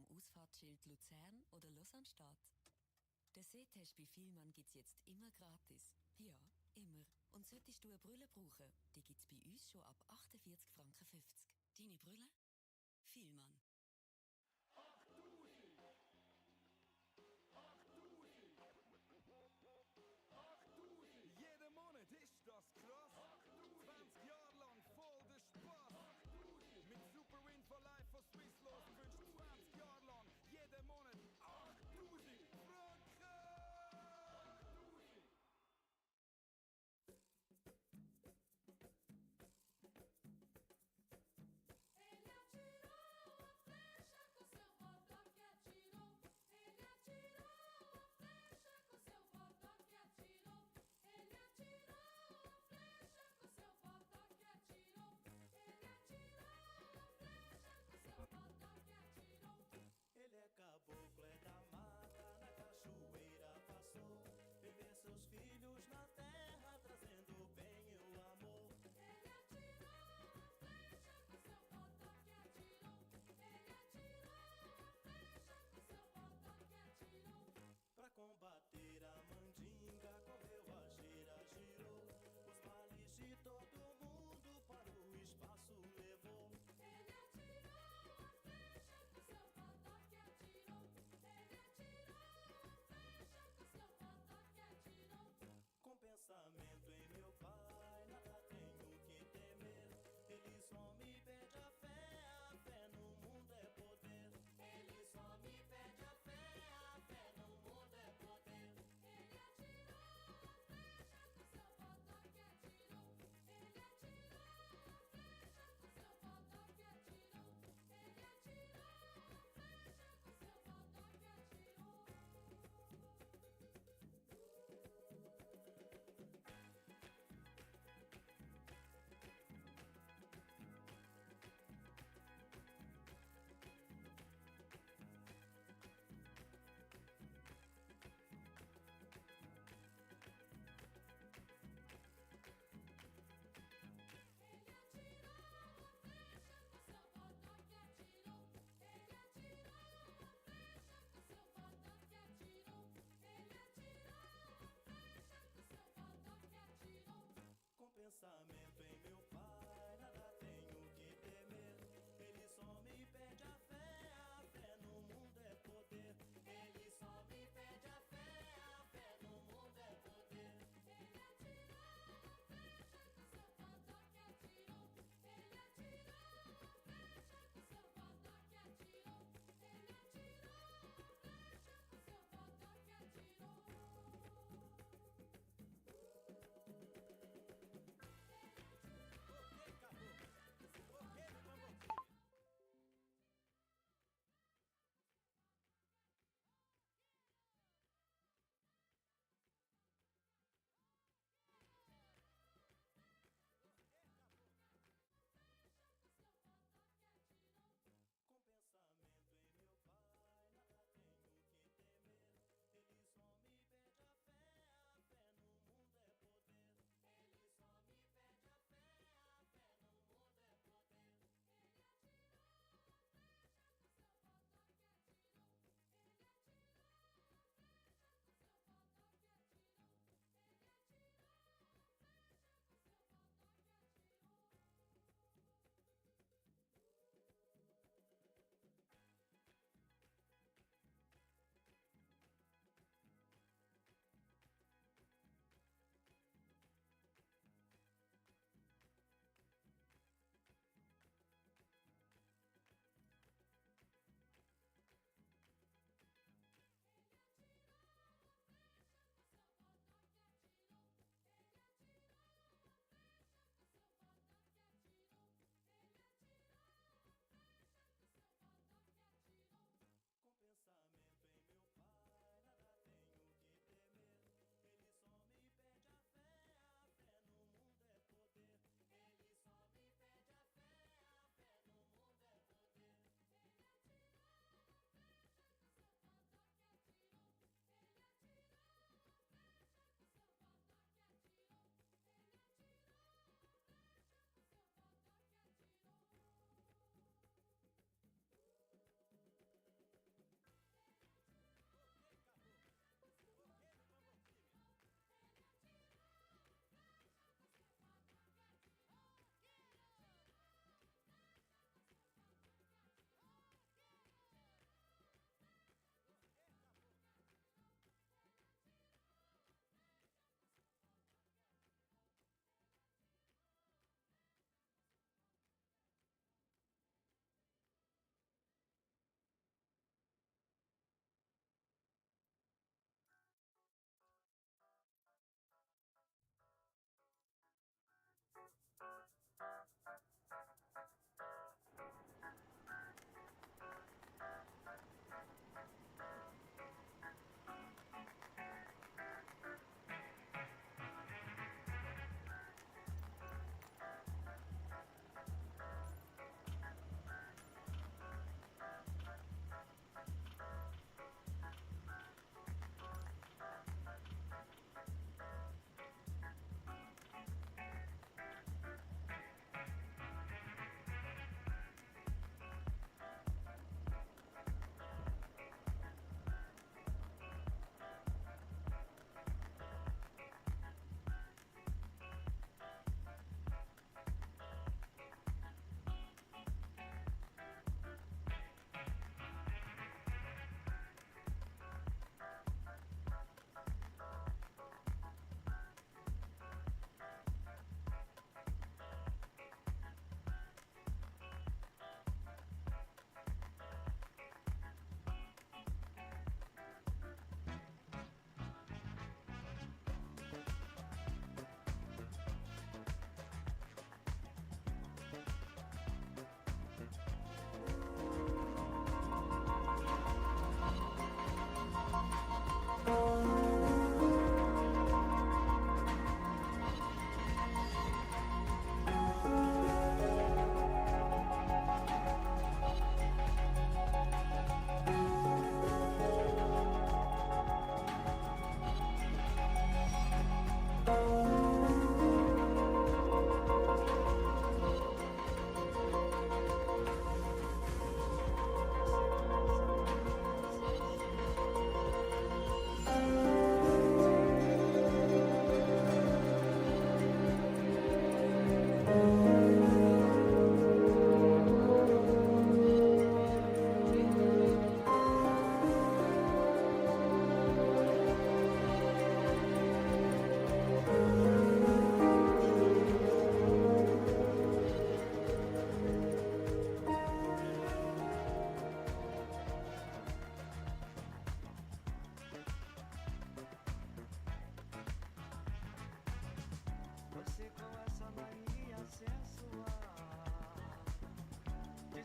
am Ausfahrtsschild Luzern oder Lausanne steht. Den Sehtest bei Vielmann gibt es jetzt immer gratis. Ja, immer. Und solltest du eine Brille brauchen, die gibt es bei uns schon ab 48,50 Franken. Deine Brille? Vielmann. 8000! 8000! 8000! Jeden Monat ist das krass. 20 Jahre lang voll der Spaß. 8000! Mit Super Win for Life von Swisslos wünschst 20 Jahre lang jeden Monat 8000 Franken! 8000!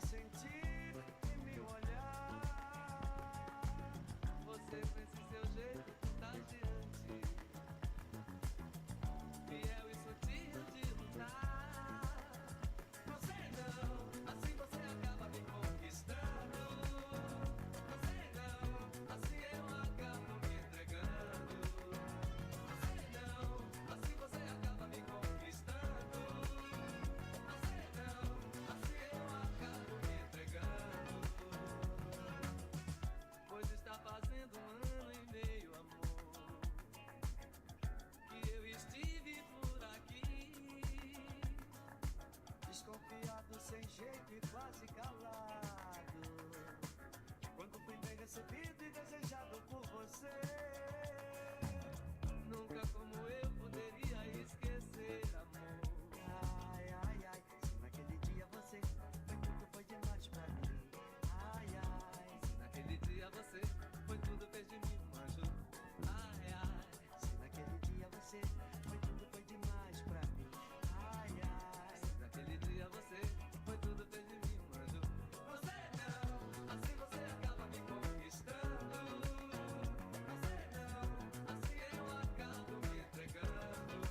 sentir e me olhar. Você com esse seu jeito contagiante, fiel e sutil de lutar. Você não, assim você acaba me conquistando. Você não, assim eu acabo me entregando. Você não, assim você acaba me conquistando. Você não, assim eu acabo me entregando. Pois está fazendo 1 ano e meio, amor, que eu estive por aqui, desconfiado, sem jeito e quase calado, quando fui bem recebido e desejado por você. Nunca como eu poderia esquecer, amor. Ai, ai, ai, se naquele dia você foi tudo, foi demais pra mim. Ai, ai, se naquele dia você foi tudo, fez de mim um anjo. Ai, ai, se naquele dia você foi tudo, foi demais pra mim. Ai, ai, se naquele dia você foi tudo, fez de mim um anjo. Você não, assim você acaba me conquistando. Você não, assim eu acabo me entregando.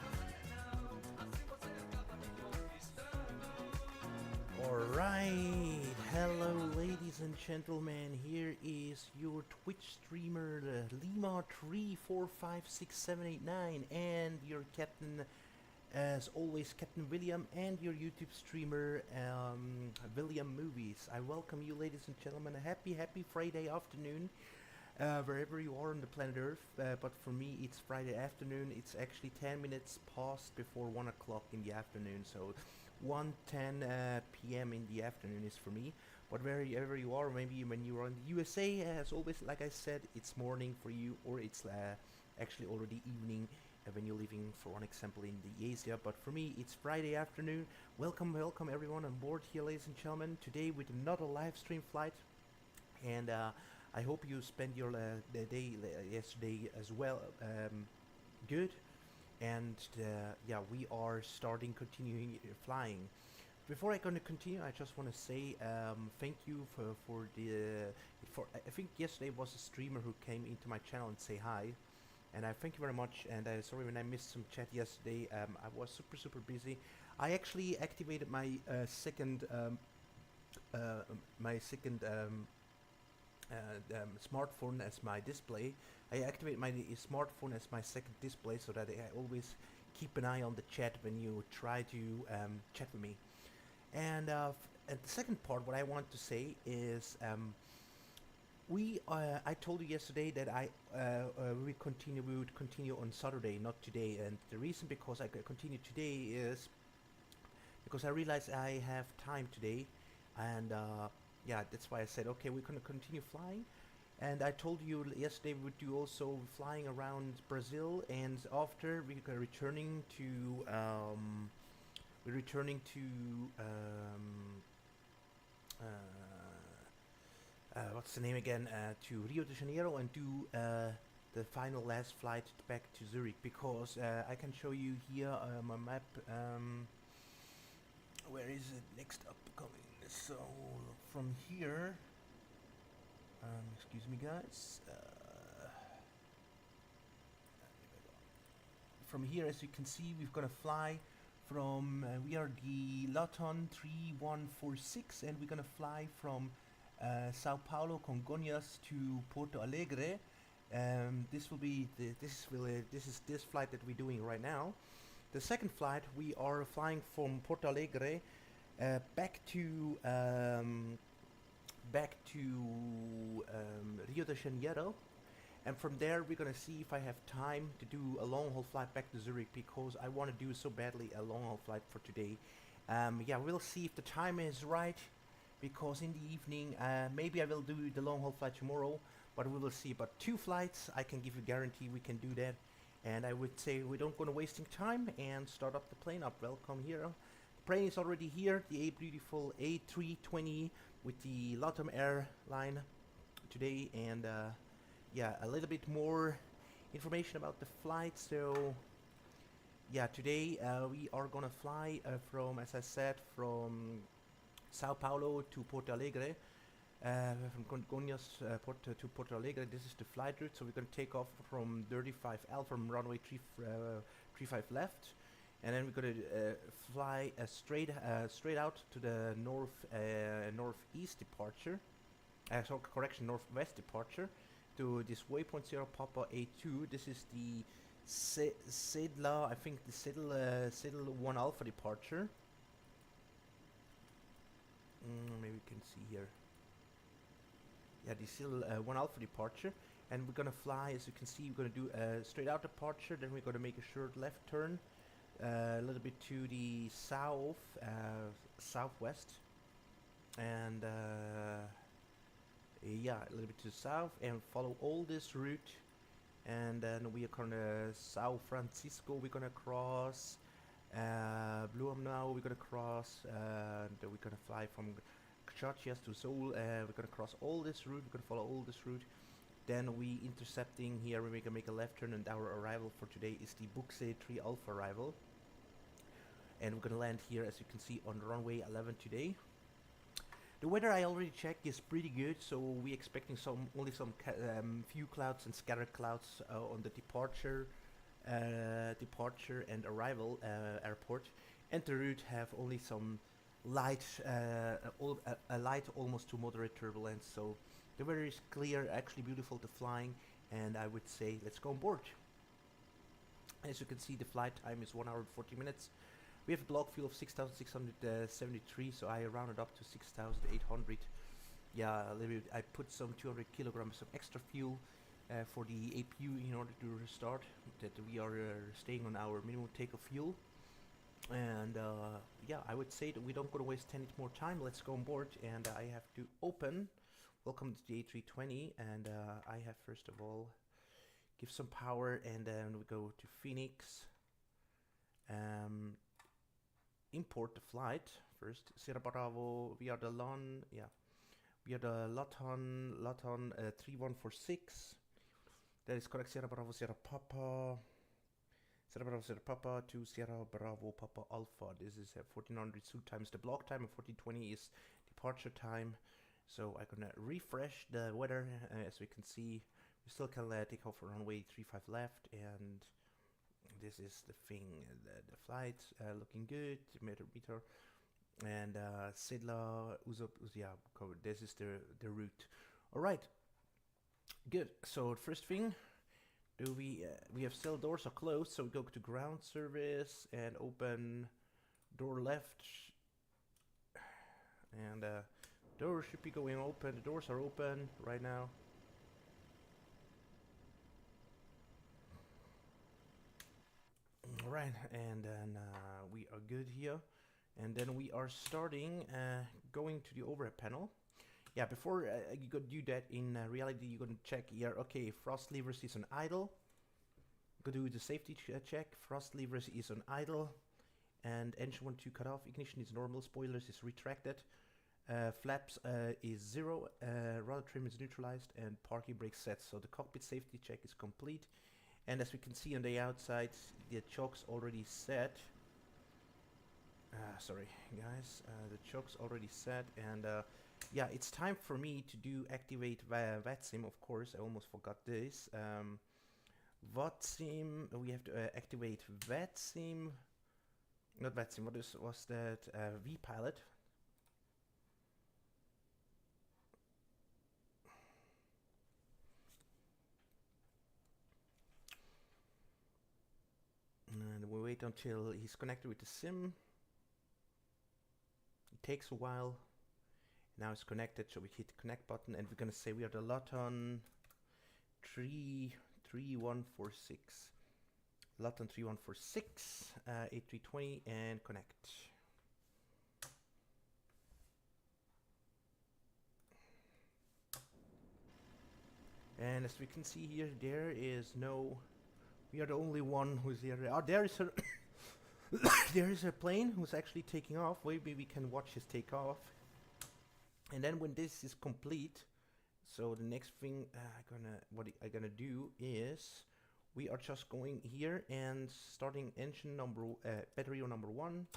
Você não, assim você acaba me conquistando. Alright, hello ladies and gentlemen, here is your Twitch streamer Lima345678 and your captain, as always, Captain William, and your YouTube streamer William Movies. I welcome you ladies and gentlemen, a happy Friday afternoon, wherever you are on the planet Earth, but for me it's Friday afternoon. It's actually 10 minutes past before 1 o'clock in the afternoon, so 1:10 p.m. in the afternoon is for me. But wherever you are, maybe when you are in the USA, as always, like I said, it's morning for you, or it's actually already evening when you're living, for one example, in the Asia. But for me, it's Friday afternoon. Welcome everyone on board here, ladies and gentlemen. Today with another live stream flight, and I hope you spent your the day yesterday as well good. And yeah, we are continuing flying. Before I gonna continue, I just want to say thank you for I think yesterday was a streamer who came into my channel and say hi, and I thank you very much. And sorry when I missed some chat yesterday. I was super busy. I actually activated my second smartphone as my display. I activate my smartphone as my second display so that I always keep an eye on the chat when you try to chat with me. And the second part, what I want to say is, I told you yesterday that we would continue on Saturday, not today. And the reason because I continue today is because I realized I have time today, and yeah, that's why I said, okay, we're gonna continue flying. And I told you yesterday we would do also flying around Brazil, and after we're returning to what's the name again? To Rio de Janeiro, and do the final last flight back to Zurich, because I can show you here my map. Where is it next upcoming? So from here, excuse me guys, from here, as you can see, we're gonna fly from we are the Latam 3146, and we're gonna fly from Sao Paulo, Congonhas to Porto Alegre. This will be this is this flight that we're doing right now. The second flight, we are flying from Porto Alegre back to Rio de Janeiro, and from there we're gonna see if I have time to do a long haul flight back to Zurich, because I want to do so badly a long haul flight for today. Yeah, we'll see if the time is right, because in the evening maybe I will do the long haul flight tomorrow, but we will see. But 2 flights, I can give you guarantee we can do that. And I would say we don't gonna wasting time and start up the plane up. Welcome here. The plane is already here, the beautiful A320 with the Latam airline today. And yeah, a little bit more information about the flight. So yeah, today we are gonna fly from, as I said, from Sao Paulo to Porto Alegre. From Congonhas Porto to Porto Alegre. This is the flight route, so we're going to take off from 35L from runway 35 left, and then we're going to fly straight out to the northeast departure. Northwest departure to this waypoint 0 Papa A2. This is the Sedla, I think the Sedl 1 Alpha departure. Maybe you can see here. Yeah, the Sedl 1 Alpha departure. And we're gonna fly, as you can see, we're gonna do a straight out departure, then we're gonna make a short left turn, a little bit to the southwest, and yeah, a little bit to the south, and follow all this route, and then we are gonna Sao Francisco, we're gonna cross, Bloem now, we're gonna cross, and we're gonna fly from Charchias to Seoul, we're gonna cross all this route, we're gonna follow all this route. Then we intercepting here, we're gonna make a left turn, and our arrival for today is the Buxe 3 Alpha arrival. And we're gonna land here, as you can see, on runway 11 today. The weather I already checked is pretty good, so we're expecting only some few clouds and scattered clouds on the departure and arrival airport. And the route have only some light, light almost to moderate turbulence. So the weather is clear, actually beautiful to flying, and I would say let's go on board. As you can see, the flight time is 1 hour and 40 minutes. We have a block fuel of 6,673, so I rounded up to 6,800. Yeah, a little bit. I put some 200 kilograms of extra fuel for the APU in order to restart. That we are staying on our minimum takeoff fuel. And yeah, I would say that we don't gonna waste any more time. Let's go on board, and I have to open. Welcome to the A320, and I have first of all give some power, and then we go to Phoenix. Import the flight first. Sierra Bravo, we are the Laton 3146. That is correct. Sierra Bravo Sierra Papa. Sierra Bravo Sierra Papa to Sierra Bravo Papa Alpha. This is 1400 suit times the block time, and 1420 is departure time. So I'm gonna refresh the weather. As we can see, we still can take off runway 35 left, and this is the thing, the flight looking good, meter, and Sedla, yeah, covered. This is the route. All right, good. So first thing, we have still doors are closed, so we go to ground service and open door left, and doors should be going open. The doors are open right now. Alright, and then we are good here, and then we are starting going to the overhead panel. Yeah, before you go do that, in reality you're gonna check here. Okay, thrust levers is on idle. Go do the safety check. Thrust levers is on idle, and engine 1 2 cut off. Ignition is normal. Spoilers is retracted. Flaps is 0. Rudder trim is neutralized, and parking brake set. So the cockpit safety check is complete. And as we can see on the outside, the choke's already set. Sorry guys, the choke's already set, and yeah, it's time for me to activate VATSIM. Of course, I almost forgot this. VATSIM, we have to activate VATSIM. Not VATSIM. What was that? vPilot. And we wait until he's connected with the SIM. It takes a while. Now it's connected, so we hit the connect button, and we're gonna say we are the Laton 3146. Laton 3146, A320, and connect. And as we can see here, there is no. We are the only one who's here. Oh, there is a there is a plane who's actually taking off. Maybe we can watch his take off. And then when this is complete, so the next thing I'm gonna do is we are just going here and starting engine number battery number 1,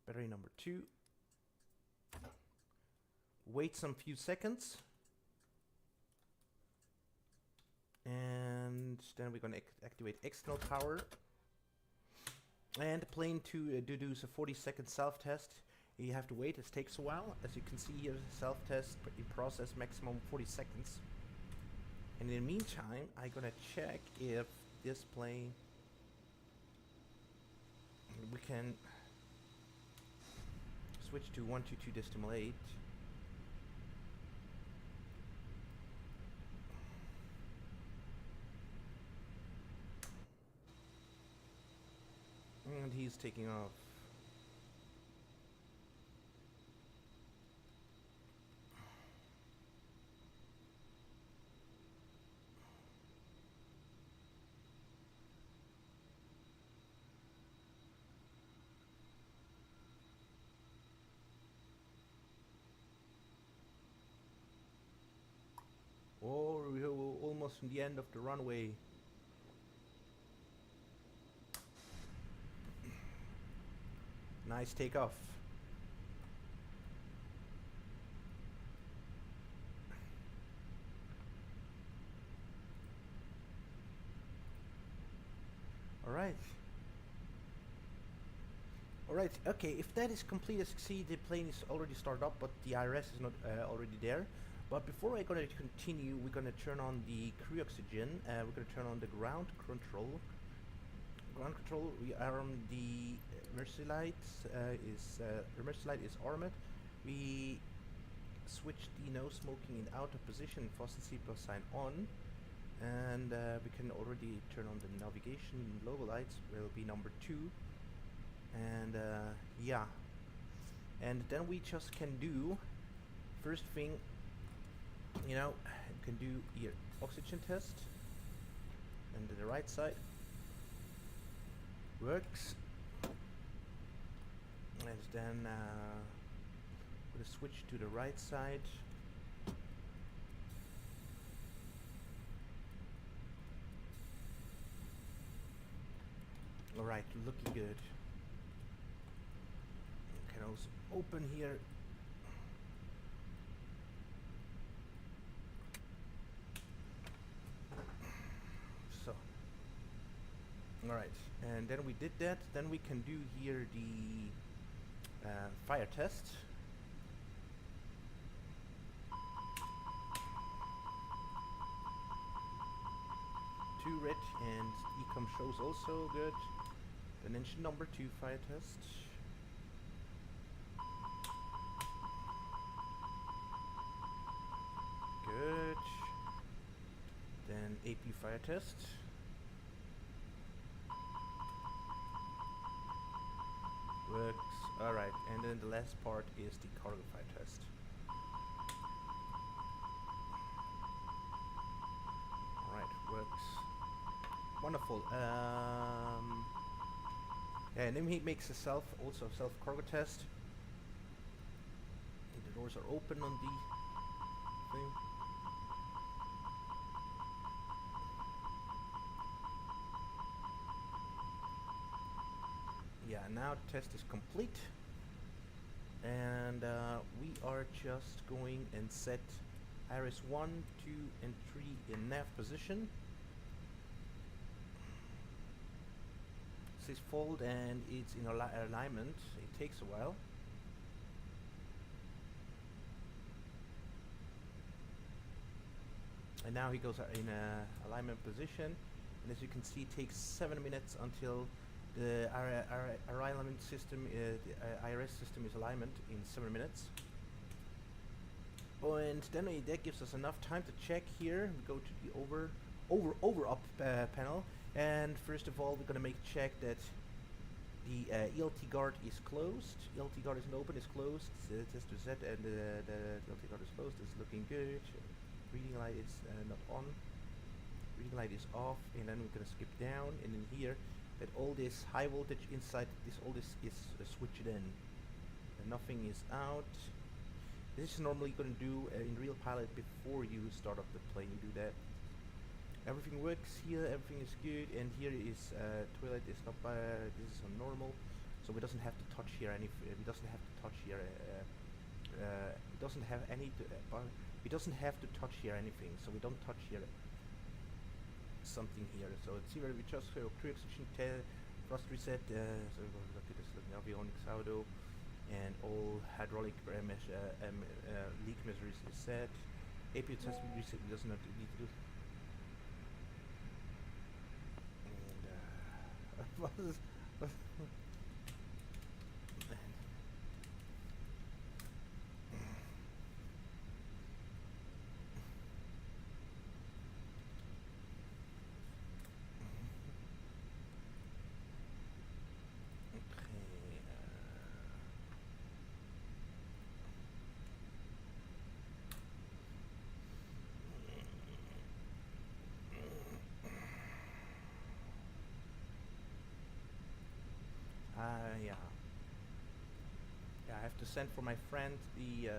battery number 2, wait some few seconds, and then we're gonna activate external power, and the plane to do a 40-second self-test. You have to wait, it takes a while. As you can see here, self-test in process, maximum 40 seconds. And in the meantime, I'm gonna check if this plane, we can switch to 122.8. And he's taking off. Oh, we're almost from the end of the runway. Nice takeoff. Alright. Alright, okay, if that is complete, as you see, the plane is already started up, but the IRS is not already there. But before I'm gonna continue, we're gonna turn on the crew oxygen. We're gonna turn on the ground control. Ground control, we are on the emergency lights. The emergency light is armored. We switch the no smoking in outer position, fasten seatbelt sign on, and we can already turn on the navigation logo lights. Will be number 2, and yeah, and then we just can do first thing. You know, you can do your oxygen test, and to the right side works, and then we'll switch to the right side. Alright, looking good. Can also open here. So, alright, and then we did that. Then we can do here the fire test. Two red, and ecom shows also good. Then engine number 2 fire test. Good. Then AP fire test. Works. Alright, and then the last part is the cargo fire test. Alright, works. Wonderful. Yeah, and then he makes a self cargo test. And the doors are open on the thing. Yeah, now the test is complete, and we are just going and set iris 1, 2 and 3 in nav position. This is fold and it's in alignment. It takes a while. And now he goes in alignment position, and as you can see, it takes 7 minutes until the alignment system, the IRS system is alignment in 7 minutes. Oh, and then that gives us enough time to check here. We go to the over up panel, and first of all, we're gonna make check that the ELT guard is closed. ELT guard isn't open, it's closed. Test to Z, and the ELT guard is closed. It's looking good. Reading light is not on. Reading light is off, and then we're gonna skip down, and in here, that all this high voltage inside all this is switched in, and nothing is out. This is normally going to do in real pilot before you start up the plane. You do that. Everything works here. Everything is good, and here is toilet is not by. This is on normal, so we doesn't have to touch here we doesn't have to touch here it doesn't have any but it doesn't have to touch here anything, so we don't touch here something here. So let's see where we just crew oxygen frost reset, so we're going to look at this avionics auto, and all hydraulic leak measures is set. APU test reset does not need to do. And what is yeah. Yeah, I have to send for my friend the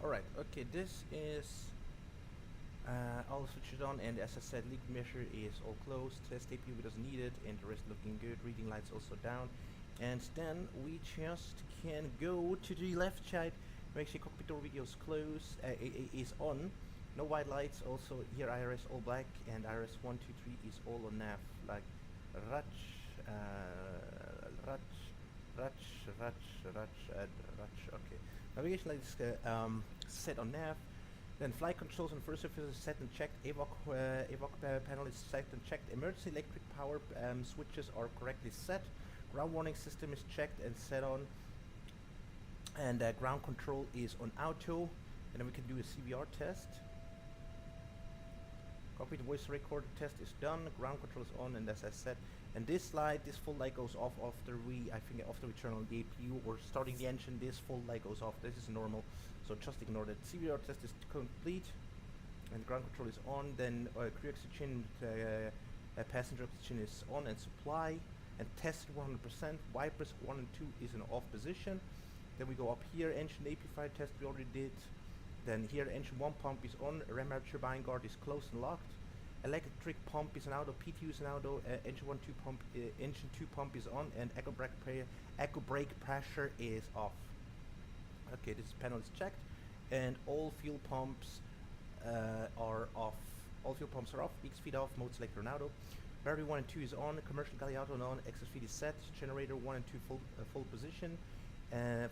alright, okay, this is all switched on, and as I said, leak measure is all closed, test APU doesn't need it, and the rest looking good, reading lights also down, and then we just can go to the left side, make sure cockpit door video is closed, is on, no white lights, also here IRS all black, and IRS 123 is all on nav, like Rach, okay. Navigation lights set on nav. Then flight controls on first surface is set and checked. Evoc panel is set and checked. Emergency electric power switches are correctly set. Ground warning system is checked and set on. And ground control is on auto. And then we can do a CVR test. Cockpit voice recorder test is done. Ground control is on, and as I said, and this full light goes off after after we turn on the APU or starting the engine. This full light goes off. This is normal, so just ignore that. CVR test is complete, and ground control is on. Then crew oxygen, passenger oxygen is on, and supply and tested 100%. Wipers 1 and 2 is in off position. Then we go up here. Engine AP fire test we already did. Then here engine 1 pump is on. Ram air turbine guard is closed and locked. Electric pump is an auto, PTU is an auto, engine 1 2 pump, engine 2 pump is on, and echo brake pressure is off. Okay, this panel is checked, and all fuel pumps are off. All fuel pumps are off. X feed off. Mode selector on auto. Battery 1 and 2 is on. Commercial galley auto on. Excess feed is set. Generator 1 and 2 full position.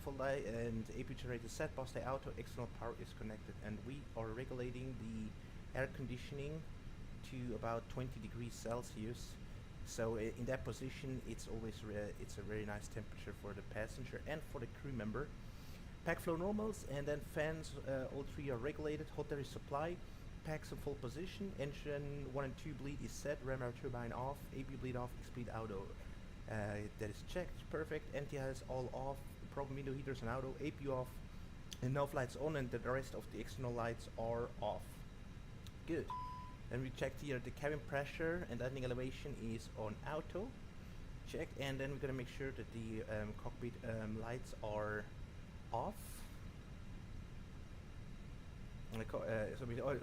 Full die and AP generator set. Boss die auto. External power is connected, and we are regulating the air conditioning to about 20 degrees Celsius. So in that position, it's always it's a very nice temperature for the passenger and for the crew member. Pack flow normals, and then fans, all three are regulated. Hot air is supply. Packs in full position. Engine 1 and 2 bleed is set. Ram air turbine off. AB bleed off. X-bleed auto. That is checked. Perfect. NTI is all off. Problem window heaters and auto. APU off. And nav lights on, and the rest of the external lights are off. Good. Then we checked here the cabin pressure and landing elevation is on auto. Checked, and then we're gonna make sure that the cockpit lights are off.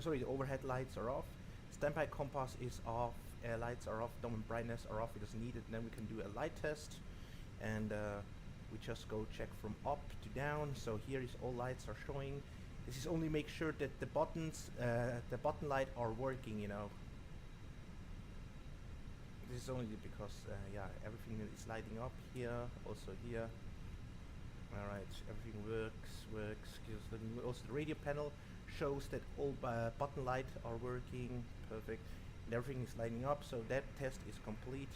Sorry, the overhead lights are off. Standby compass is off. Lights are off. Dome and brightness are off. It doesn't need it. And then we can do a light test, and we just go check from up to down. So here is all lights are showing. This is only make sure that the buttons, the button light are working, you know. This is only because, yeah, everything is lighting up here, also here. Alright, everything works. Also the radio panel shows that all button lights are working, perfect. And everything is lighting up, so that test is complete.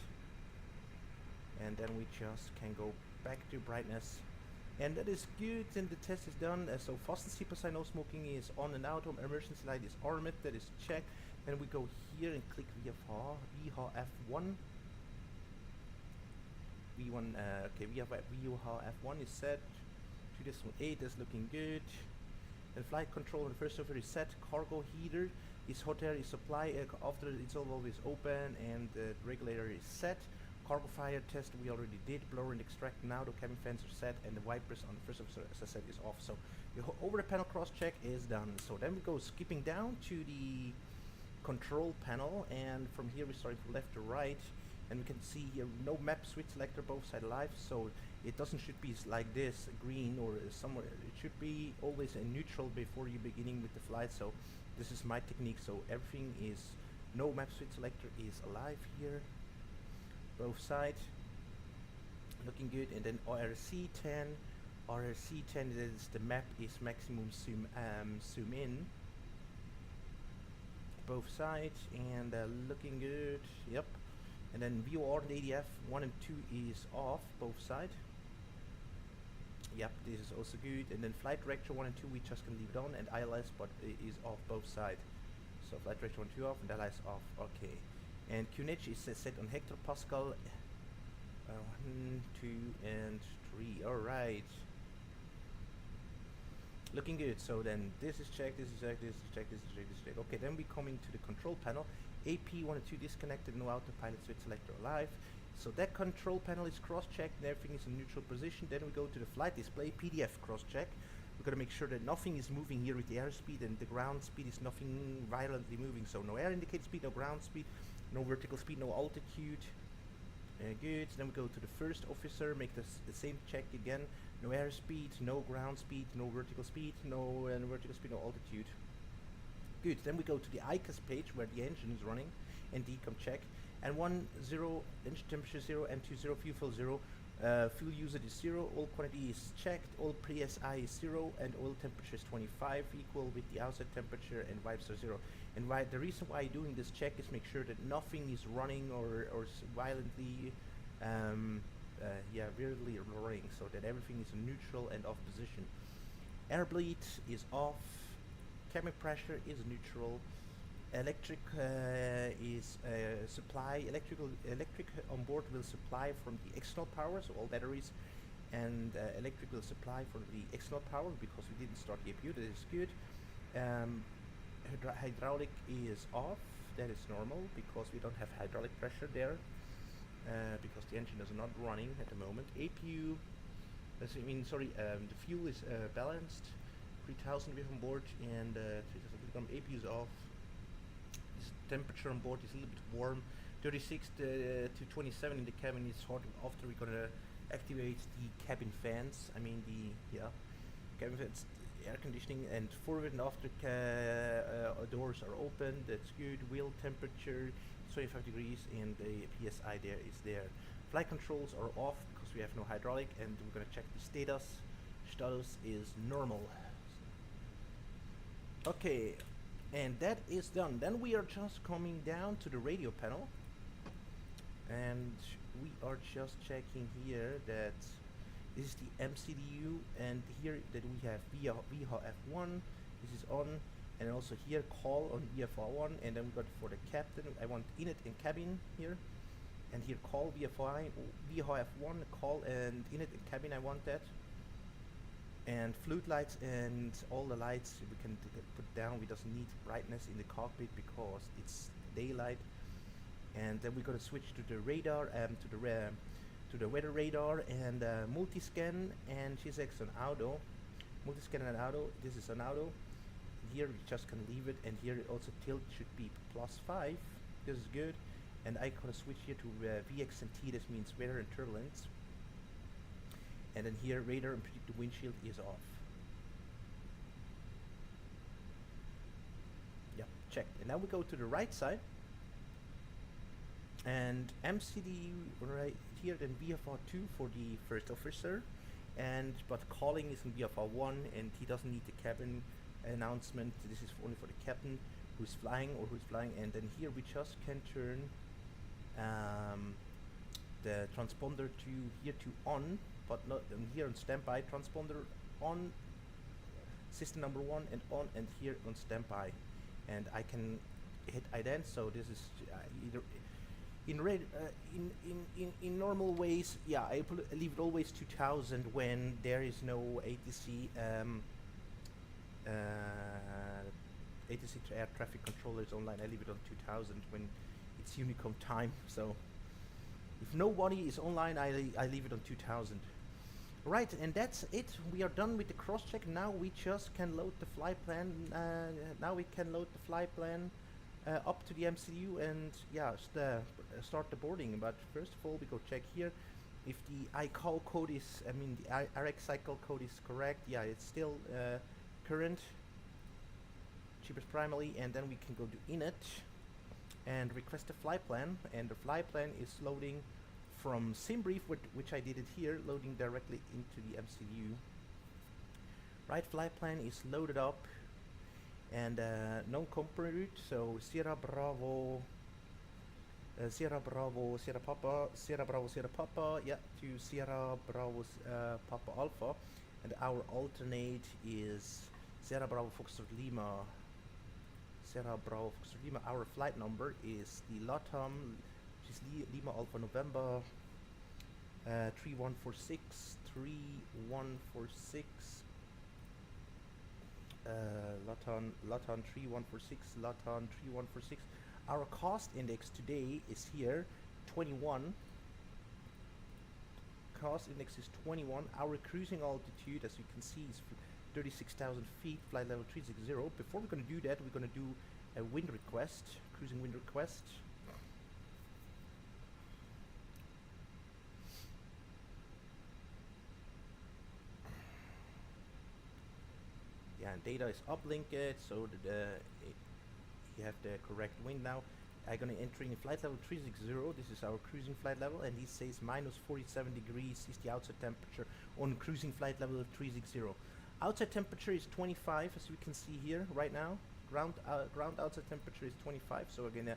And then we just can go back to brightness. And that is good, and the test is done. So fasten seatbelt sign, no smoking is on and out. Emergency light is armored, that is checked. Then we go here and click VHF1. Okay, VHF1 is set. 2008 is looking good. And flight control on the first officer is set. Cargo heater is hot air is supply after it's always open, and the regulator is set. Cargo fire test we already did. Blower and extract now. The cabin fans are set, and the wipers on the first officer, as I said, is off. So the over the panel cross check is done. So then we go skipping down to the control panel, and from here we start from left to right, and we can see here no map switch selector, both side alive, so it doesn't should be like this green or somewhere. It should be always a neutral before you beginning with the flight. So this is my technique. So everything is no map switch selector is alive here, both sides looking good. And then RRC10 is the map is maximum zoom in, both sides, and looking good. Yep. And then VOR and ADF 1 and 2 is off, both sides. Yep, this is also good. And then flight director 1 and 2 we just can leave it on, and ILS but is off both sides. So flight director 1 and 2 off, and ILS off. Okay. And QNH is set on hectopascal 1, 2, and 3. Alright. Looking good. So then this is checked, this is checked, this is checked, this is checked, this is checked. Okay, then we coming to the control panel. AP 1 and 2 disconnected, no autopilot switch selector alive. So that control panel is cross-checked and everything is in neutral position. Then we go to the flight display, PDF cross-check. We're going to make sure that nothing is moving here with the airspeed, and the ground speed is nothing violently moving. So no air indicated speed, no ground speed, no vertical speed, no altitude. Good. Then we go to the first officer, make the same check again. No airspeed, no ground speed, no vertical speed, no vertical speed, no altitude. Good. Then we go to the ICAS page where the engine is running, and decom check. And 1 0 engine temperature 0 and 2 0 fuel flow 0. Fuel usage is 0. Oil quantity is checked. Oil PSI is 0, and oil temperature is 25, equal with the outside temperature, and vibes are 0. And why the reason why doing this check is make sure that nothing is running or violently, weirdly running, so that everything is in neutral and off position. Air bleed is off. Cabin pressure is neutral. Electric is supply. Electric on board will supply from the external power, so all batteries, and electric will supply from the external power because we didn't start the APU. That is good. Hydraulic is off. That is normal because we don't have hydraulic pressure there, because the engine is not running at the moment. APU, the fuel is balanced. 3000 we have on board, and 3000 APU is off. This temperature on board is a little bit warm. 36 to 27 in the cabin is hot. After we're gonna activate the cabin fans. Cabin fans, air conditioning, and forward and after doors are open. That's good. Wheel temperature 25 degrees, and the PSI there is there. Flight controls are off because we have no hydraulic, and we're gonna check the status. Status is normal. Okay, and that is done. Then we are just coming down to the radio panel, and we are just checking here that this is the MCDU, and here that we have VHF1, this is on, and also here call on VFR1, and then we got for the captain, I want init and cabin here, and here call VHF1, call and init and cabin, I want that. And fluid lights and all the lights we can put down. We doesn't need brightness in the cockpit because it's daylight. And then we're gonna switch to the radar, to the weather radar, and multi-scan, and GSX on auto. Multi-scan and auto. This is on auto. Here we just can leave it, and here also tilt should be +5. This is good. And I gonna switch here to VX and T. This means weather and turbulence. And then here radar and predicted windshield is off. Yeah, checked. And now we go to the right side, and MCDU right here, then VFR2 for the first officer, but calling is in VFR1, and he doesn't need the cabin announcement. This is only for the captain who's flying, and then here we just can turn the transponder to on, but not here on standby. Transponder on, system number 1 and on, and here on standby, and I can hit ident. So this is either in normal ways. Yeah, I leave it always 2000 when there is no ATC ATC air traffic controller is online. I leave it on 2000 when it's Unicom time. So if nobody is online, I leave it on 2000. Right, and that's it. We are done with the cross-check. Now we just can load the flight plan. Up to the MCU and start the boarding. But first of all, we go check here if the iCall code is, the RX cycle code is correct. Yeah, it's still current, cheapest primarily, and then we can go to init and request a flight plan, and the flight plan is loading from SimBrief, which I did it here, loading directly into the MCU. Right, flight plan is loaded up, and non-company route, so Sierra Bravo, Sierra Bravo, Sierra Papa, Sierra Bravo, Sierra Papa, yeah, to Sierra Bravo, Papa Alpha, and our alternate is Sierra Bravo Foxtrot Lima, Sierra Bravo Foxtrot Lima. Our flight number is the LATAM, which is Lima Alpha November 3146, 3146. LATAM 3146, LATAM 3146. Our cost index today is here 21. Cost index is 21. Our cruising altitude, as you can see, is 36,000 feet, flight level 360. Before we're going to do that, we're going to do a wind request, cruising wind request. Yeah, and data is uplinked, so that you have the correct wind now. I'm gonna enter in flight level 360. This is our cruising flight level, and he says minus 47 degrees is the outside temperature on cruising flight level 360. Outside temperature is 25, as we can see here right now. Ground outside temperature is 25, so we're gonna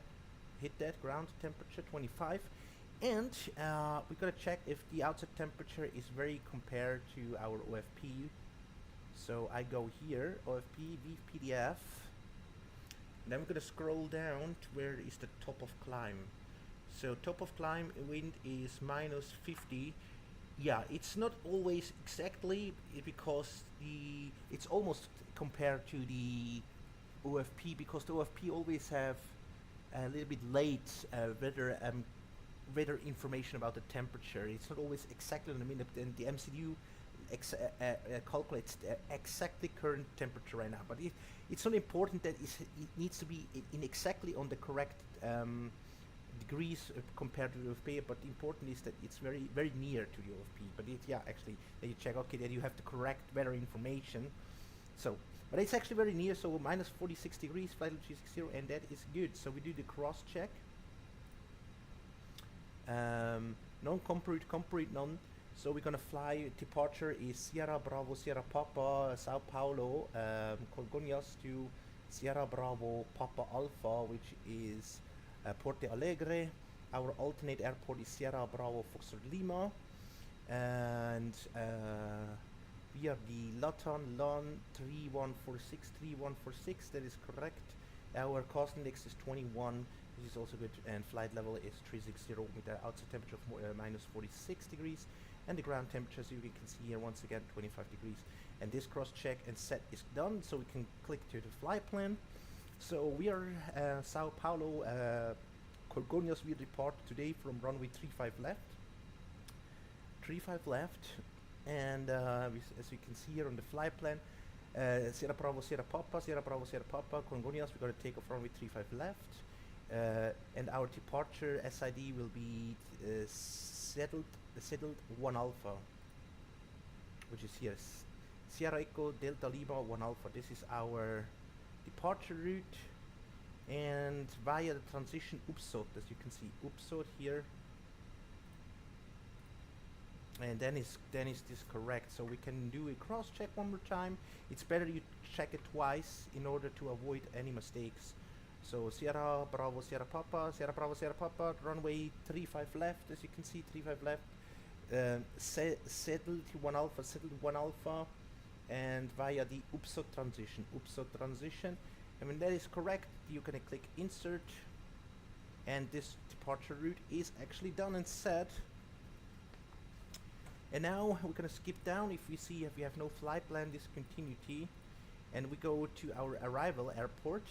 hit that ground temperature 25, and we're gonna check if the outside temperature is very compared to our OFP. So I go here, OFP, VPDF, and then we're going to scroll down to where is the top of climb. So top of climb wind is minus 50. Yeah, it's not always exactly because it's almost compared to the OFP, because the OFP always have a little bit late weather information about the temperature. It's not always exactly on the minute, and the MCU calculates the exactly current temperature right now, but it's not important that it needs to be in exactly on the correct degrees compared to the OFP, but important is that it's very very near to the OFP. But actually then you check, okay, that you have the correct weather information. So but it's actually very near, so minus 46 degrees, flight level 360, and that is good. So we do the cross check, non-comparate none. So we're gonna fly, departure is Sierra Bravo, Sierra Papa, Sao Paulo, Congonhas to Sierra Bravo, Papa Alpha, which is Porto Alegre. Our alternate airport is Sierra Bravo, Foxtrot Lima, and we are the LATAM LAN 3146, that is correct. Our cost index is 21, this is also good, and flight level is 360 with an outside temperature of minus 46 degrees. And the ground temperature, as you can see here, once again 25 degrees. And this cross check and set is done, so we can click to the flight plan. So we are Sao Paulo, Congonhas. We depart today from runway 35 left. 35 left, and as you can see here on the flight plan, Sierra Bravo, Sierra Papa, Sierra Bravo, Sierra Papa, Congonhas. We're going to take off runway 35 left, and our departure SID will be settled 1 Alpha, which is here, Sierra Echo Delta Lima 1 Alpha. This is our departure route, and via the transition UPSOT, as you can see, UPSOT here, and then is this correct. So we can do a cross check one more time. It's better you check it twice in order to avoid any mistakes. So Sierra Bravo, Sierra Papa, Sierra Bravo, Sierra Papa, runway 35 left, as you can see, 35 left, settled 1 Alpha, and via the UPSOT transition. And when that is correct, you can click insert, and this departure route is actually done and set. And now we're gonna skip down. If we have no flight plan discontinuity, and we go to our arrival airport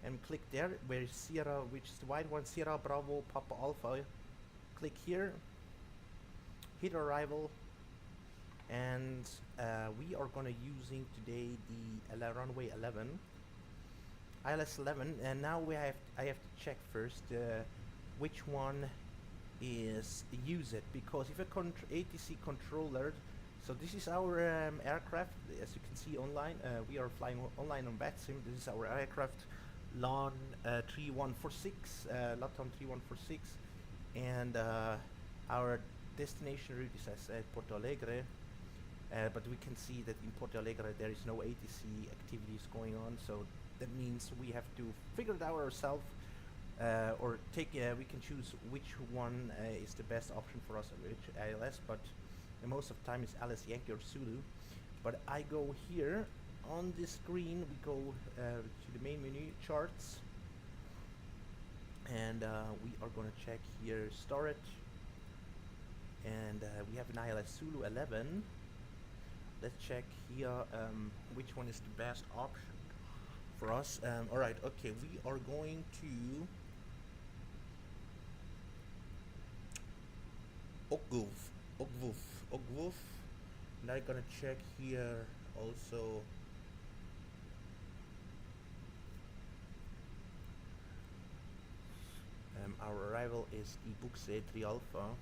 and click there where Sierra, which is the white one, Sierra Bravo Papa Alpha. Click here, hit arrival, and we are gonna using today the runway 11, ILS 11, and now I have to check first which one is use it, because if a ATC controller, so this is our aircraft, as you can see online, we are flying online on VATSIM. This is our aircraft, LAN 3146, LATAM 3146, and our destination route is, as said, Porto Alegre, but we can see that in Porto Alegre there is no ATC activities going on, so that means we have to figure it out ourselves, or take, we can choose which one is the best option for us, which ILS, but most of the time it's Alice Yankee or Zulu. But I go here on this screen, we go to the main menu, charts, and we are gonna check here storage, and we have an ILS Zulu 11. Let's check here which one is the best option for us. Alright, okay, we are going to Ogwuf. And I'm gonna check here also our arrival is Ibuxe 3 Alpha.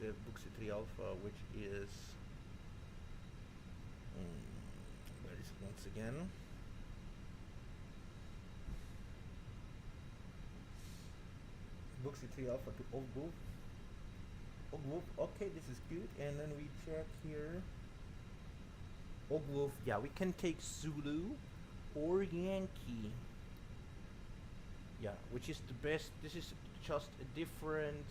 Ibuxe 3 Alpha, which is where is it once again? Ibuxe 3 Alpha to Ogwuf. Okay, this is good. And then we check here Ogwuf. Yeah, we can take Zulu or Yankee. Yeah, which is the best. This is just a different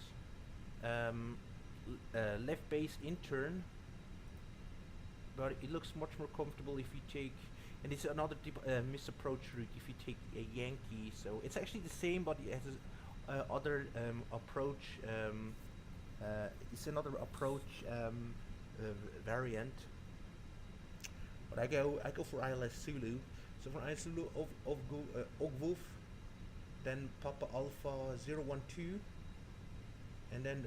left base intern, but it looks much more comfortable if you take, and it's another misapproach route if you take a Yankee. So it's actually the same, but it has other approach. It's another approach variant. But I go for ILS Zulu. So for ILS Zulu of Ogwuf, then Papa Alpha 012, and then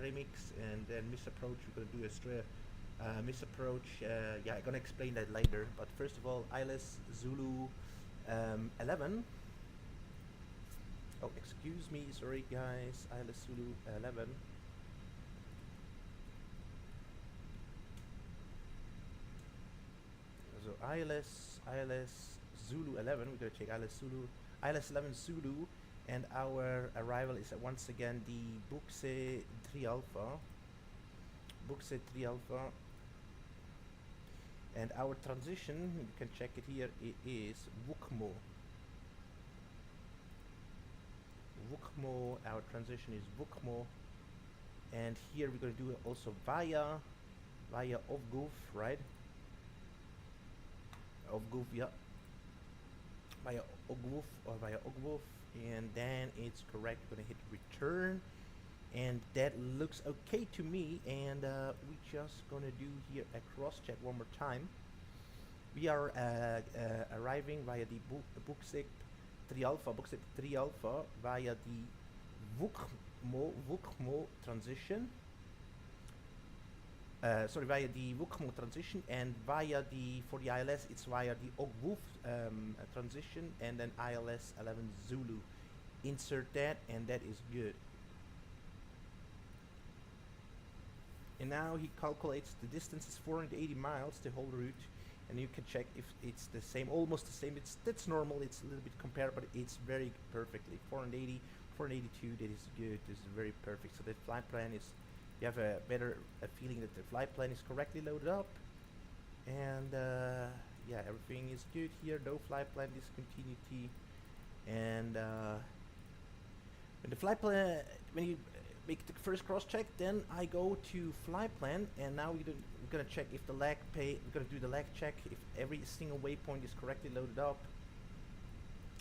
remix, and then misapproach. We're gonna do a straight misapproach. Yeah, I'm gonna explain that later. But first of all, ILS Zulu 11. Oh, excuse me, sorry guys. ILS Zulu 11. So ILS Zulu 11. We're gonna check ILS 11 Zulu, and our arrival is once again the Buxe 3 Alpha. Buxe 3 Alpha. And our transition, you can check it here, it is Wukmo. Our transition is Wukmo, and here we're going to do it also via Ogwuf, right? Ogwuf, yeah. Via Ogwuf, and then it's correct. We're going to hit return, and that looks okay to me. And we just going to do here a cross check one more time. We are arriving via the Buxe 3 Alpha via the Wukmo transition. Sorry, via the Wukmo transition, and via the, for the ILS, it's via the Ogwuf transition, and then ILS 11 Zulu. Insert that, and that is good. And now he calculates the distance is 480 miles, the whole route. And you can check if it's the same, almost the same. That's normal. It's a little bit compared, but it's very perfectly 480, 482. That is good. This is very perfect. So the flight plan is, you have a better feeling that the flight plan is correctly loaded up, and yeah, everything is good here. No flight plan discontinuity, and when the flight plan, when you make the first cross check, then I go to flight plan, and now we're gonna check if the lag we're gonna do the lag check if every single waypoint is correctly loaded up.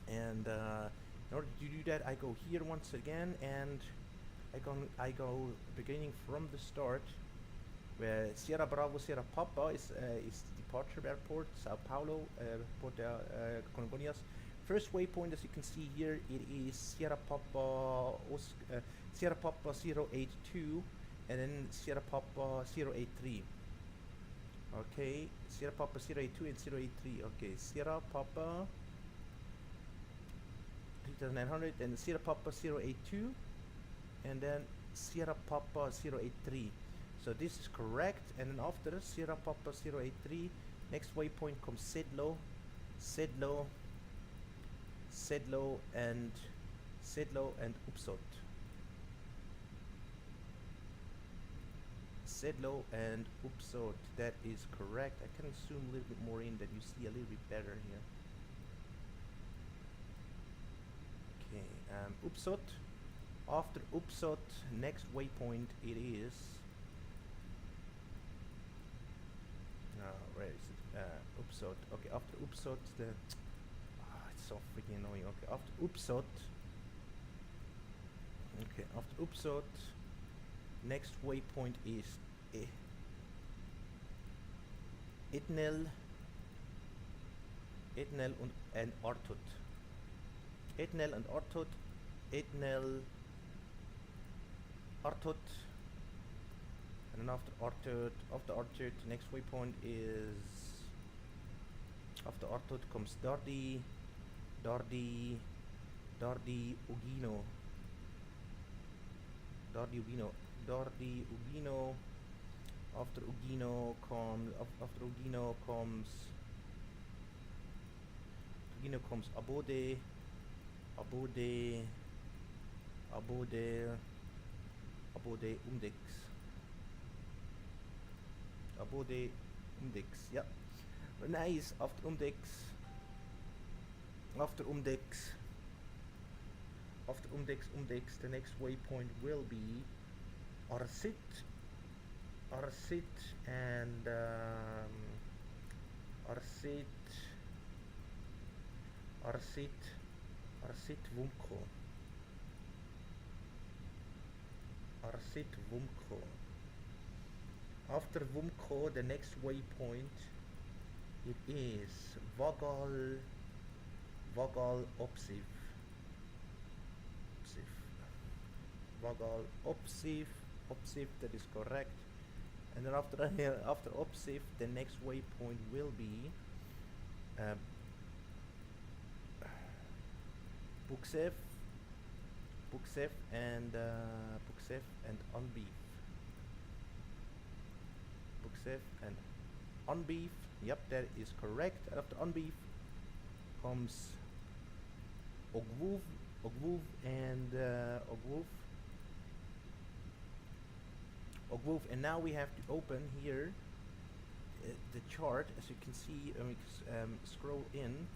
And in order to do that, I go here once again, and I go beginning from the start, where Sierra Bravo Sierra Papa is departure airport, Sao Paulo, Porto, Congonhas. First waypoint, as you can see here, it is Sierra Papa 082, and then Sierra Papa 083. Okay, Sierra Papa 082 and 083. Okay, Sierra Papa 3900, and Sierra Papa 082, and then Sierra Papa 083. So this is correct, and then after Sierra Papa 083, next waypoint comes Sedlo, and Upsot. Sedlo and Upsot, that is correct. I can zoom a little bit more in that you see a little bit better here. Okay, Upsot. After Upsot, next waypoint it is. Where is it? Upsot. Okay, after Upsot, it's so freaking annoying. Okay, after Upsot. Okay, after Upsot, next waypoint is Itnel and Ortut. Itnel and Ortut. Itnel, Ortut, and then after Ortut, next waypoint is, after Ortut comes Dardi, Ugino. After Ugino comes Abode, Umdex, yep. Nice. After Umdex, the next waypoint will be Arsit and Arsit Vumko. After Vumko, the next waypoint it is Vogal Opsiv. Vogal Opsiv, that is correct. And then after Opsiv, the next waypoint will be Buxev and Unbeef. Buxev and Unbeef. Yep, that is correct. After Unbeef comes Ogwuv and Ogwuv. And now we have to open here the chart. As you can see, scroll in.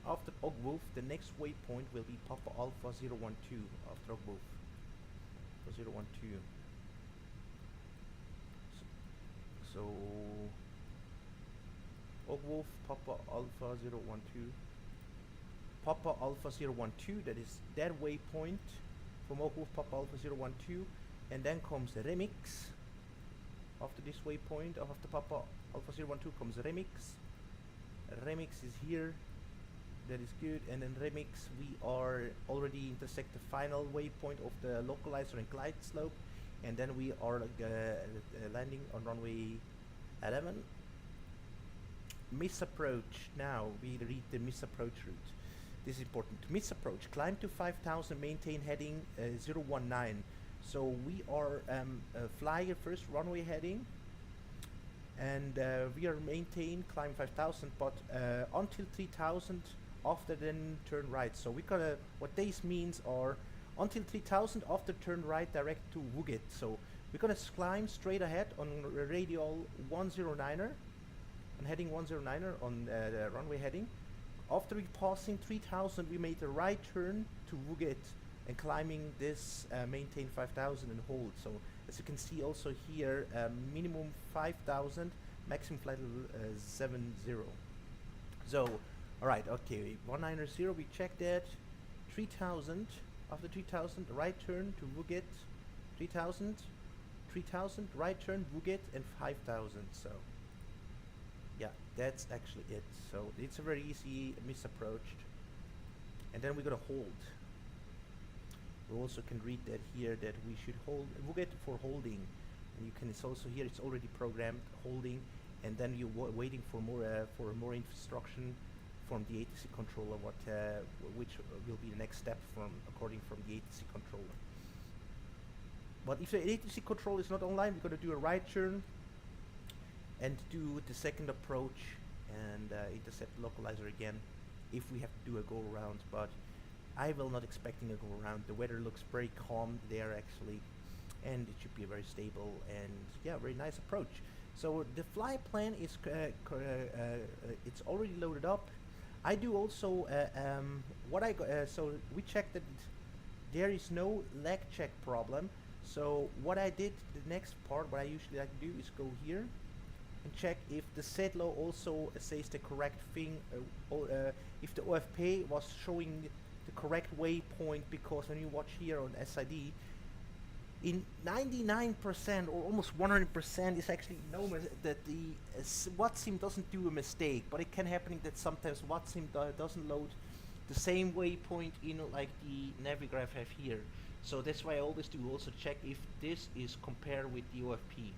After Ogwuv, the next waypoint will be Papa Alpha 012. After Ogwuv, 012. So Ogwuv, Papa Alpha 012. Papa Alpha 012, that is that waypoint from Ogwuv, Papa Alpha 012. And then comes Remix. After this waypoint, after Papa Alpha 012 comes Remix. Remix is here, that is good. And then Remix, we are already intersect the final waypoint of the localizer and glide slope, and then we are landing on runway 11. Misapproach. Now we read the misapproach route. This is important. Misapproach. Climb to 5,000, maintain heading 019. So we are fly your first runway heading, and we are maintain climb 5,000, but until 3,000, after then turn right. So we gotta, what these means are until 3,000, after turn right direct to Wuget. So we're gonna climb straight ahead on radial 109er, on heading 109er on the runway heading. After we passing 3,000, we made a right turn to Wuget and climbing this maintain 5,000 and hold. So as you can see also here, minimum 5,000, maximum flight level 70. So, alright, okay, 190, we checked that. 3,000, after 3000, right turn to Wuget, 3000, 3000, right turn Wuget, and 5000. So yeah, that's actually it. So it's a very easy misapproached. And then we're gonna hold. We also can read that here that we should hold Wuget for holding, and you can, it's also here, it's already programmed holding, and then you're waiting for more instruction from the ATC controller, which will be the next step according from the ATC controller. But if the ATC controller is not online, we're going to do a right turn and do the second approach and intercept localizer again if we have to do a go around. But I will not expecting a go around. The weather looks very calm there actually, and it should be a very stable and yeah, very nice approach. So the fly plan is it's already loaded up. I do also so we checked that there is no lag check problem. So what I did, the next part, what I usually like to do is go here and check if the setlo also says the correct thing, if the OFP was showing the correct waypoint, because when you watch here on SID, in 99% or almost 100% is actually that the WhatSim doesn't do a mistake, but it can happen that sometimes WhatSim doesn't load the same waypoint in like the Navigraph have here. So that's why I always do also check if this is compared with the OFP.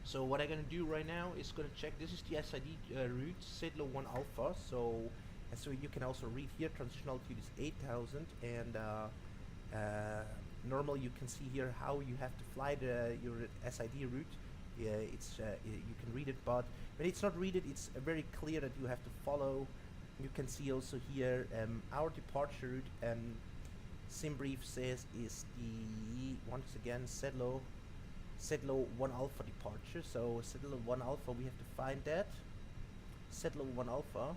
So what I'm gonna do right now is gonna check, this is the SID route, Sedlo 1 Alpha, so you can also read here, transition altitude is 8000, and normally you can see here how you have to fly your SID route. Yeah, you can read it, but when it's not read it, it's very clear that you have to follow. You can see also here our departure route, SimBrief says is the, once again, Sedlo 1 Alpha departure. So Sedlo 1 Alpha, we have to find that. Sedlo 1 Alpha,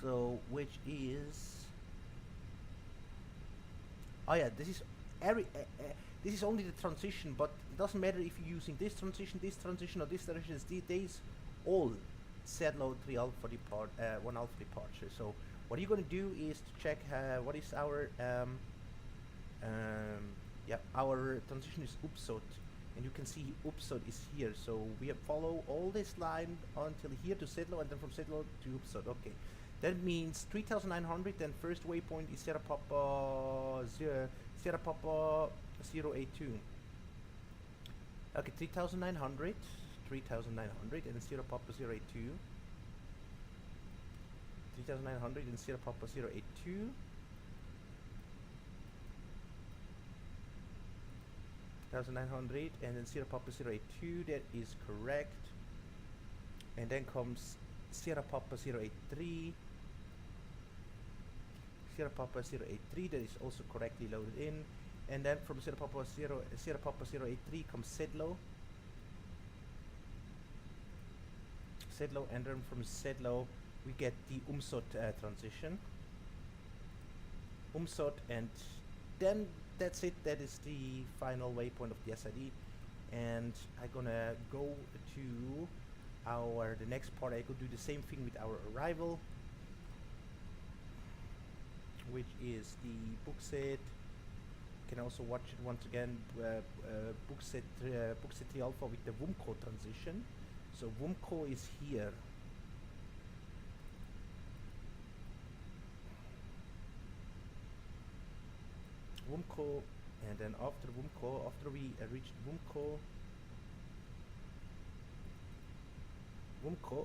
so which is, oh yeah, this is this is only the transition, but it doesn't matter if you're using this transition, or this transition. These all Sedlo 3 Alpha 1 Alpha departure. So what you're going to do is to check what is our our transition is Upsot, and you can see Upsot is here. So we follow all this line until here to Sedlo, and then from Sedlo to Upsot. Okay, that means 3900. Then first waypoint is Sierra Papa 082. Okay, 3900, and then Sierra Papa 082. 3900 and Sierra Papa 082. 1900 and then Sierra Papa 082, that is correct. And then comes Sierra Papa 083. Sierra Papa 083, that is also correctly loaded in. And then from Sierra Papa 083 comes Sedlo, and then from Sedlo we get the Umsot transition. Umsot, and then that's it. That is the final waypoint of the SID. And I'm gonna go to the next part. I could do the same thing with our arrival, which is the Bookset. You can also watch it once again, Bookset 3 Alpha with the Wumco transition. So Wumco is here. Wumco, and then after Wumco, after we reached Wumco,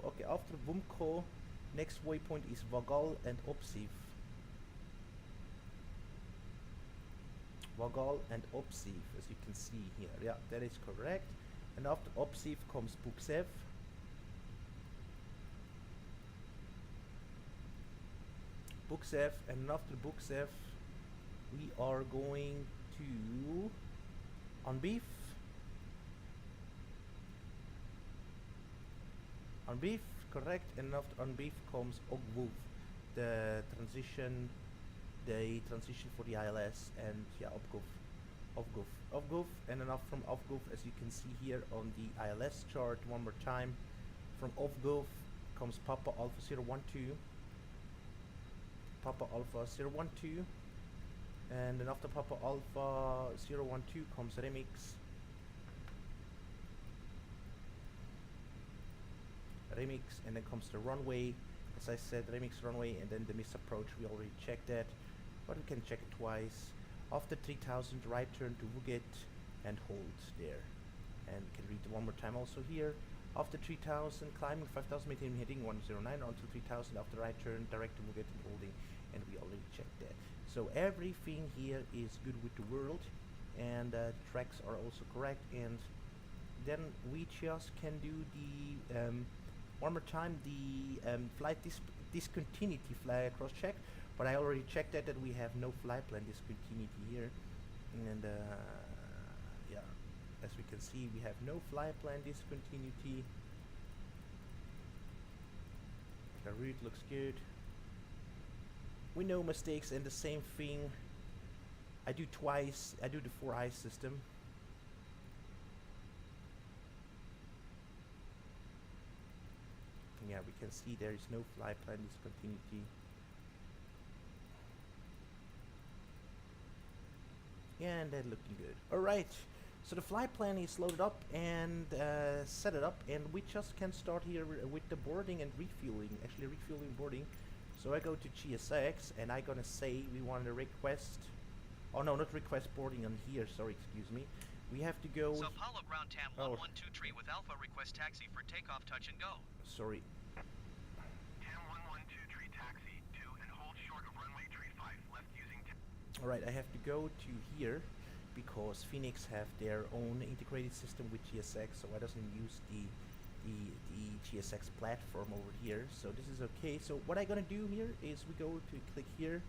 okay, after Wumco, next waypoint is Vagal and Opsiv. Vagal and Opsiv, as you can see here. Yeah, that is correct. And after Opsiv comes Buksev. And after Buksev, we are going to Anbif. Anbif, correct. And after Anbif comes Ogwuv, the transition for the ILS, and yeah, Ovgov, and then from Ovgov, as you can see here on the ILS chart one more time, from Ovgov comes Papa Alpha 012, Papa Alpha 012, And then after Papa Alpha 012 comes Remix. Remix, and then comes the runway. As I said, Remix runway, and then the miss approach. We already checked that, but we can check it twice. After 3000, right turn to Wuget and hold there. And we can read it one more time also here. After 3000, climbing 5000, maintaining heading 109 onto 3000. After right turn, direct to Wuget and holding, and we already checked that. So everything here is good with the world, and the tracks are also correct. And then we just can do the one more time the flight discontinuity flag cross check, but I already checked that we have no flight plan discontinuity here, and yeah, as we can see, we have no flight plan discontinuity. The route looks good. We know mistakes, and the same thing I do twice. I do the 4i system. Yeah, we can see there is no flight plan discontinuity. And that's looking good. Alright, so the flight plan is loaded up and set it up, and we just can start here with the boarding and refueling. Actually, refueling boarding. So I go to GSX and I'm gonna say we want to request. Oh no, not request boarding on here. Sorry, excuse me. We have to go. So Paulo ground TAM 112 tree with Alpha request taxi for takeoff, touch and go. Sorry. TAM 112 tree taxi to and hold short of runway tree 5 left using. Alright, I have to go to here because Phoenix have their own integrated system with GSX, so I doesn't use the GSX platform over here. So this is okay. So what I'm gonna do here is we go to click here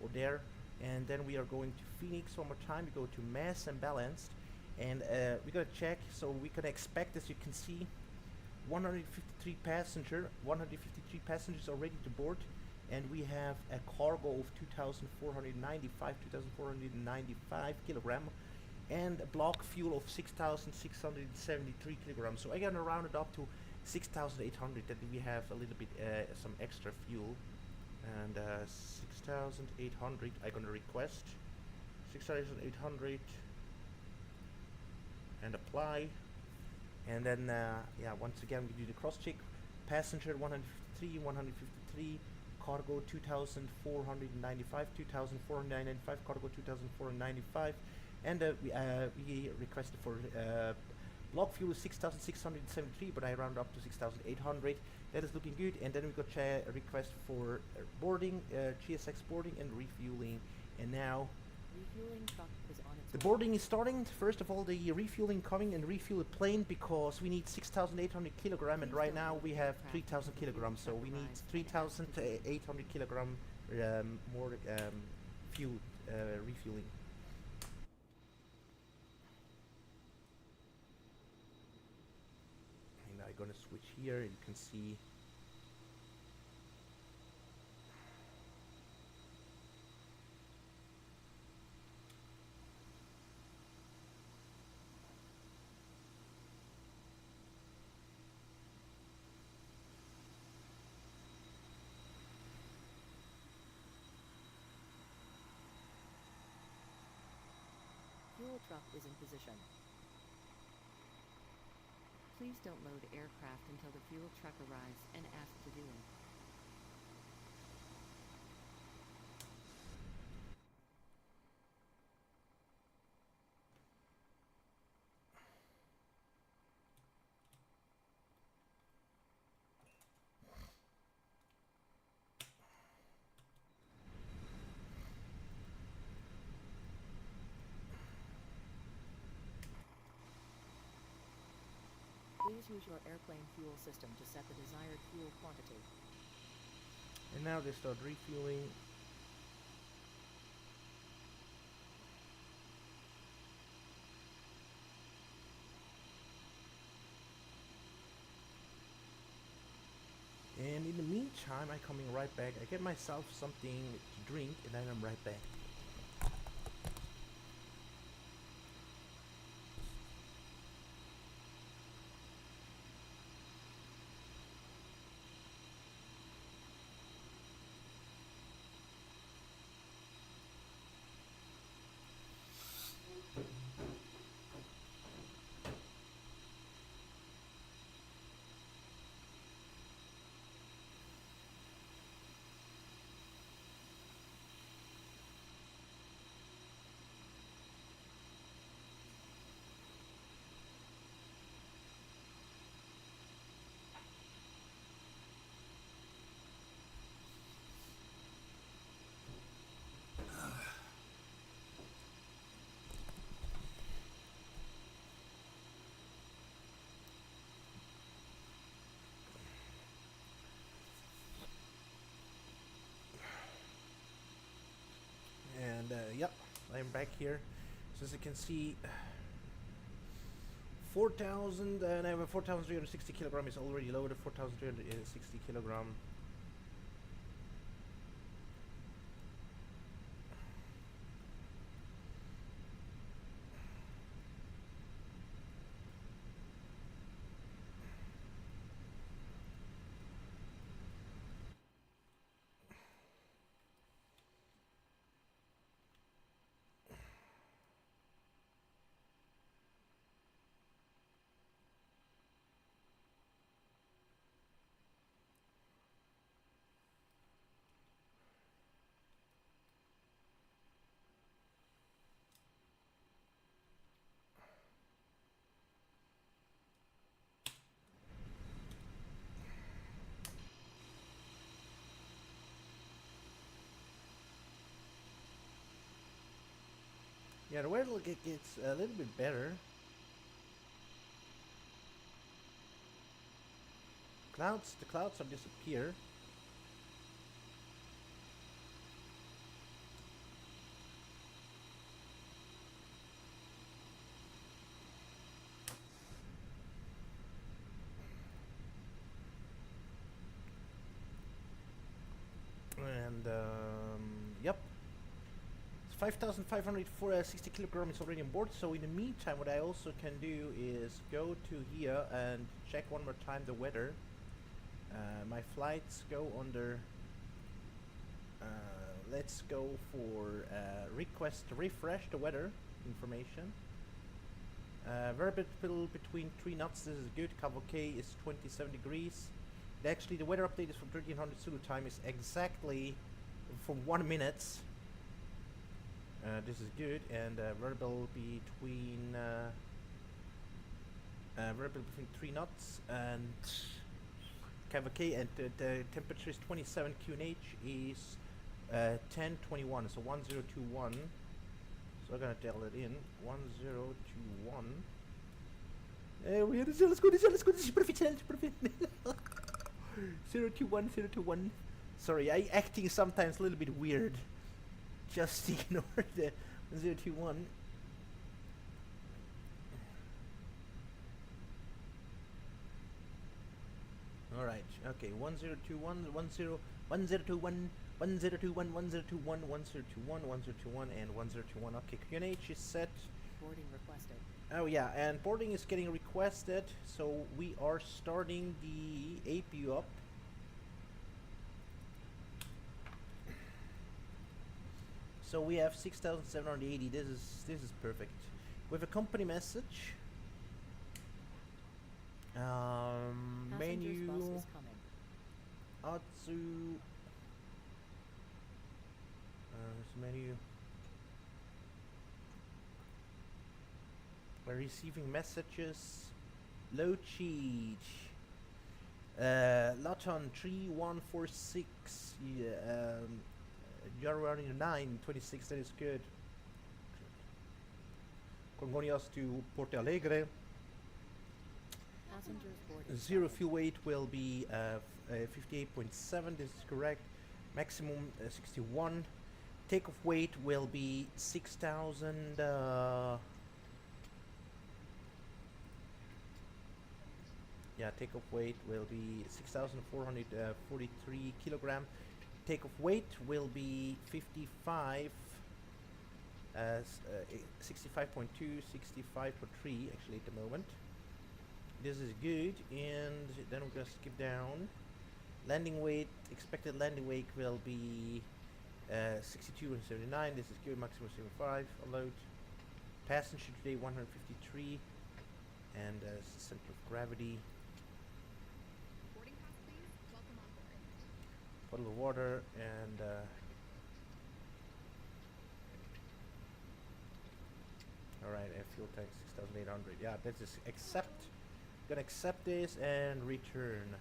or there, and then we are going to Phoenix one more time. We go to mass and balanced, and we're gonna check. So we can expect, as you can see, 153 passengers are ready to board, and we have a cargo of 2,495 kilogram, and a block fuel of 6,673 kilograms. So I'm gonna round it up to 6,800. That we have a little bit some extra fuel, and 6,800. I'm gonna request 6,800 and apply. And then yeah, once again we do the cross check. Passenger 153, cargo 2,495, 2,495, cargo 2,495, and we requested for block fuel 6,673, but I round up to 6,800. That is looking good. And then we got a request for boarding, GSX boarding and refueling, and now Refueling truck is on its the way. boarding is starting. First of all, the refueling coming and refuel the plane because we need 6,800 kilogram, and right now we have 3,000 kilograms, so we need 3,800 kilogram more fuel refueling. And I'm gonna switch here. You can see. Fuel truck is in position. Please don't load aircraft until the fuel truck arrives and ask to do it. Please use your airplane fuel system to set the desired fuel quantity. And now they start refueling. And in the meantime, I'm coming right back. I get myself something to drink, and then I'm right back. back here. So as you can see, 4,360 kilogram is already loaded. 4,360 kilogram. Yeah, the weather gets a little bit better. The clouds have disappeared. And yep, 5,560 kilograms is already on board. So in the meantime, what I also can do is go to here and check one more time the weather. My flights go under. Let's go for request to refresh the weather information. Variable between 3 knots. This is good. Cavalcade is 27 degrees. Actually, the weather update is from 1300 Zulu time. Is exactly for 1 minute. This is good, and variable between 3 knots and Cavalcade, and the temperature is 27. QNH is 1021. So 1021. So I'm gonna tell it in 1021. Let's go. This is perfect. 021, 021. Sorry, I acting sometimes a little bit weird. Just ignore the 021. Alright, okay, 1021, 1021, 1021, 1021, 1021, 1021, and 1021. Okay, QNH is set. Boarding requested. Oh yeah, and boarding is getting requested, so we are starting the APU up. So we have 6,780. This is perfect. With a company message. Menu. Bus is coming. Atsu. Menu. We're receiving messages. Load sheet. Laton 3146. January 9/26. That is good. Congonhas to Porto Alegre. Passengers boarding. Zero fuel weight will be 58.7. This is correct. Maximum 61. Takeoff weight will be 6,000. Yeah, takeoff weight will be 6,443 kilogram. Takeoff weight will be 65. 65.2, 65.3 actually at the moment. This is good, and then we're gonna skip down. Landing weight, expected landing weight will be 62 and 79. This is good. Maximum 75. Load. Passenger today 153, and center of gravity. Boarding pass, please. Welcome on board. Bottle of water and. Alright, fuel tank 6,800. Yeah, let's just accept. Gonna accept this and return.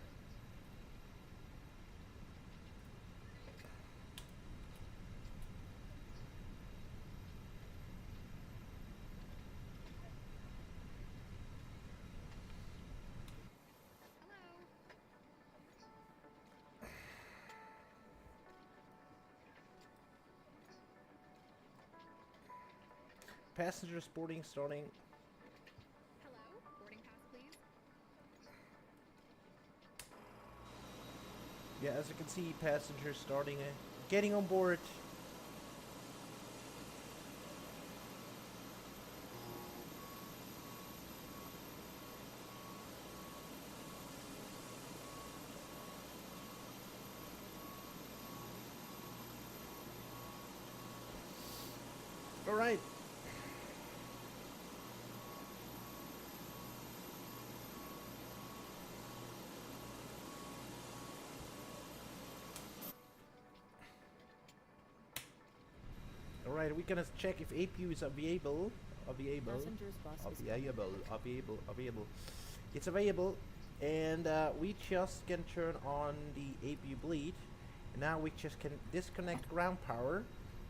Hello. Passengers boarding starting. Hello, boarding pass, please. Yeah, as you can see, passengers starting, getting on board. All right. Alright, we're gonna check if APU is available. Passengers bus is Available. It's available, and we just can turn on the APU bleed. And now we just can disconnect ground power,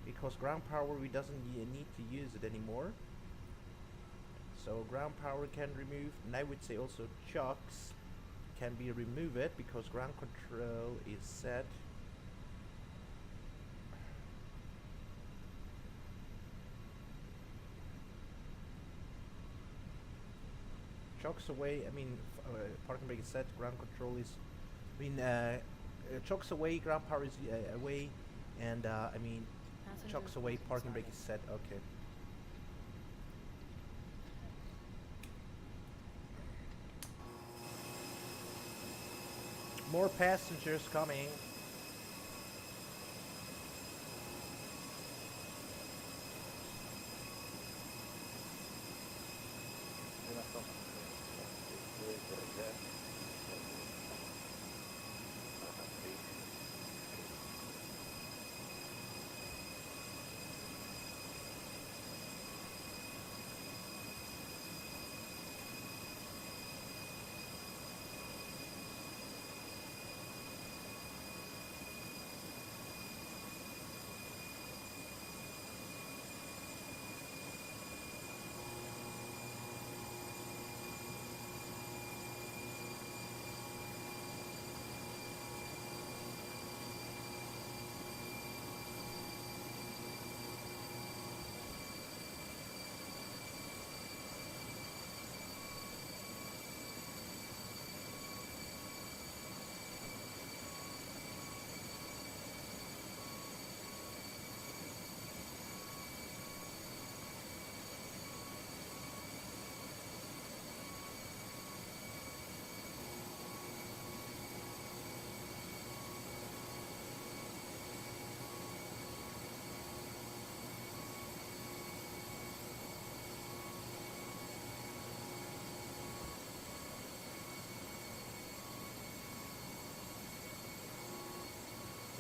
because ground power we doesn't need to use it anymore. So ground power can remove, and I would say also chocks can be removed because ground control is set. Chocks away, I mean, parking brake is set, ground control is, chocks away, ground power is away, and I mean, chocks away, parking brake is set, okay. More passengers coming.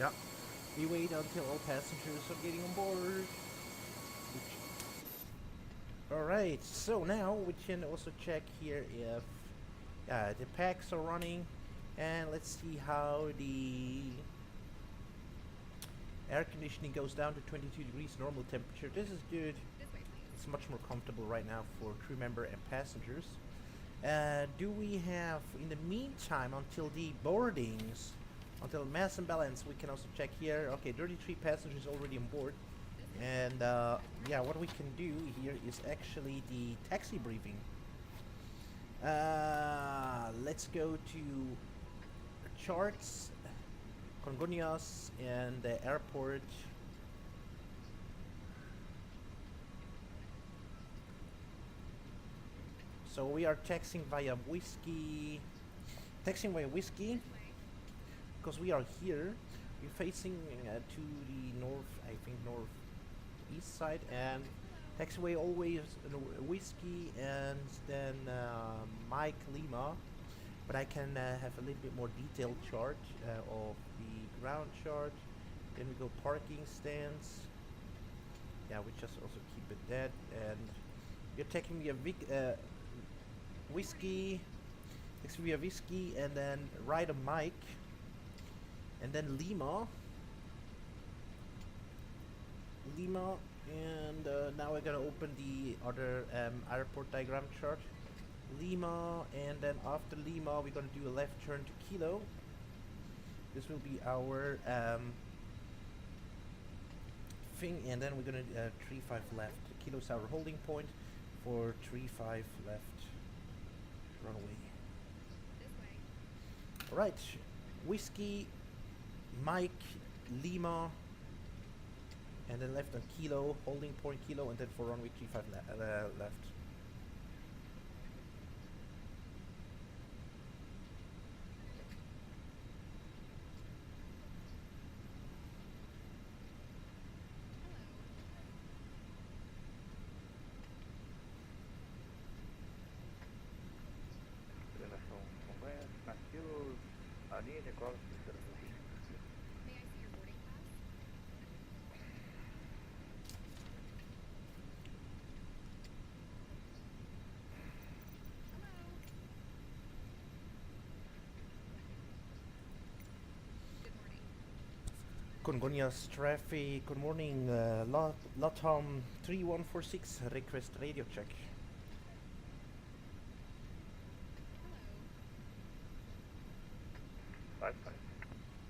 Yeah. We wait until all passengers are getting on board. Alright, so now we can also check here if the packs are running, and let's see how the air conditioning goes down to 22 degrees normal temperature. This is good. This way, please. It's much more comfortable right now for crew member and passengers. Do we have, in the meantime, until the boardings, until mass and balance, we can also check here. Okay, 33 passengers already on board. And yeah, what we can do here is actually the taxi briefing. Let's go to charts, Congonhas, and the airport. So we are taxing via whiskey, because we are here. We're facing to the north, I think northeast side, and taxiway always whiskey, and then Mike Lima. But I can have a little bit more detailed chart of the ground chart. Then we go parking stands. Yeah, we just also keep it that, and you're taking me a whiskey, next we have whiskey, and then right a Mike, and then Lima, and now we're gonna open the other airport diagram chart. Lima, and then after Lima we're gonna do a left turn to Kilo. This will be our briefing, and then we're gonna 3-5 left. Kilo's our holding point for 3-5 left runway. This way. All right, Whiskey, Mike, Lima, and then left on Kilo, holding point Kilo, and then for runway 3-5 left. Relação Congonhas, naquilo, a linha de cola. May I see your boarding pass? Hello. Good morning. Congonhas traffic, good morning, Latam 3146, request radio check. Hello. 5-5.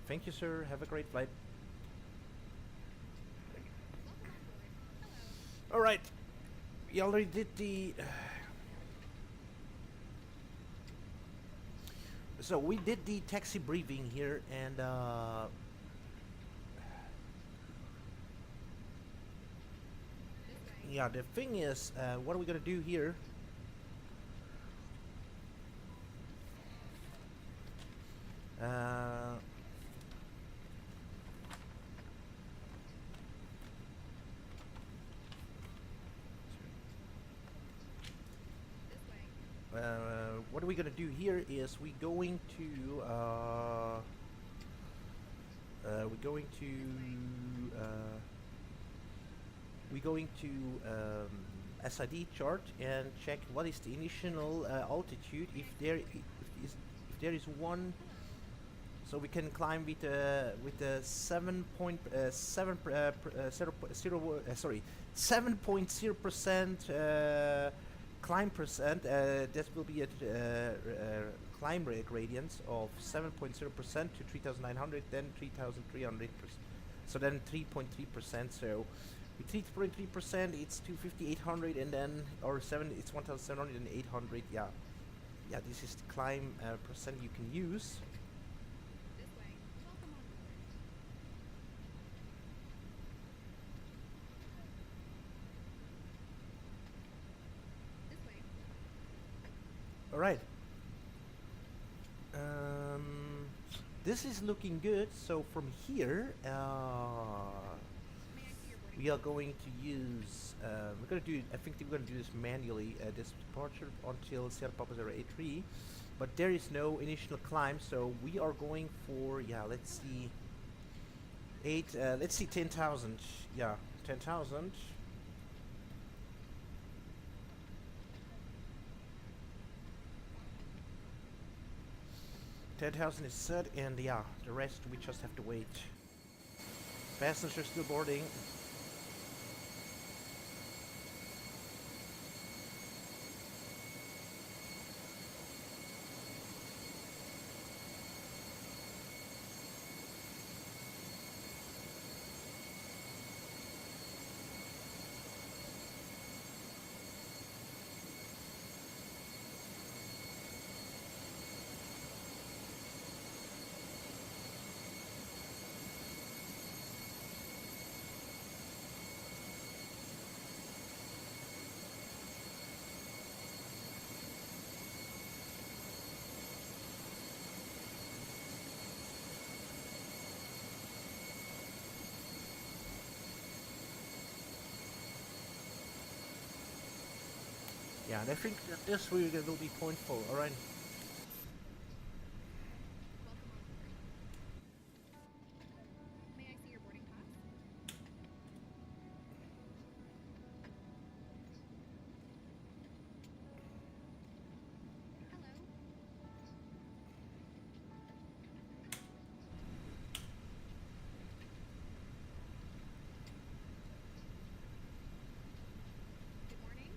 Thank you, sir, have a great flight. Welcome on board. Hello. Alright, we already did the... so we did the taxi briefing here, and This way. yeah, the thing is, what are we gonna do here? Uh, This way. what are we gonna do here is we're going to SID chart and check what is the initial altitude if there is one, so we can climb with the 7.0% climb percent. That will be a climb rate gradient of 7.0% to 3,900, then 3,300. So then 3.3%. So with 3.3%, it's 250, and then or 7, it's 1,700 and 800. Yeah, this is the climb percent you can use. This way. Welcome on board. This way. All right. This is looking good. So from here, May I see your boarding we are going to use. We're going to do. I think we're going to do this manually. This departure until Sierra Papa 083, but there is no initial climb. So we are going for. Yeah, let's see. Let's see 10,000. Yeah, 10,000. 10,000 is set, and yeah, the rest we just have to wait. Passengers still boarding. Yeah, and I think that this will be point 4, alright? Welcome on board. May I see your boarding pass? Hello. Good morning.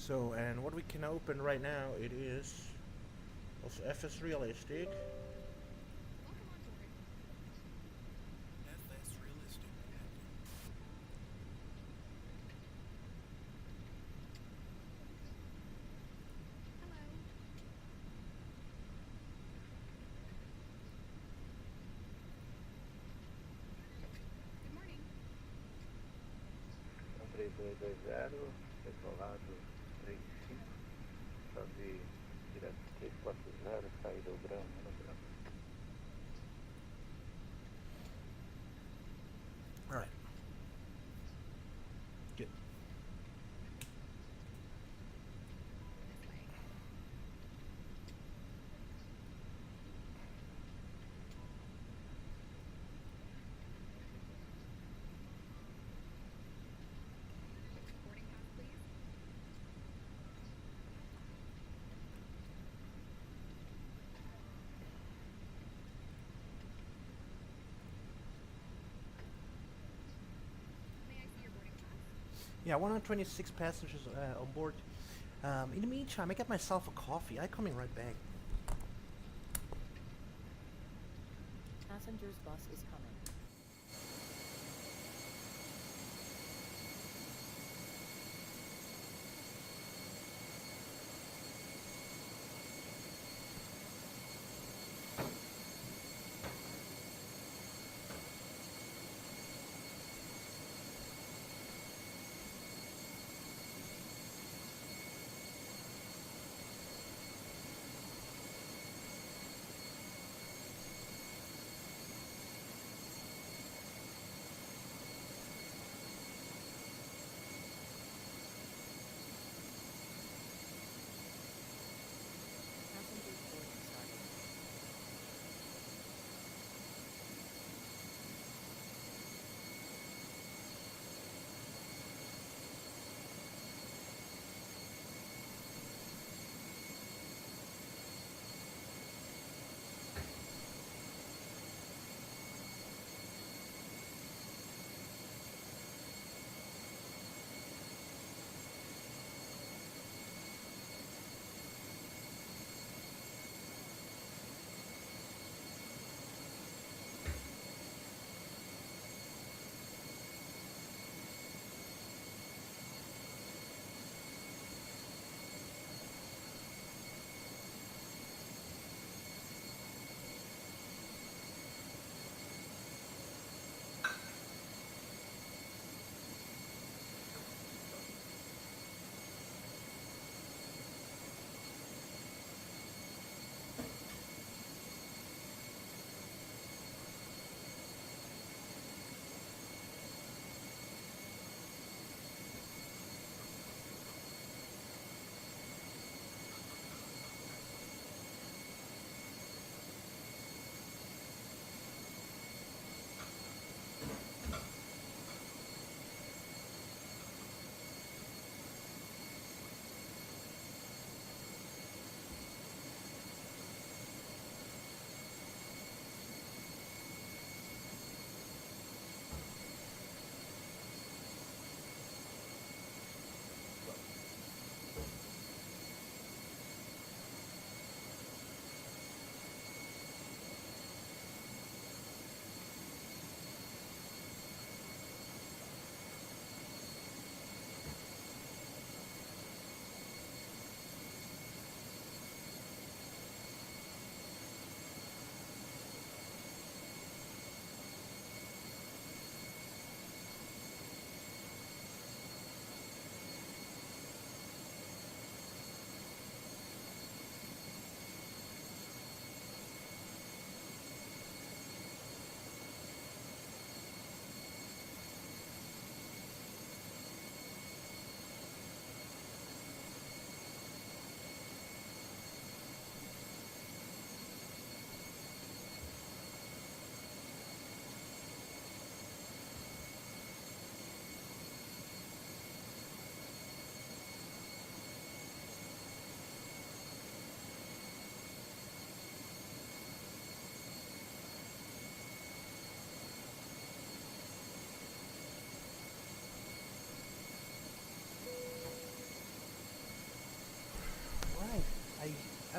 So, and what we can open right now, it is also FS Realistic. Welcome on board. FS Realistic. Hello. Good morning. 3220, decolado 35, chave direto 340, saída o branco, no branco. Alright. Good. This way. Boarding pass, please. May I see your boarding pass? Yeah, 126 passengers on board. In the meantime, I get myself a coffee. I'm coming right back. Passengers bus is coming.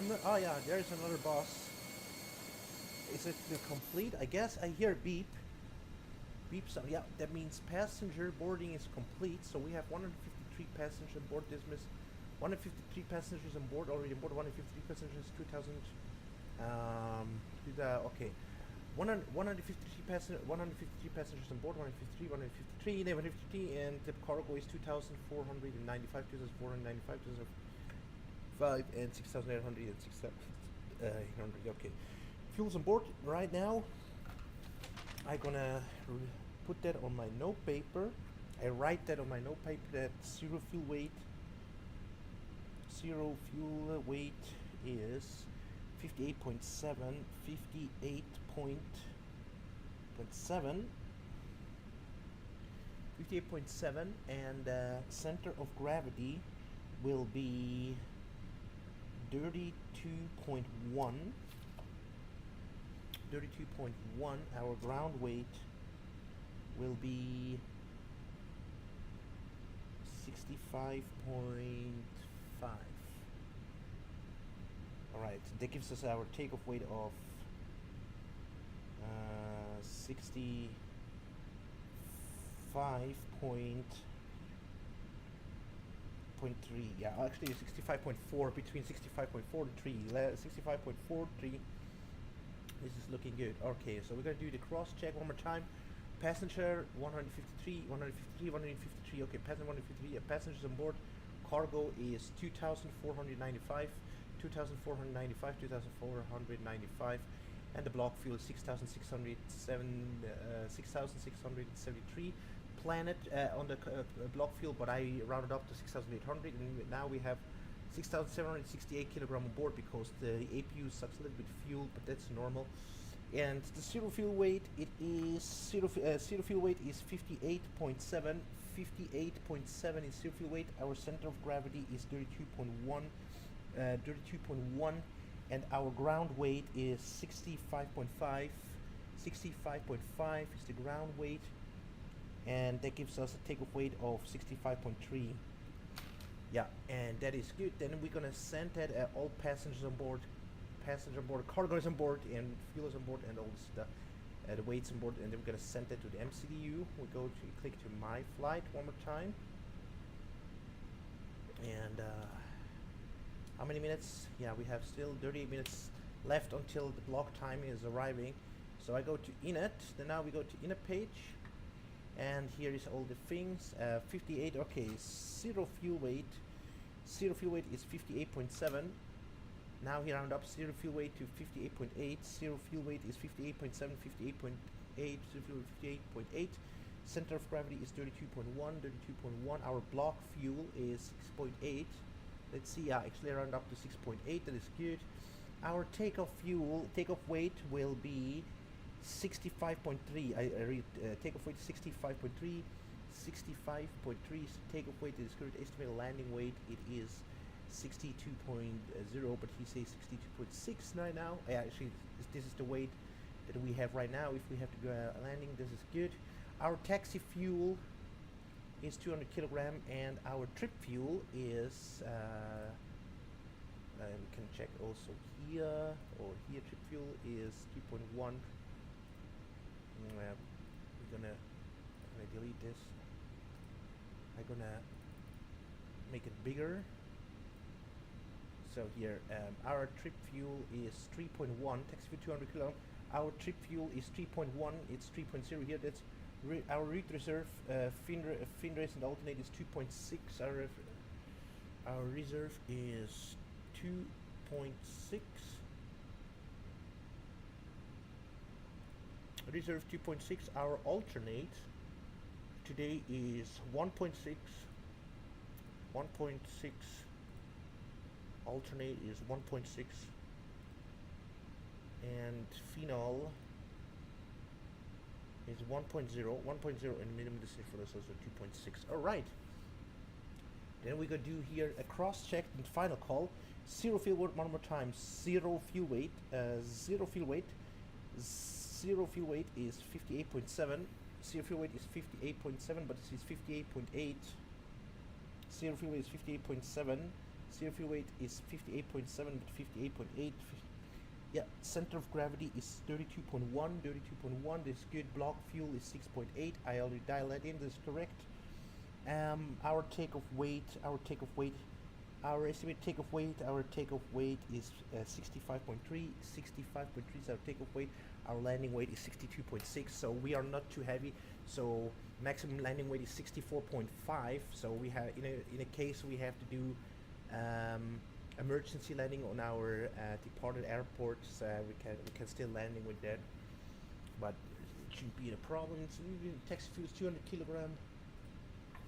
I'm not. Oh yeah, there's another bus. Is it complete? I guess I hear beep. Beep sound. Yeah, that means passenger boarding is complete. So we have 153 passengers on board. Dismiss. 153 passengers on board already on board. 153 passengers. 2,000. Okay. 153 passengers on board. 153, 153, and the cargo is 2,495, 2,495, 2,005, and 6,800 and 6,800. Okay. Fuels on board right now. I'm gonna put that on my note paper. I write that on my note paper that zero fuel weight is 58.7, 58.7, and center of gravity will be 32.1. Our ground weight will be 65.5. Alright, that gives us our takeoff weight of 65.3. Yeah, actually 65.4, between 65.4 and 3. 65.43. This is looking good. Okay, so we're gonna do the cross check one more time. Passenger 153, 153, 153. Okay, passenger 153. Passengers on board. Cargo is 2,495, 2,495, 2,495, and the block fuel is 6,673. Planet on the block fuel, but I rounded up to 6,800, and now we have 6,768 kilogram on board because the APU sucks a little bit of fuel, but that's normal. And the zero fuel weight, it is zero fuel weight is 58.7. 58.7 is zero fuel weight. Our center of gravity is 32.1, and our ground weight is 65.5. 65.5 is the ground weight, and that gives us a takeoff weight of 65.3. Yeah, and that is good. Then we're gonna send that all passengers on board, cargo is on board, and fuel is on board, and all the weights on board, and then we're gonna send that to the MCDU. We go to click to my flight one more time, and how many minutes? Yeah, we have still 38 minutes left until the block time is arriving. So I go to Init. Then now we go to Init page. And here is all the things. 58. Okay, zero fuel weight. Zero fuel weight is 58.7. Now we round up zero fuel weight to 58.8. Zero fuel weight is 58.7, 58.8. Zero fuel weight 58.8. Center of gravity is 32.1. 32.1. Our block fuel is 6.8. Let's see. Actually, I round up to 6.8. That is good. Our takeoff weight will be 65.3. I read takeoff weight 65.3. 65.3 is takeoff weight. Is current estimated landing weight. It is 62.0, but he says 62.6 right now. Actually, this is the weight that we have right now. If we have to go landing, this is good. Our taxi fuel is 200 kilogram, and our trip fuel is. We can check also here, or here trip fuel is 3.1. We're gonna delete this. I'm gonna make it bigger. So here, our trip fuel is 3.1. Taxi fuel 200 kilo. Our trip fuel is 3.1. It's 3.0 here. That's our route reserve. Fin race and alternate is 2.6. Our reserve is 2.6. Reserve 2.6. Our alternate today is 1.6. 1.6. Alternate is 1.6. And phenol is 1.0. 1.0 and minimum distance for us also 2.6. Alright. Then we gonna do here a cross check and final call. Zero fuel weight one more time. Zero fuel weight. Zero fuel weight. Zero fuel weight is 58.7. Zero fuel weight is 58.7, but this is 58.8. Zero fuel weight is 58.7. Zero fuel weight is 58.7, but 58.8. Yeah, center of gravity is 32.1, 32.1. This is good. Block fuel is 6.8. I already dialed that in. This is correct. Our takeoff weight, our estimated takeoff weight is 65.3. 65.3 is our takeoff weight. Our landing weight is 62.6. So we are not too heavy. So maximum landing weight is 64.5. So we have in a case we have to do emergency landing on our departed airports. We can still landing with that, but it shouldn't be a problem. Taxi fuel is 200 kilogram.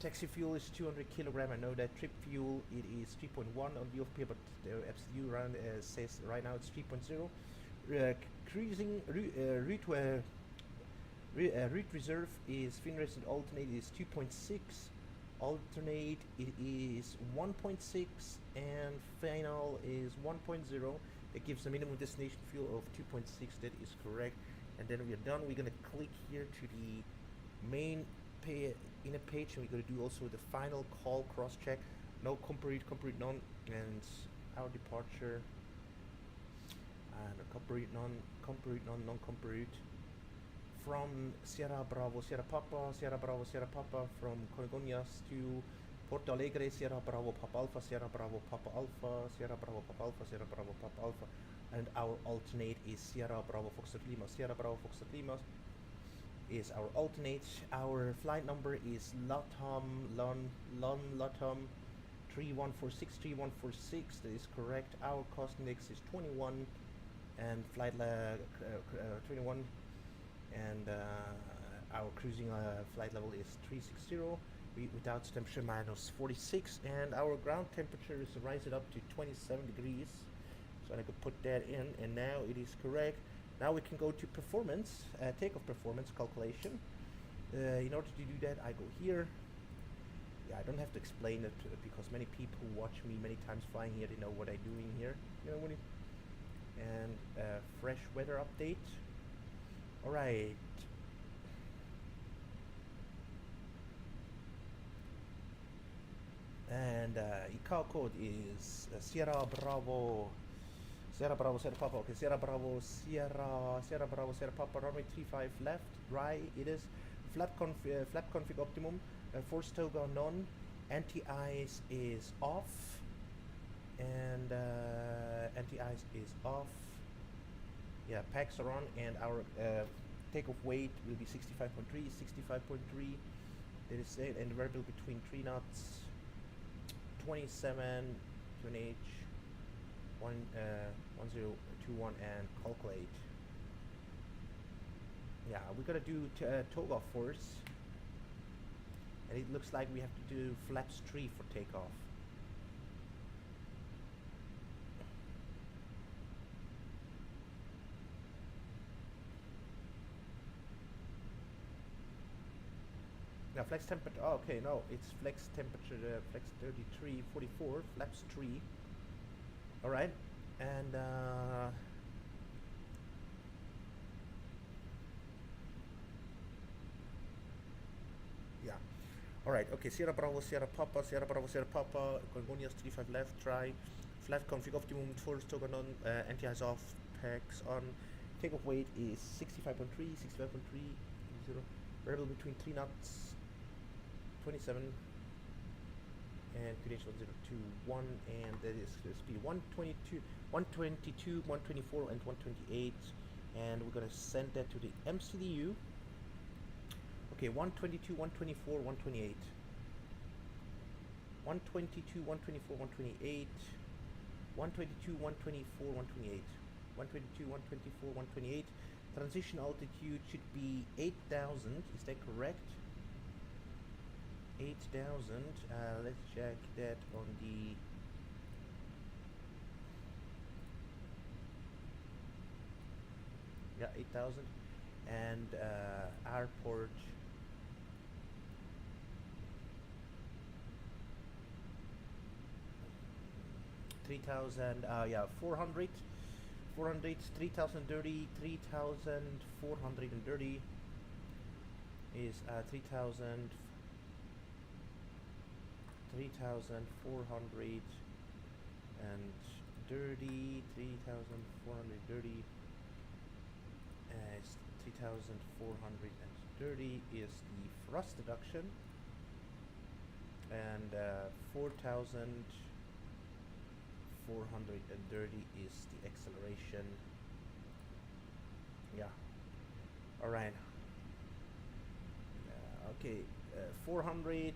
Taxi fuel is 200 kilogram. I know that. Trip fuel, it is 3.1 on the off-pay, but the absolute run says right now it's 3.0. Cruising route reserve is fin rest and alternate is 2.6. Alternate it is 1.6, and final is 1.0. It gives a minimum destination fuel of 2.6. That is correct. And then we are done. We're gonna click here to the main in a page, and we're going to do also the final call cross check. No comparate none, and our departure, and comparate none, non comparate from Sierra Bravo Sierra Papa from Congonhas to Porto Alegre. Sierra Bravo Papa Alpha, Sierra Bravo Papa Alpha, Sierra Bravo Papa Alpha, Sierra Bravo Papa Alpha, and our alternate is Sierra Bravo Foxtrot Lima. Sierra Bravo Foxtrot Lima is our alternate. Our flight number is LATAM 3146. That is correct. Our cost index is 21, and flight 21, and our cruising flight level is 360. Without temperature -46, and our ground temperature is rising up to 27 degrees. So I could put that in, and now it is correct. Now we can go to performance, takeoff performance calculation. In order to do that, I go here. Yeah, I don't have to explain it because many people who watch me many times flying here, they know what I'm doing here. You know what? And fresh weather update. All right. And ICAO code is Sierra Bravo Sierra Papa. Okay, Sierra Bravo Sierra Papa, runway 35 left, dry. It is flap config optimum. Force toga none. Anti-ice is off, and anti-ice is off. Yeah, packs are on, and our takeoff weight will be 65.3. 65.3. That is it, and the variable between 3 knots. 27 to an H 1021, and calculate. Yeah, we gotta do toga force, and it looks like we have to do flaps 3 for takeoff. Now flex temperature. Oh, okay, no, it's flex temperature. Flex 3344. Flaps 3. All right, and yeah. All right. Okay. Sierra Bravo Sierra Papa. Congonhas 35 left. Try. Flat config optimum. Force token on. Anti-ice off. Packs on. Takeoff weight is 65.3. 65.3. Variable between 3 knots. 27 and credential 021, and that is speed 122, 124, and 128, and we're gonna send that to the MCDU. Okay, 122, 124, 128, 122, 124, 128, 122, 124, 128, 122, 124, 128. Transition altitude should be 8,000. Is that correct? 8,000. Let's check that on the yeah, 8,000, and airport 3,000. Yeah, 400, 3,030, 3,430 is 3,400 and dirty, 3,400 dirty, is 3,400 and dirty is the thrust deduction, and 4,430 is the acceleration. Yeah. All right. Okay. 400.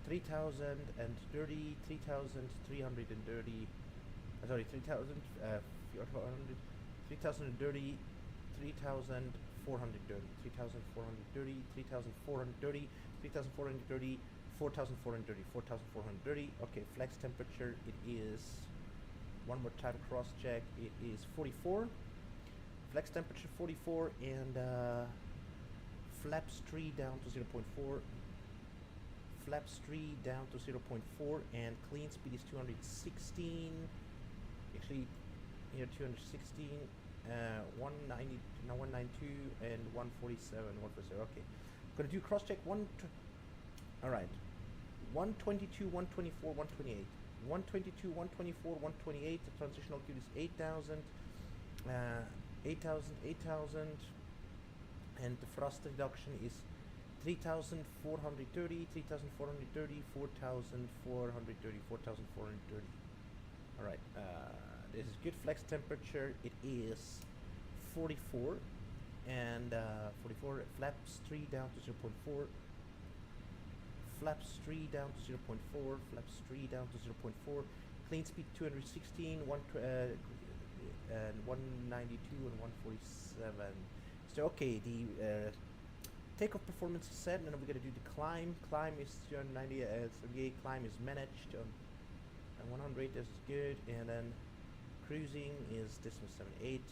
3,030, 3,330. Sorry, 3,000. 3,030, 3,430, 3,430, 3,430, 3,430, 4,430, 4,430. Okay, flex temperature, it is, one more time cross check, it is 44. Flex temperature 44, and flaps 3 down to 0.4. Flaps 3 down to 0.4, and clean speed is 216. Actually, here 216, 190, no, 192, and 147, 147. Okay, gonna do cross check. All right, 122, 124, 128, 122, 124, 128. The transitional altitude is 8,000, 8,000, 8,000, and the thrust reduction is 3,430, 3,430, 4,430, 4,430. All right, this is good flex temperature. It is 44, and 44. Flaps 3 down to 0.4. Flaps 3 down to 0.4. Flaps 3 down to 0.4. Clean speed 216, and 192 and 147. So okay, the takeoff performance is set, and then we're gonna do the climb. Climb is 290. So climb is managed on 100. This is good, and then cruising is decimal 78.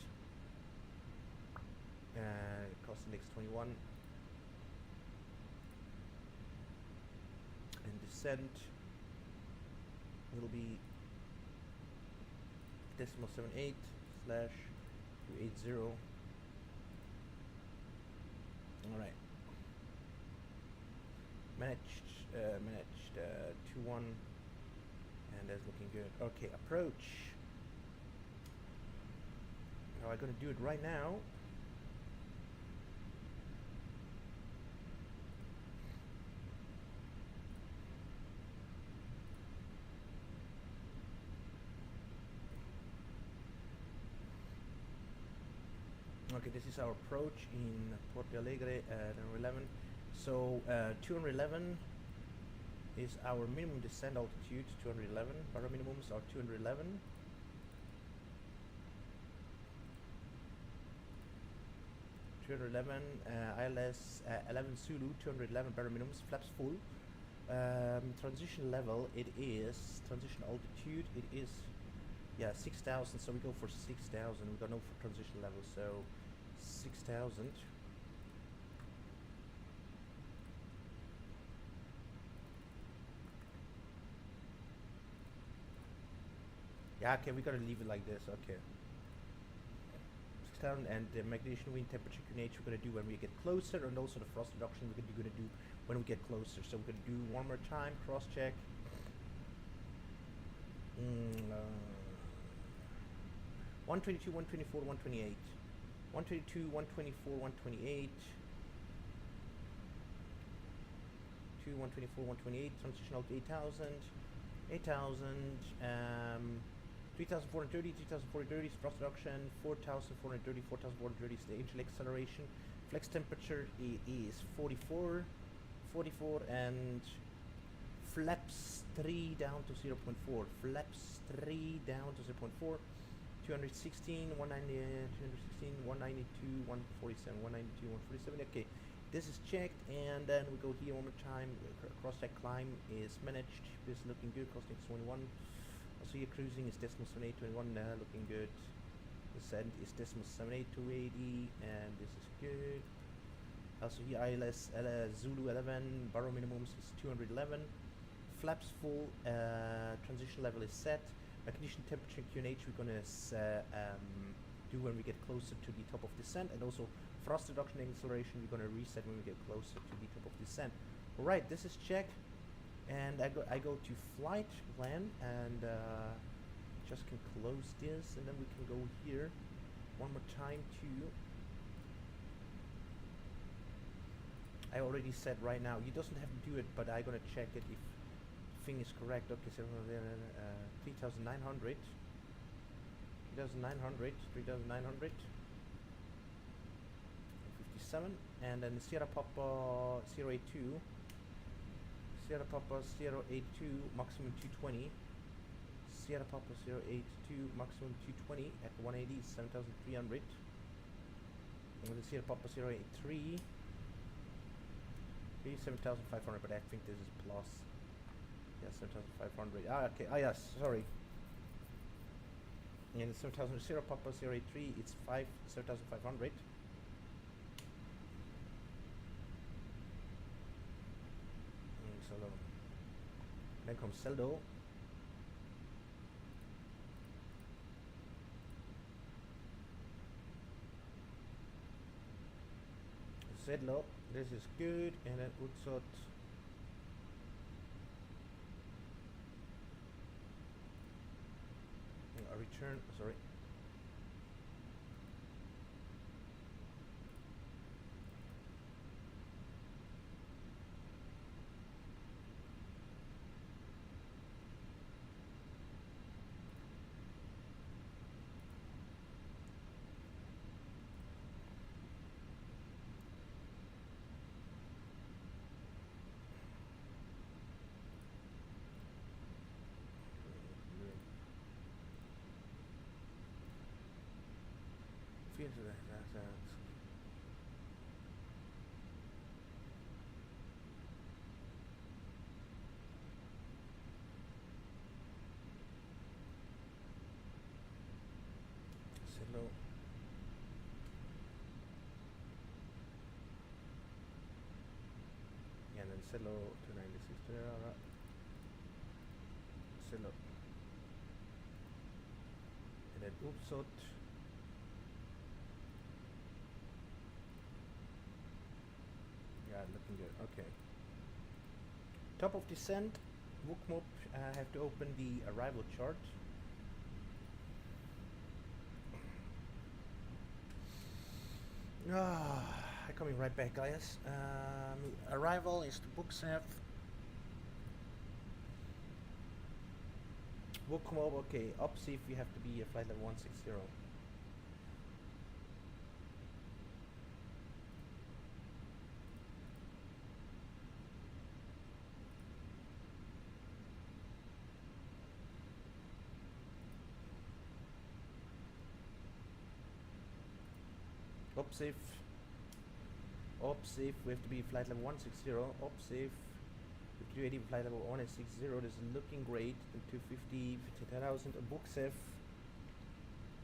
Cost index 21. And descent will be decimal 78 slash 280. All right. Managed 2-1, and that's looking good. Okay, approach. Now I'm gonna do it right now. Okay, this is our approach in Porto Alegre at 11. So 211 is our minimum descent altitude. 211 bar minimums are 211. ILS 11 Zulu, 211 bar minimums, flaps full. Transition level, it is transition altitude. It is 6,000. So we go for 6,000. We got no for transition level, so 6,000. Yeah, okay, we gotta leave it like this. Okay. 6,000, and the magnesium wind temperature QNH we're gonna do when we get closer, and also the frost reduction we're gonna do when we get closer. So we're gonna do one more time cross check. 122, 124, 128. 122, 124, 128. 124, 128. Transitional to 8,000. 8,000. 3,430, 3,430 is thrust reduction. 4,430, 4,430 is the initial acceleration. Flex temperature is 44. 44, and flaps 3 down to 0.4. Flaps 3 down to 0.4. 216, 190, 216, 192, 147, 192, 147. Okay, this is checked, and then we go here one more time. Cross-check climb is managed. This is looking good. Cost index 21. Also here cruising is decimal 78, 21. Looking good. Descent is decimal 78, 280, and this is good. Also here ILS Zulu 11. Bar minimums is 211. Flaps full. Transition level is set. Magnesium temperature QNH we're gonna do when we get closer to the top of descent, and also thrust reduction and acceleration we're gonna reset when we get closer to the top of descent. Alright, this is check, and I go to flight plan, and just can close this, and then we can go here one more time to. I already said right now, you doesn't have to do it, but I'm gonna check it if thing is correct. Okay, so 3,900, 3,900, 3,900, 57, and then Sierra Papa 082, Sierra Papa 082, maximum 220, Sierra Papa 082, maximum 220 at 180, 7,300, and the Sierra Papa 083, 7,500, but I think this is plus. Yeah, 7,500. Ah, okay. Ah, yes. Sorry. And 7,000. Sierra Papa 083. It's 7,500. Solo. Then comes Seldo. Zedlo. This is good, and then Utsot. A return, sorry. Silo. Yeah, and then Silo 296 there. Silo. And then Upsot. Yeah, looking good. Okay. Top of descent. Wukmop. I have to open the arrival chart. Coming right back, guys. Arrival is to Buxev. Wukmop. Okay. Upsafe. We have to be a flight level 160. Upsafe. Upsafe, we have to be flight level 160. Upsafe, 280 flight level 160. This is looking great. 250, 50,000. Buxev.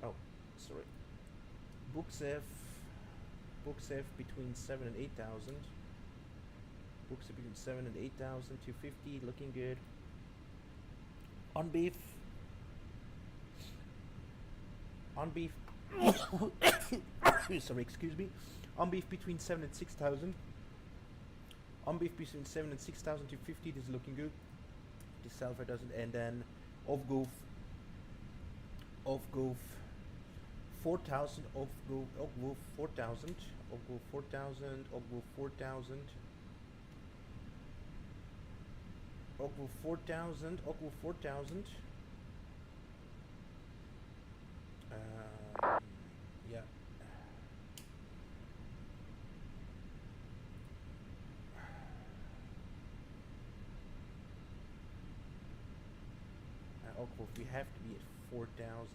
Oh, sorry. Buxev between 7 and 8,000. Buxev between 7 and 8,000. 250, looking good. On beef. Sorry, excuse me. On beef between 7 and 6,000. On beef between 7 and 6,000 to 50. This is looking good. This Salver doesn't. And then off goof 4,000. Off goof 4,000. Off goof 4,000. Off goof 4,000. Off goof 4,000. Off goof 4,000. Yeah. We have to be at 4,000.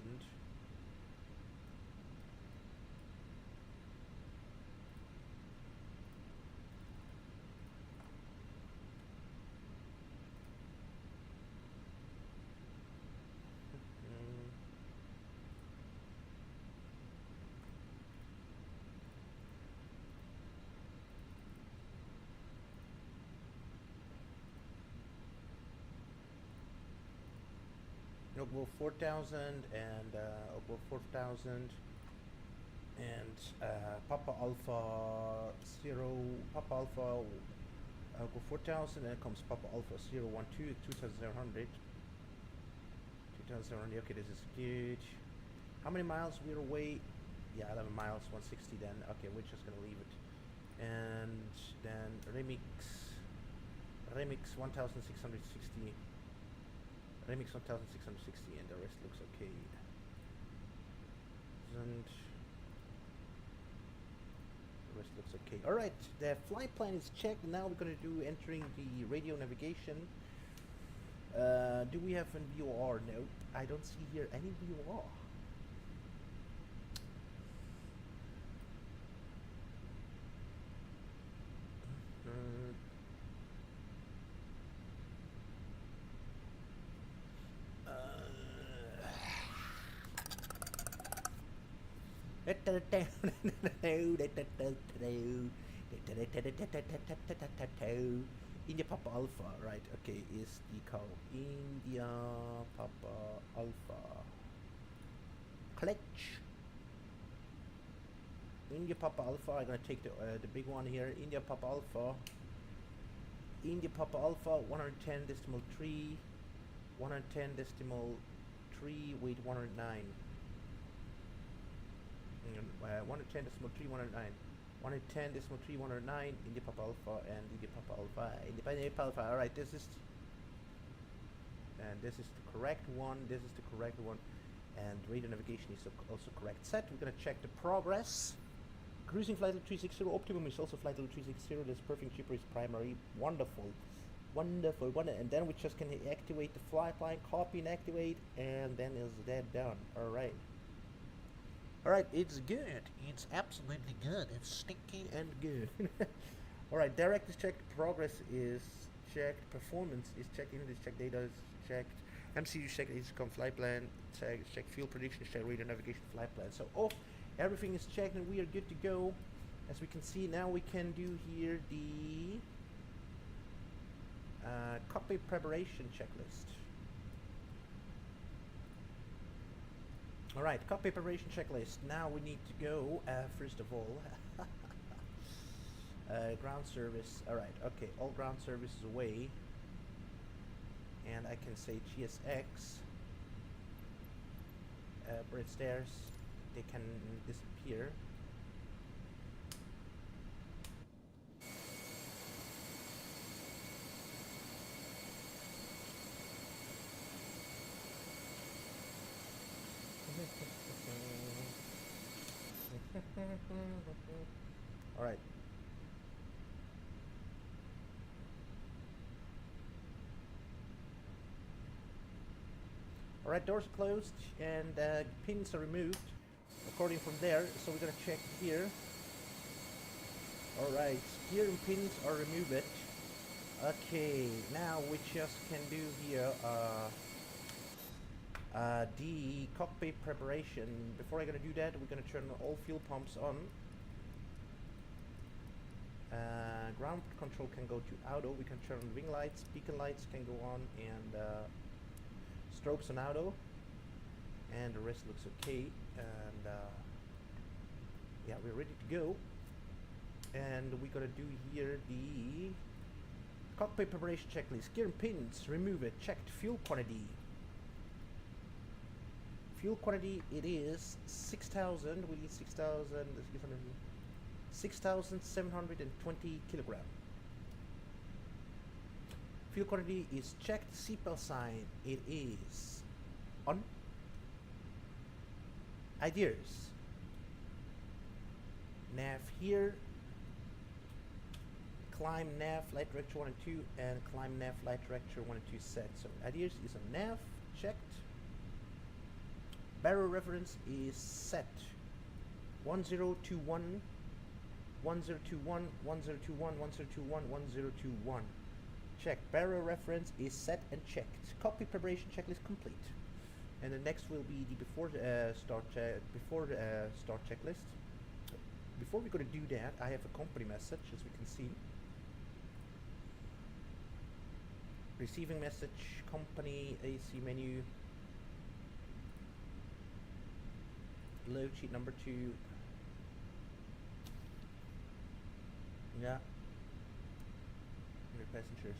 Oakville 4,000 and Oakville 4,000. And Papa Alpha 0, Papa Alpha go 4000, and then comes Papa Alpha 012 2700. 2700, okay, this is good. How many miles we're away? Yeah, 11 miles, 160 then. Okay, we're just gonna leave it. And then Remix 1660. Remix 1660, and the rest looks okay. And the rest looks okay. Alright, the flight plan is checked. Now we're gonna do entering the radio navigation. Do we have a VOR? No, I don't see here any VOR. India Papa Alpha, right? Okay, is the call India Papa Alpha. Clutch. India Papa Alpha. I'm gonna take the big one here. India Papa Alpha. India Papa Alpha. 110.3. 110.3. Wait, 109. 110.3. 109. 110.3, 109, India Papa Alpha, and India Papa Alpha, India Papa Alpha. Alright, this is the correct one, this is the correct one, and radio navigation is also correct. Set, we're gonna check the progress. Cruising flight level 360, optimum is also flight level 360, this perfect chipper is primary, wonderful, and then we just can activate the flight line, copy and activate, and then is that done. Alright. Alright, it's good. It's absolutely good. It's stinky and good. Alright, direct is checked, progress is checked, performance is checked, English checked, data is checked, MCU is checked, HCOM flight plan, checked, fuel prediction is checked, radio navigation flight plan. So everything is checked and we are good to go. As we can see now, we can do here the cockpit preparation checklist. Alright, cockpit preparation checklist. Now we need to go, first of all, ground service. Alright, okay, all ground service is away. And I can say GSX. Bridge stairs, they can disappear. Alright. Alright, doors are closed and pins are removed according from there, so we're gonna check here. Alright, gear and pins are removed. Okay, now we just can do here the cockpit preparation. Before I'm gonna do that, we're gonna turn all fuel pumps on. Ground control can go to auto. We can turn on wing lights, beacon lights can go on, and strobes on auto. And the rest looks okay. And yeah, we're ready to go. And we're gonna do here the cockpit preparation checklist. Gear and pins, remove it. Checked. Fuel quantity. Fuel quantity, it is 6,000. We need 6,720 kilogram. Fuel quantity is checked. Seatbelt sign, it is on. Ideas. Nav here. Climb nav flight director 1 and 2, and climb nav flight director 1 and 2 set. So ideas is on nav, checked. Barrel reference is set. 1021, 1021, 1021, 1021, 1021. Check. Barrel reference is set and checked. Copy preparation checklist complete. And the next will be the before start checklist. Before we're going to do that, I have a company message, as we can see. Receiving message, company, AC menu. Load sheet number 2, Yeah. Your passengers.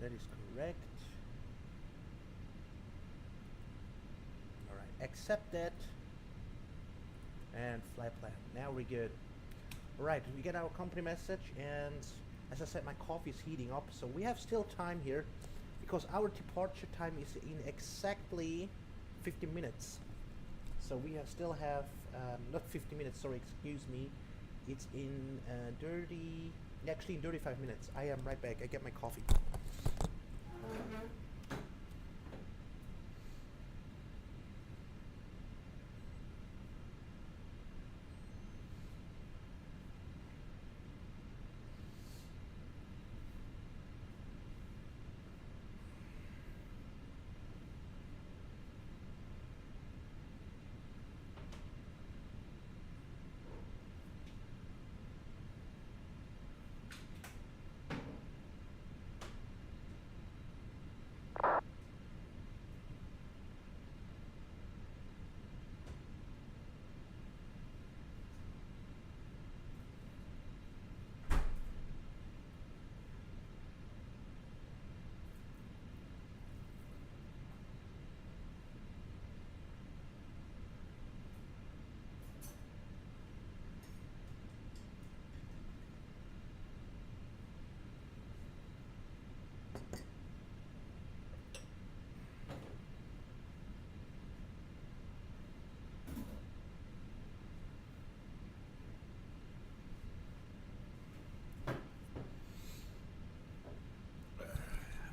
That is correct. Alright, accept that. And flight plan. Now we're good. Alright, we get our company message, and as I said, my coffee is heating up, so we have still time here because our departure time is in exactly 50 minutes. So we still have, not 50 minutes, sorry, excuse me. It's in actually in 35 minutes. I am right back. I get my coffee.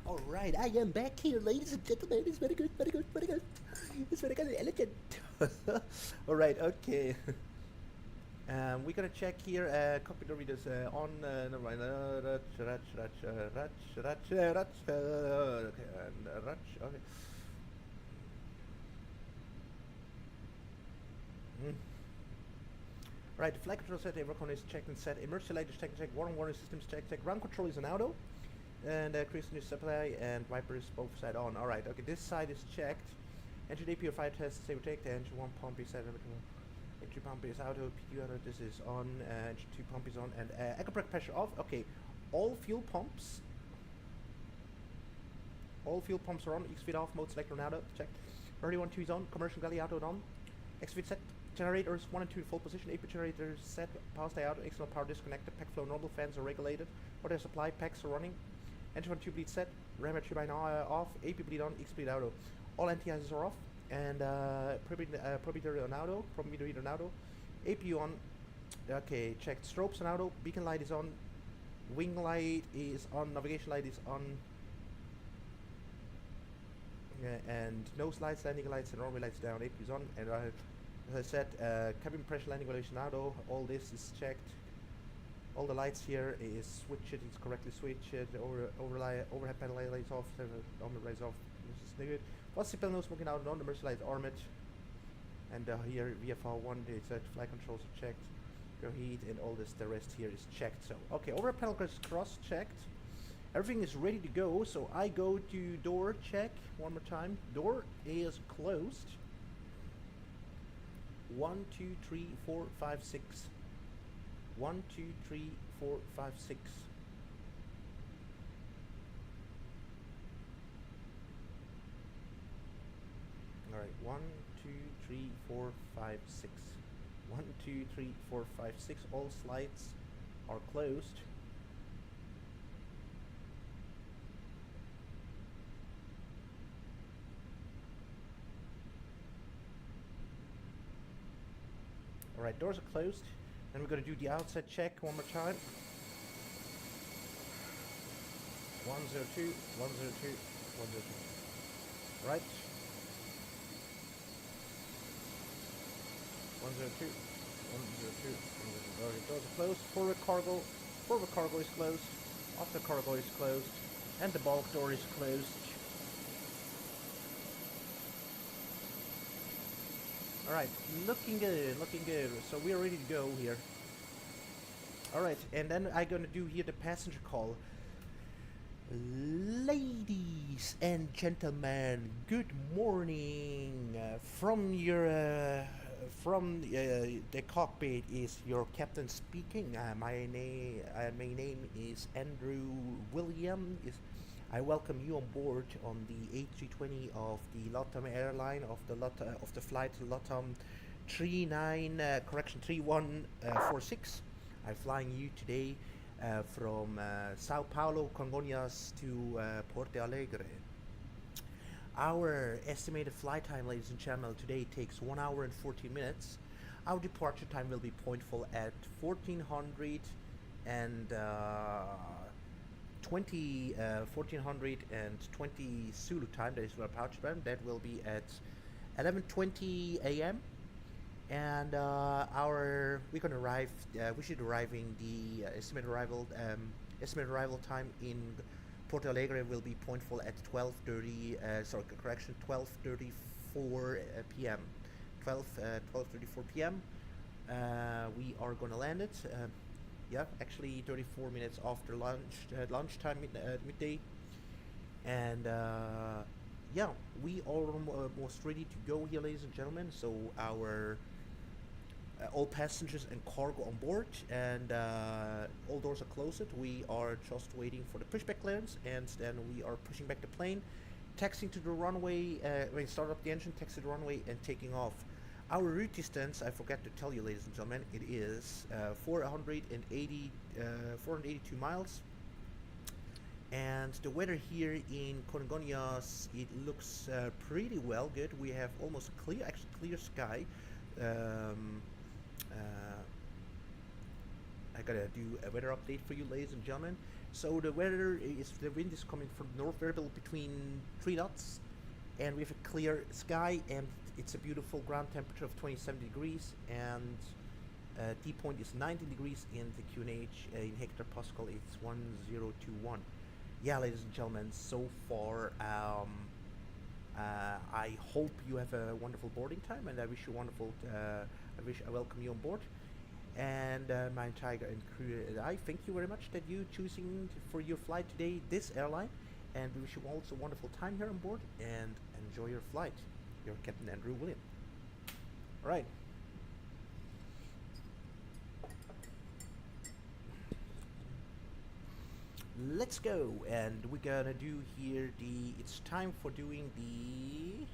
All right, I am back here, ladies and gentlemen. It's very good, very good, very good. It's very good, elegant. All right, okay. We're gonna check here. Copy the readers on. Never mind. Okay, and okay. Mm. Right, the flight control set, everyone is checked and set. Emergency light is checked and checked. Warning systems checked. Ground control is an auto. And Chris new supply and wipers both side on. Alright, okay, this side is checked. Engine APO 5 test, stable checked. Engine 1 pump is set. Engine pump is auto, PQ auto, this is on. Engine 2 pump is on. And echo brake pressure off. Okay, all fuel pumps are on. X-feed off, mode selector and auto, checked. Early 1 2 is on. Commercial galley auto on. X-feed set. Generators 1 and 2 full position. AP generators set. Power stay out. External power disconnected. Pack flow normal. Fans are regulated. Water supply. Packs are running. Engine 1 2 bleed set. Ram turbine off. AP bleed on. X bleed auto. All anti-ices are off. And probeater on auto. Probeater on auto. APU on. Okay, checked. Strobes on auto. Beacon light is on. Wing light is on. Navigation light is on. And nose lights, landing lights, and runway lights down. APU is on. And as I said, cabin pressure, landing evaluation auto. All this is checked. All the lights here is switched. It's correctly switched. Overhead panel lights off. On the raise off. This is good. What's the no smoking out? On the mercy lights armored. And here VFR1. It's flight controls are checked. Your heat and all this. The rest here is checked. So okay, overhead panel is cross checked. Everything is ready to go. So I go to door check one more time. Door is closed. 1 2 3 4 5 6. 1 2 3 4 5 6. All right, 1 2 3 4 5 6. 1 2 3 4 5 6. All slides are closed. Alright, doors are closed. Then we're going to do the outside check one more time. 102, 102, 102. Right. 102, 102, 102. Alright, doors are closed. Forward cargo is closed. After cargo is closed. And the bulk door is closed. Alright, looking good, looking good. So we're ready to go here. Alright, and then I'm gonna do here the passenger call. Ladies and gentlemen, good morning. From the cockpit is your captain speaking. My name is Andrew William. I welcome you on board on the A320 of the LATAM airline of the flight LATAM 3146. I'm flying you today from Sao Paulo, Congonhas to Porto Alegre. Our estimated flight time, ladies and gentlemen, today takes 1 hour and 14 minutes. Our departure time will be pointful at 1420 Zulu time. That is our departure time. That will be at 11:20 a.m. And we're gonna arrive. We should arriving the estimated arrival time in Porto Alegre will be pointful at 12:34 p.m. 12:34 p.m. We are gonna land it. Actually 34 minutes after lunchtime midday, and we are almost ready to go here, ladies and gentlemen. So our all passengers and cargo on board, and all doors are closed. We are just waiting for the pushback clearance, and then we are pushing back the plane, taxiing to the runway. Start up the engine, taxi the runway, and taking off. Our route distance, I forgot to tell you, ladies and gentlemen, it is 482 miles. And the weather here in Congonhas, it looks pretty well good. We have almost clear sky. I gotta do a weather update for you, ladies and gentlemen. So the wind is coming from north, variable between 3 knots, and we have a clear sky, and it's a beautiful ground temperature of 27 degrees, and T point is 19 degrees, and the QNH in hectopascal it's 1021. Yeah, ladies and gentlemen, so far I hope you have a wonderful boarding time, and I wish you wonderful. I welcome you on board, and my entire crew. I thank you very much that you choosing for your flight today this airline, and we wish you also a wonderful time here on board, and enjoy your flight. Your Captain Andrew William. All right. Let's go, and we're gonna do here it's time for doing the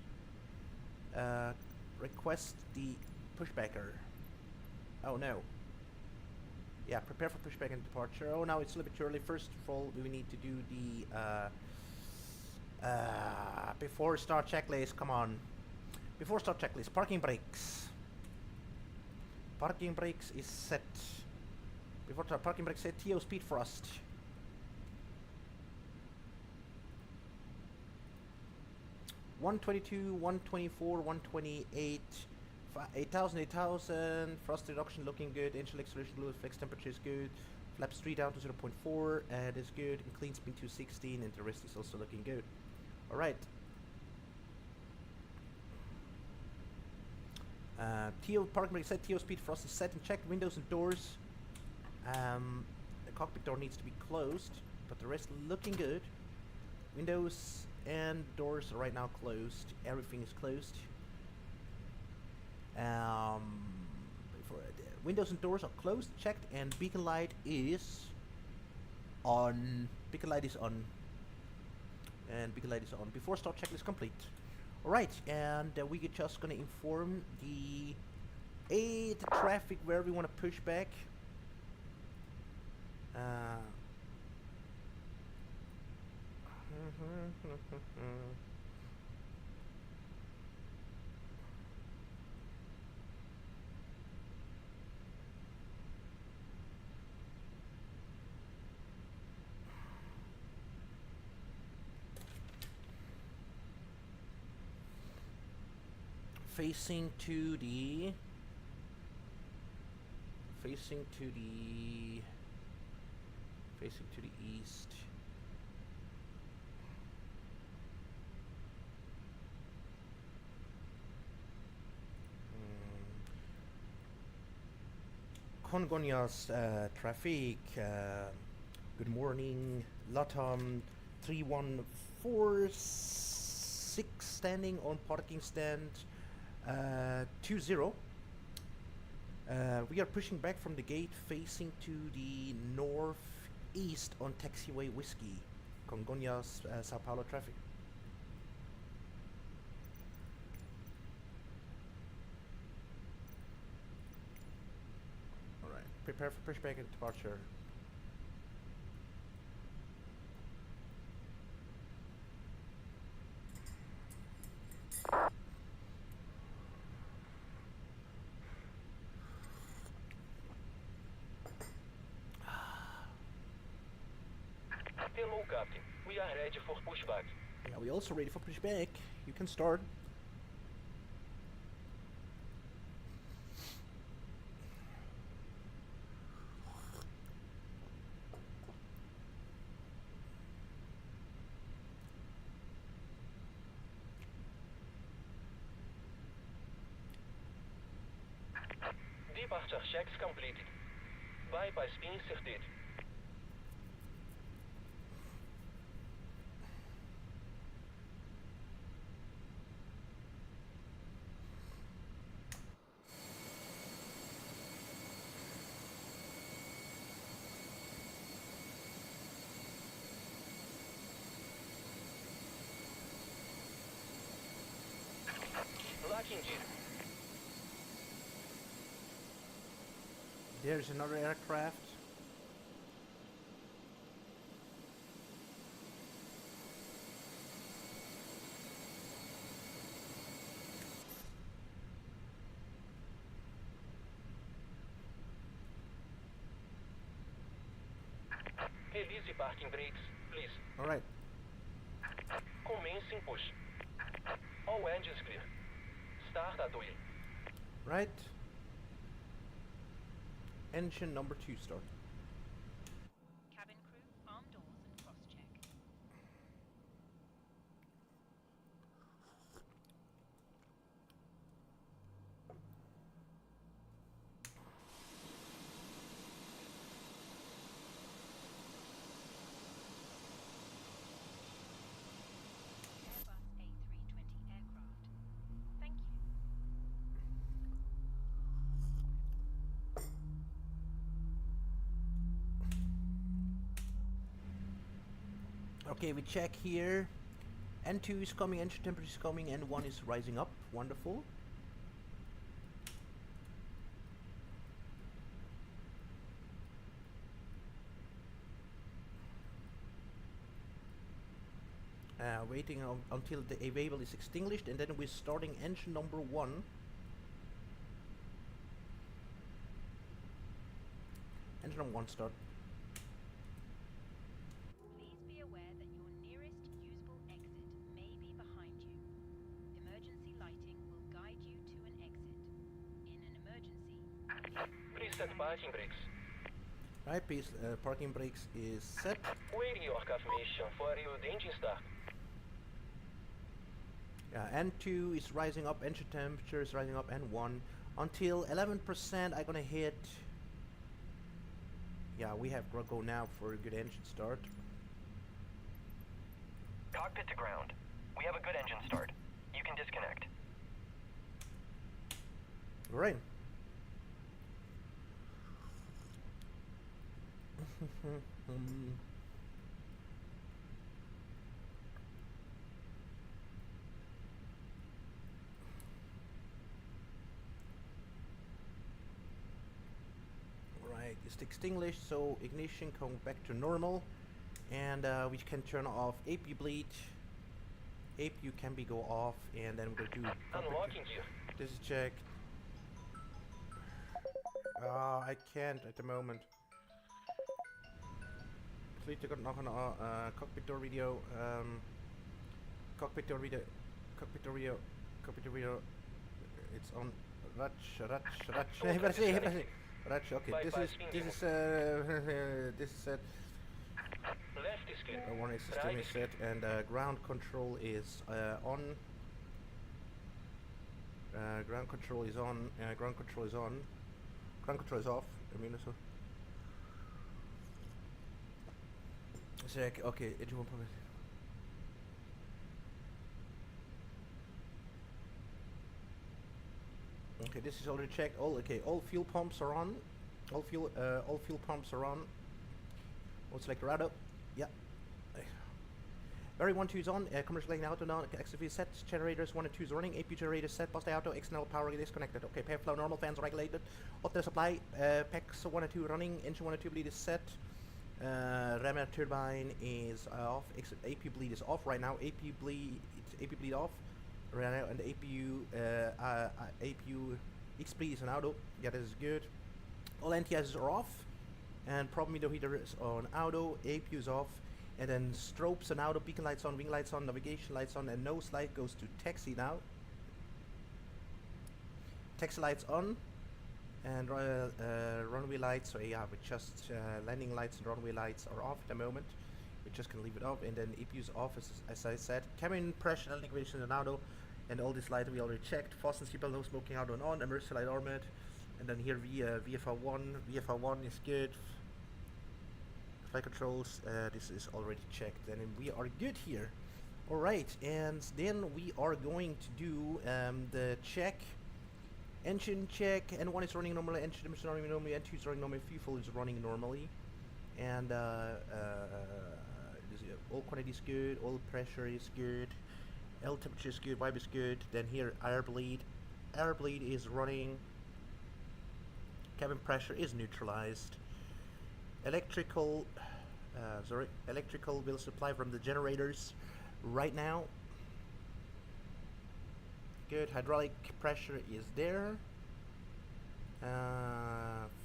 request the pushbacker. Oh no. Yeah, prepare for pushback and departure. Oh no, it's a little bit too early. First of all, we need to do the before start checklist. Come on. Before start checklist, parking brakes. Parking brakes is set. Before parking brakes set, TO speed thrust. $122, $124, $128, 8,000, 8,000. Thrust reduction looking good. Engine acceleration low. Flex temperature is good. Flaps 3 down to 0.4, and is good. And clean spin 216, and the rest is also looking good. All right. TO parking brake set. TO speed thrust is set and checked. Windows and doors. The cockpit door needs to be closed, but the rest looking good. Windows and doors are right now closed. Everything is closed. Windows and doors are closed, checked, and beacon light is on. Beacon light is on. And beacon light is on. Before start checklist complete. Alright, and we're just gonna inform the traffic where we want to push back. Facing to the east. Congonhas traffic. Good morning. Latam 3146 standing on parking stand 20. We are pushing back from the gate facing to the northeast on taxiway whiskey. Congonhas, Sao Paulo traffic. Alright, prepare for pushback and departure. Hello, Captain. We are ready for pushback. Yeah, we also ready for pushback. You can start. Departure checks completed. Bypass pin inserted. Locking gear. There's another aircraft. Release parking brakes, please. Alright. Commencing push. All engines clear. Start at wheel. Right. Engine number 2 start. Cabin crew, arm doors and cross-check. Airbus A320 aircraft. Thank you. Okay, we check here. N2 is coming, engine temperature is coming, N1 is rising up. Wonderful. Waiting until the available is extinguished, and then we're starting engine number 1. Engine number 1 start. Please be aware that your nearest usable exit may be behind you. Emergency lighting will guide you to an exit. In an emergency, Please set parking brakes. Right, please, parking brakes is set. Waiting your confirmation for your engine start. Yeah, N2 is rising up, engine temperature is rising up, N1. Until 11% I'm gonna hit. Yeah, we have go now for a good engine start. Cockpit to ground. We have a good engine start. You can disconnect. Right. Right, it's extinguished, so ignition come back to normal, and we can turn off APU bleed. APU can be go off, and then we're gonna do Unlocking gear. this is check. I can't at the moment. Please take nog een cockpit door video. Cockpit door video. Cockpit door video. Cockpit door video. It's on. Raj. Nee, waar is hij? Raj. Okay, this is set. Left is clear. Warning system Right is set, and ground control is on. Ground control is on. Ground control is on. Ground control is off. a minute or so. Check. Okay, engine 1. Okay, this is already checked. All fuel pumps are on. All fuel pumps are on. We'll select Rado. Yeah. Very 1 2 is on. Commercial lane auto now. XFV set. Generators 1 and 2 is running. AP generator set. Bus auto. External power disconnected. Okay, power flow normal. Fans regulated. Water supply. Packs 1 and 2 running. Engine 1 and 2 bleed is set. Ram turbine is off. AP bleed is off right now. AP bleed off right now, and APU X bleed is on auto. Yeah, that is good. All NTIs are off, and prop meter heater is on auto. APU is off, and then strobes and auto. Beacon lights on, wing lights on, navigation lights on, and nose light goes to taxi now. Taxi lights on. And runway lights, so yeah, with just landing lights and runway lights are off at the moment. We just can leave it off, and then EPU's off as I said. Cabin pressure, navigation and auto, and all these lights we already checked. Fasten seatbelt, no smoking, auto and on. Emergency light armored, and then here VFR1. VFR1 is good. Flight controls, this is already checked, and we are good here. All right, and then we are going to do the check. Engine check, N1 is running normally, engine is running normally, N2 is running normally, fuel is running normally, and oil quantity is good, oil pressure is good, L temperature is good, vibe is good. Then here air bleed is running, cabin pressure is neutralized, electrical will supply from the generators right now. Good, hydraulic pressure is there.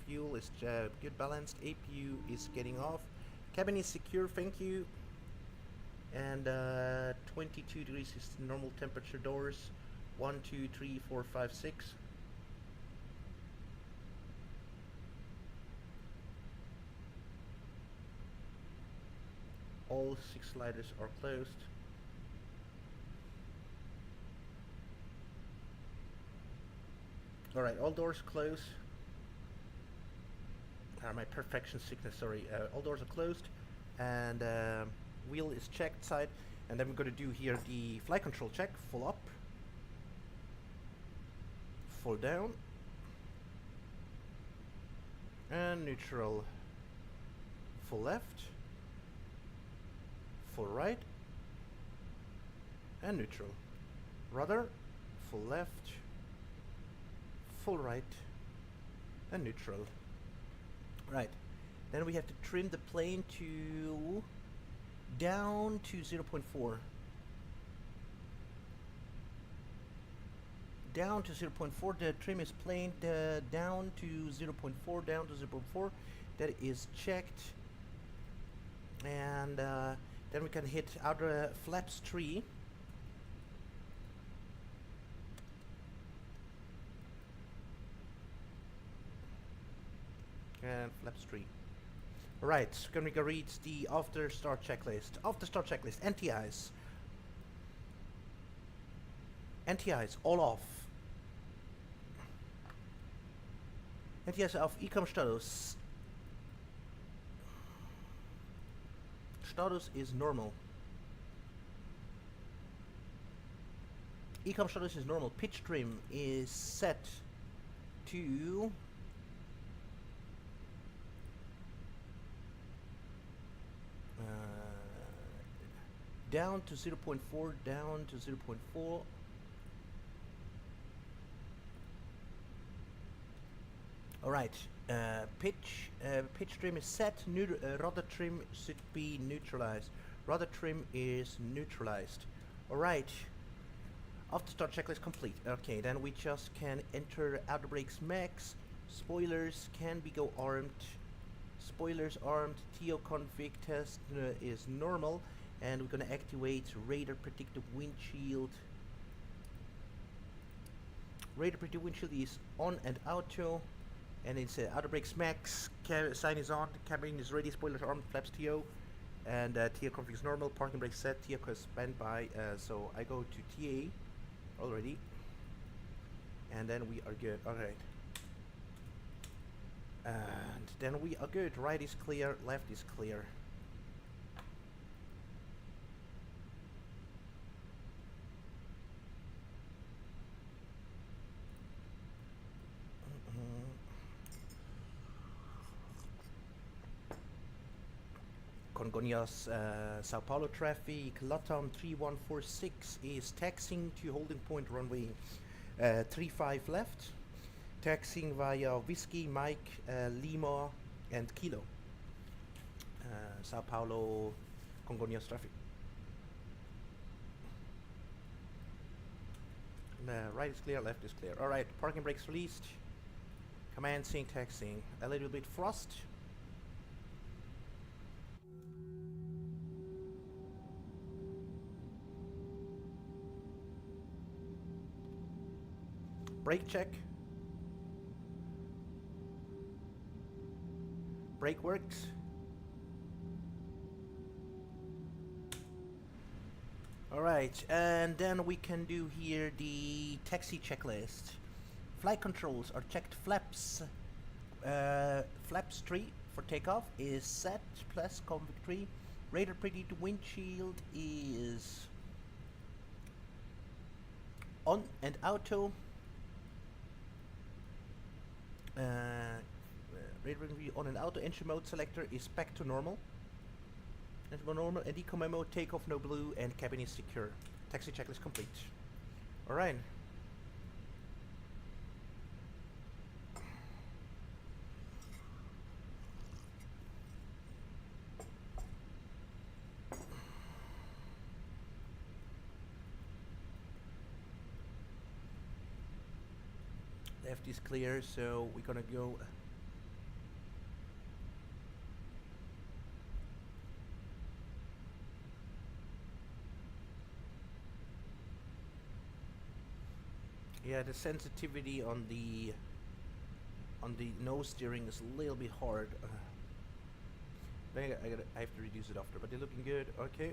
Fuel is good balanced. APU is getting off. Cabin is secure, thank you. And 22 degrees is the normal temperature. Doors 1, 2, 3, 4, 5, 6. All 6 sliders are closed. Alright, all doors closed. My perfection sickness, sorry. All doors are closed, and wheel is checked side, and then we're going to do here the flight control check. Full up, full down, and neutral. Full left, full right, and neutral. Rudder, full left, full right, and neutral. Right, then we have to trim the plane to down to 0.4. Down to 0.4. The trim is planed down to 0.4. Down to 0.4. That is checked, and then we can hit outer flaps 3. And flaps 3. Alright, so can we go read the after start checklist? After start checklist, NTIs. NTIs, all off. NTIs off, Ecom status. Status is normal. Ecom status is normal. Pitch trim is set to down to 0.4, down to 0.4. Alright, pitch trim is set, rudder trim should be neutralized. Rudder trim is neutralized. Alright, after start checklist complete. Okay, then we just can enter outer brakes max. Spoilers can be go armed. Spoilers armed. TO config test is normal, and we're gonna activate radar predictive windshield. Radar predictive windshield is on and auto, and it's outer brakes max. Sign is on. Cabin is ready. Spoilers armed. Flaps TO, and TO config is normal. Parking brake set. TO is standby. So I go to TA already, and then we are good. All right. And then we are good. Right is clear, left is clear. Congonhas, Sao Paulo traffic, Latam 3146 is taxiing to holding point runway 35 left, taxiing via Whiskey, Mike, Lima and Kilo. Sao Paulo, Congonhas traffic. Right is clear, left is clear. Alright, parking brakes released. Commencing taxiing. A little bit frost. Brake check. Brake works. Alright, and then we can do here the taxi checklist. Flight controls are checked. Flaps. Flaps 3 for takeoff is set, plus convict 3. Radar predicted windshield is on and auto. Radar on and auto. Engine mode selector is back to normal. Engine mode normal. And deco memo, takeoff no blue, and cabin is secure. Taxi checklist complete. Alright. Left is clear, so we're gonna go. Yeah, the sensitivity on the nose steering is a little bit hard. I have to reduce it after, but they're looking good. Okay.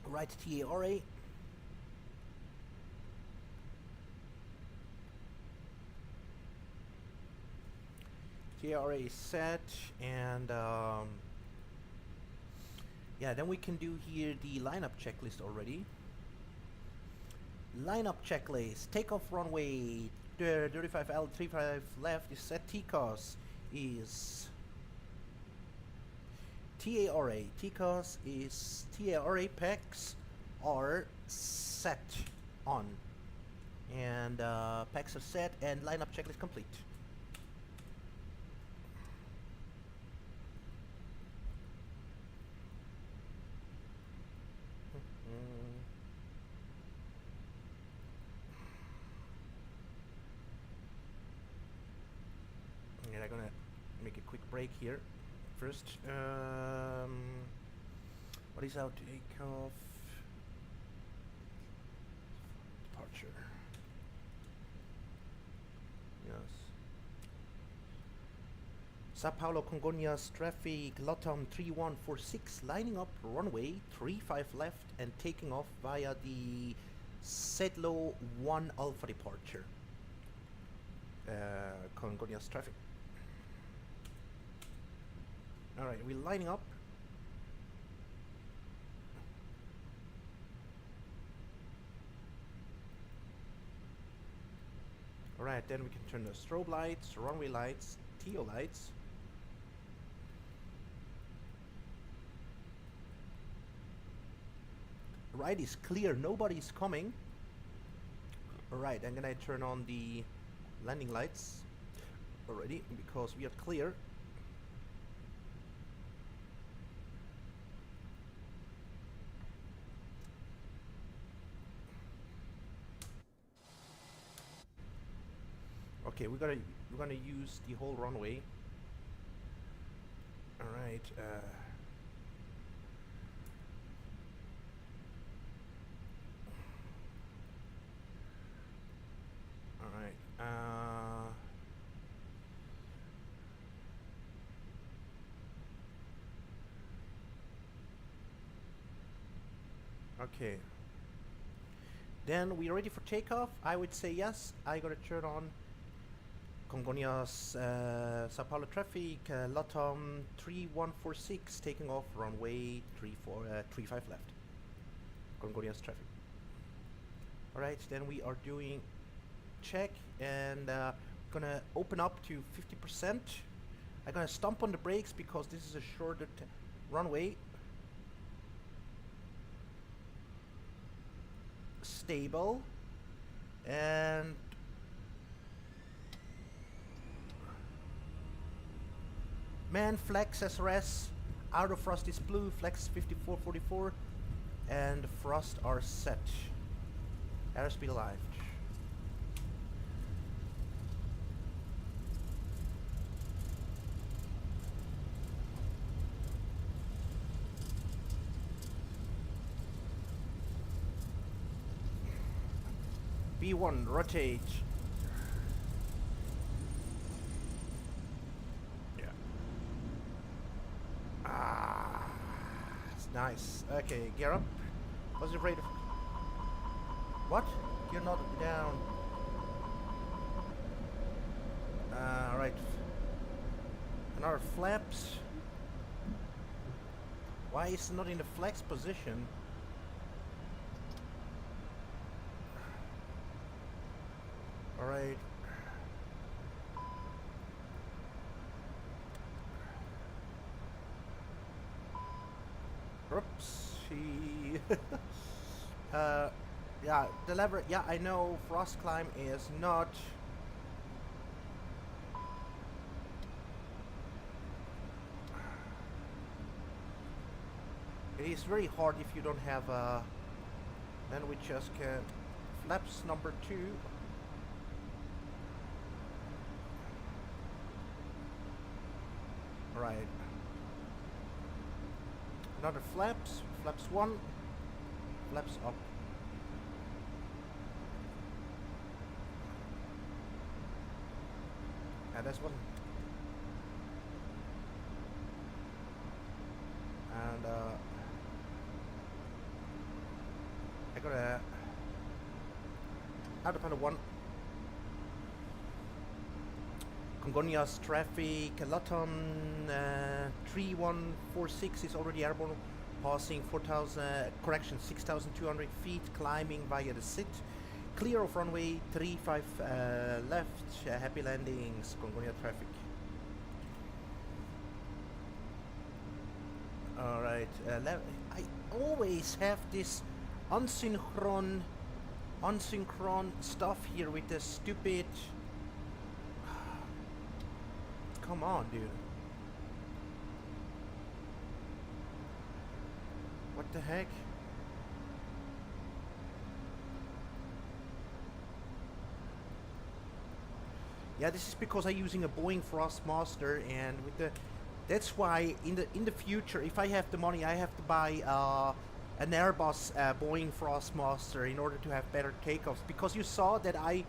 Right TARA. TARA is set, and yeah, then we can do here the lineup checklist already. Lineup checklist. Takeoff runway 35L 35 left is set. TCOS is TARA. TCOS is TARA packs are set on, and packs are set, and lineup checklist complete. I'm gonna make a quick break here. First, what is our takeoff? Departure. Yes. Sao Paulo Congonhas traffic Latam 3146 lining up runway 35 left and taking off via the Sedlo 1 Alpha departure. Congonhas traffic. Alright, we're lining up. Alright, then we can turn the strobe lights, runway lights, TO lights. Right is clear, nobody's coming. Alright, I'm gonna turn on the landing lights already because we are clear. Okay, we're gonna use the whole runway. All right. All right. Okay. Then we ready for takeoff? I would say yes. I gotta turn on Congonhas Sao Paulo traffic, Latam 3146 taking off runway 35 left. Congonhas traffic. Alright, then we are doing check and gonna open up to 50%. I'm gonna stomp on the brakes because this is a shorter runway. Stable and man, flex SRS, outer thrust is blue, flex 5444, and thrust are set. Airspeed alive. B1, rotate. Nice. Okay, gear up. Positive rate of... What? Gear not down. Alright. Another flaps. Why is it not in the flex position? Alright. Oops. Yeah, the lever. Yeah, I know frost climb is not. It is very hard if you don't have a. Then we just can flaps number 2. Right. Another flaps. Flaps 1. Flaps up. And that's one. And I got a autopilot 1. Congonhas traffic, Latam 3146 is already airborne, passing 6,200 feet, climbing via the SIT. Clear of runway 35 left, happy landings, Congonhas traffic. Alright, I always have this unsynchron stuff here with the stupid... Come on, dude. What the heck? Yeah, this is because I'm using a Boeing Thrustmaster, and with the that's why in the future, if I have the money, I have to buy an Airbus Boeing Thrustmaster in order to have better takeoffs. Because you saw that I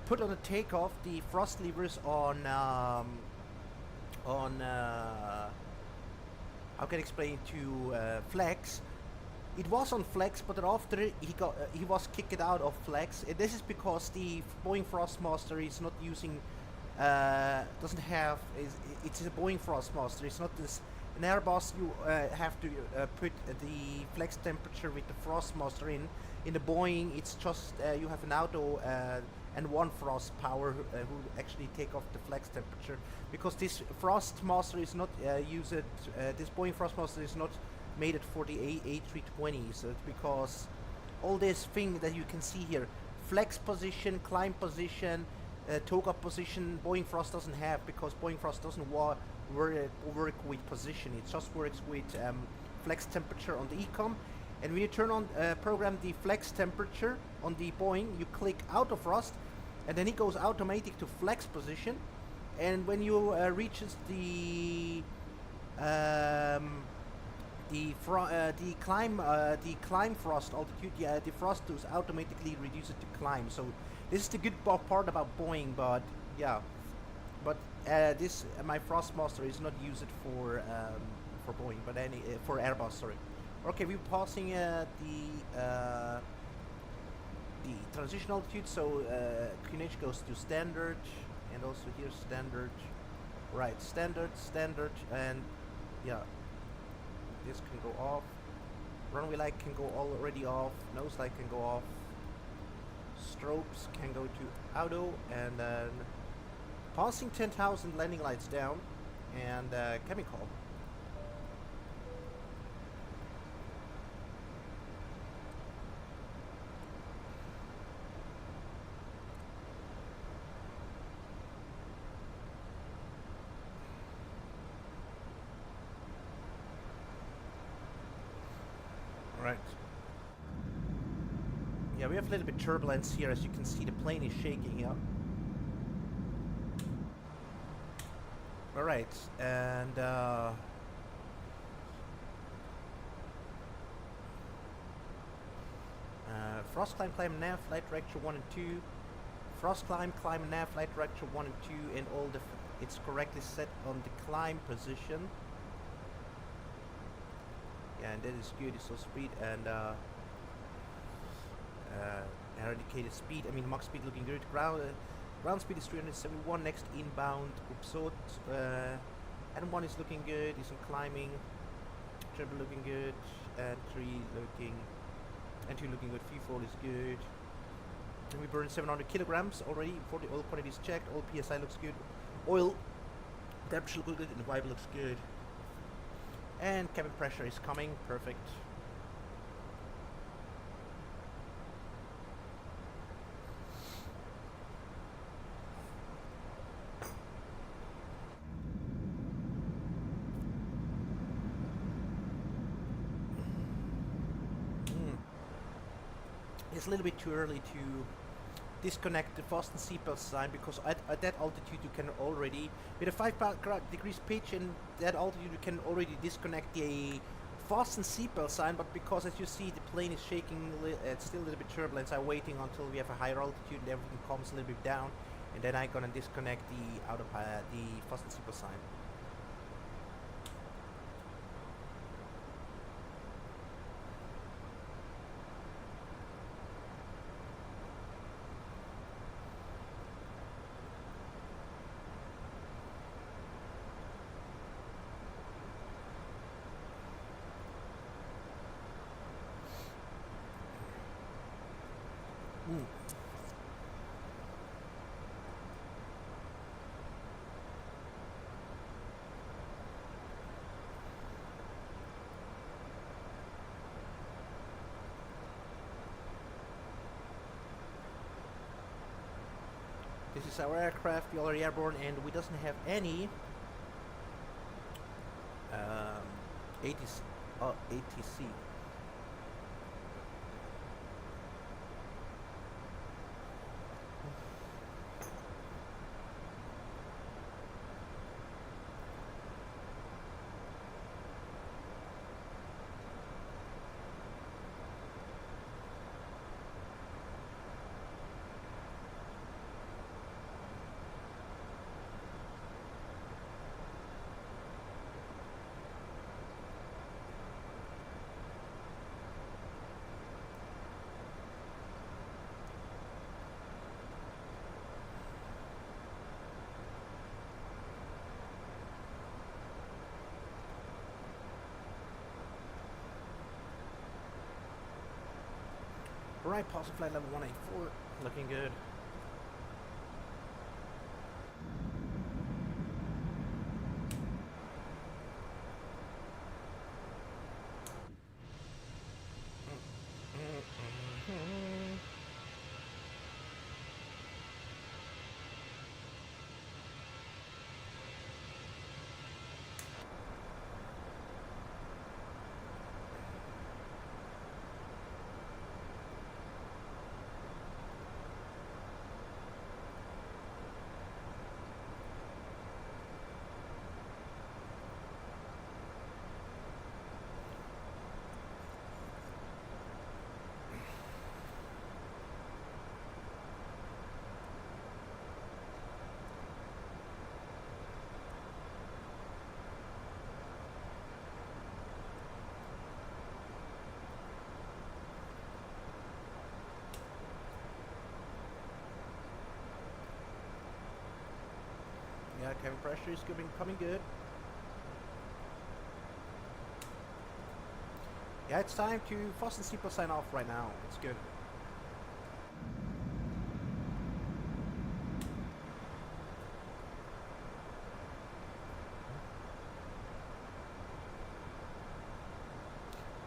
put on the takeoff the thrust levers on how can I explain to flex. It was on flex, but then after he was kicked out of flex. And this is because the Boeing Thrustmaster is not using doesn't have it's a Boeing Thrustmaster. It's not this an Airbus. You have to put the flex temperature with the Thrustmaster in. In the Boeing, it's just you have an auto and one thrust power who actually take off the flex temperature, because this Thrustmaster is not this Boeing Thrustmaster is not made it for the A320. So it's because all this thing that you can see here, flex position, climb position, tow up position, Boeing Thrust doesn't have, because Boeing Thrust doesn't work with position. It just works with flex temperature on the ecom. And when you turn on program the flex temperature on the Boeing, you click auto thrust, and then it goes automatic to flex position. And when you reaches the climb thrust altitude, the thrust is automatically reduced to climb. So this is the good part about Boeing, but yeah, but this my Thrustmaster is not used for Boeing, but for Airbus. Sorry. Okay, we're passing the transition altitude, so QNH goes to standard, and also here standard, right? Standard, and yeah. This can go off. Runway light can go already off. Nose light can go off. Strobes can go to auto, and then passing 10,000 landing lights down, and cabin call. Right. Yeah, we have a little bit turbulence here. As you can see, the plane is shaking up. Alright, and thrust climb nav, flight director 1 and 2. Thrust climb nav, flight director 1 and 2, and all it's correctly set on the climb position. Yeah, and that is good. So speed and air indicated speed. I mean, max speed looking good. Ground speed is 371. Next inbound. Upsot. N1 is looking good. Is in climbing. Triple looking good. And 3 looking. And 2 looking good. Free fall is good. And we burned 700 kilograms already. 40 oil quantity is checked. All PSI looks good. Oil temperature looks good. And the vibe looks good. And cabin pressure is coming, perfect. It's a little bit too early to disconnect the fasten seatbelt sign, because at that altitude you can already, with a 5 degrees pitch and that altitude, you can already disconnect the fasten seatbelt sign. But because, as you see, the plane is shaking, it's still a little bit turbulent. So I'm waiting until we have a higher altitude and everything calms a little bit down, and then I'm gonna disconnect the fasten seatbelt sign. This is our aircraft, we already airborne, and we doesn't have any ATC. Alright, passing flight level 184, looking good. Yeah, cabin pressure is coming good. Yeah, it's time to fasten seatbelt sign off right now. It's good.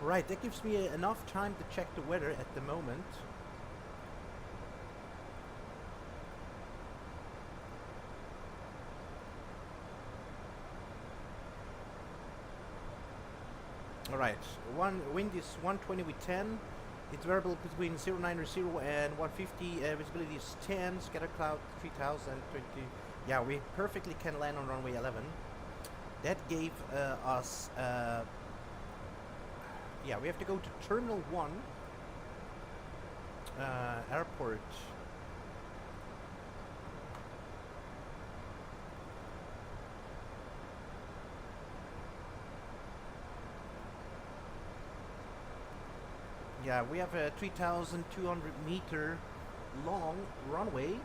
Right, that gives me enough time to check the weather at the moment. Alright, wind is 120 with 10. It's variable between 090 and 150. Visibility is 10. Scatter cloud 3020. Yeah, we perfectly can land on runway 11. That gave us... yeah, we have to go to Terminal 1. Airport. Yeah, we have a 3,200 meter long runway.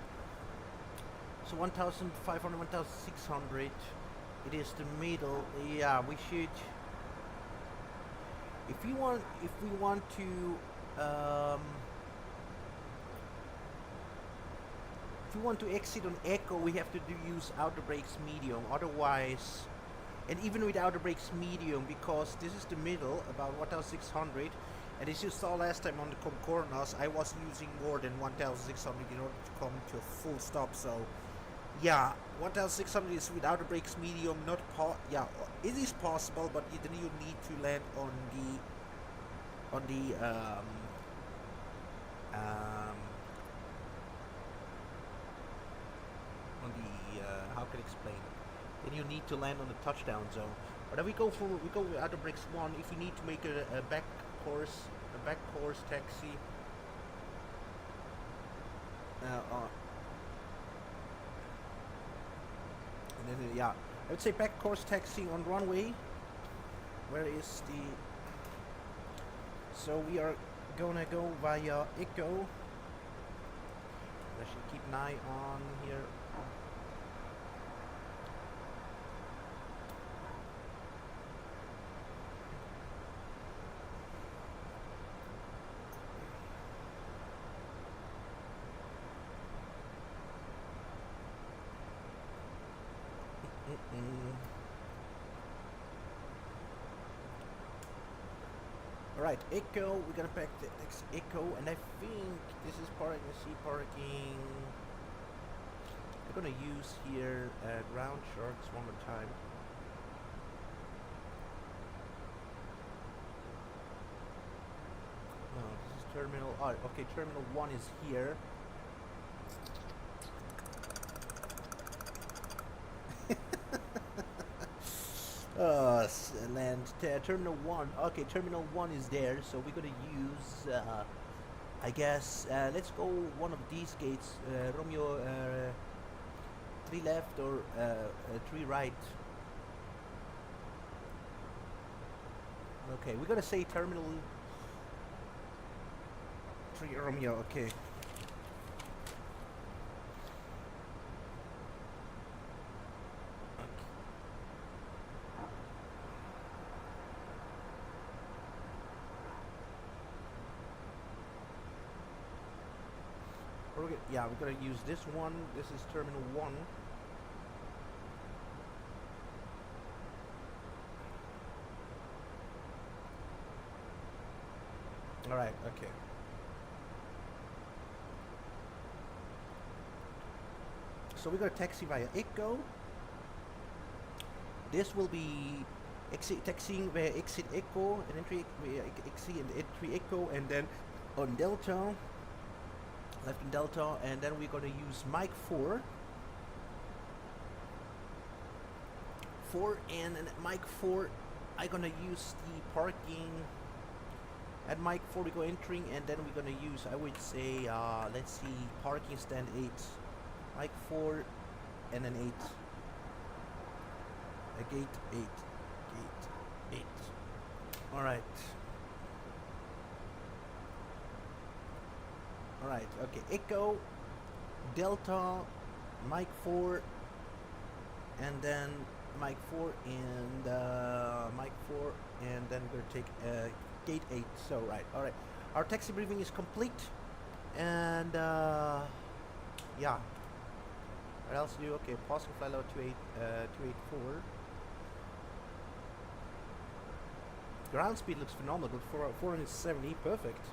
So 1,500, 1,600. It is the middle. Yeah, we should. If we want to, if we want to exit on Echo, we have to use outer brakes medium. Otherwise, and even with outer brakes medium, because this is the middle, about 1,600. And as you saw last time on the Congonhas, I was using more than 1,600 in order to come to a full stop. So, yeah, 1,600 is without the brakes medium. Not yeah, it is possible, but then you need to land on the how can I explain? Then you need to land on the touchdown zone. But then we go with outer brakes 1 if we need to make a back course taxi. And then yeah, I would say back course taxi on runway. Where is the? So we are gonna go via Echo. I should keep an eye on here. Alright, Echo, we're gonna pack the next Echo, and I think this is parking, parking. We're gonna use here ground sharks one more time. Oh, this is terminal, oh, okay, terminal 1 is here. Land terminal 1. Okay, terminal 1 is there, so we're gonna use I guess let's go one of these gates, Romeo 3 left or 3 right. Okay, we're gonna say terminal 3 Romeo. Okay. yeah, we're gonna use this one. This is terminal 1. Alright, okay. So we're gonna taxi via Echo. This will be taxiing via exit Echo and entry via exit and entry Echo, and then on Delta, left in Delta, and then we're gonna use Mike 4. And at Mike 4, I'm gonna use the parking. At Mike 4 we go entering, and then we're gonna use, I would say, let's see, parking stand 8. Mike 4 and then 8. Gate 8. Gate 8. Alright. Alright, okay. Echo, Delta, Mike 4, and then Mike 4 and Mike 4, and then we're gonna take Gate 8. So, right, alright. Our taxi briefing is complete, and yeah. What else do you? Okay, passing flight level 284. Ground speed looks phenomenal, but 470, perfect.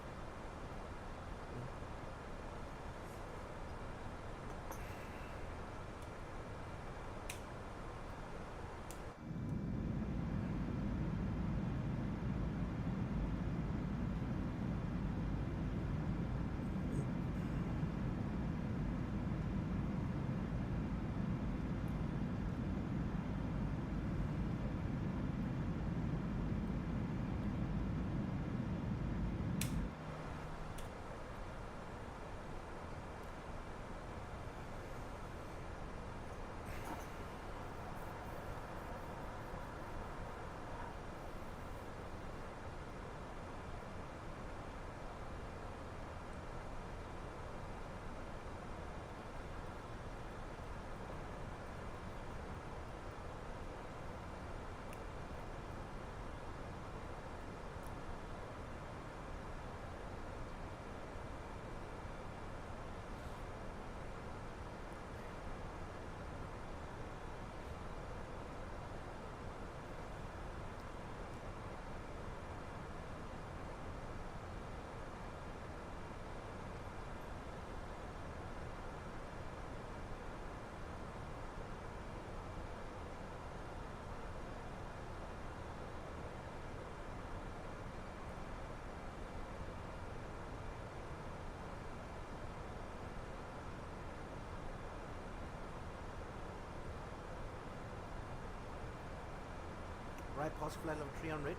Right, passing flight level 300.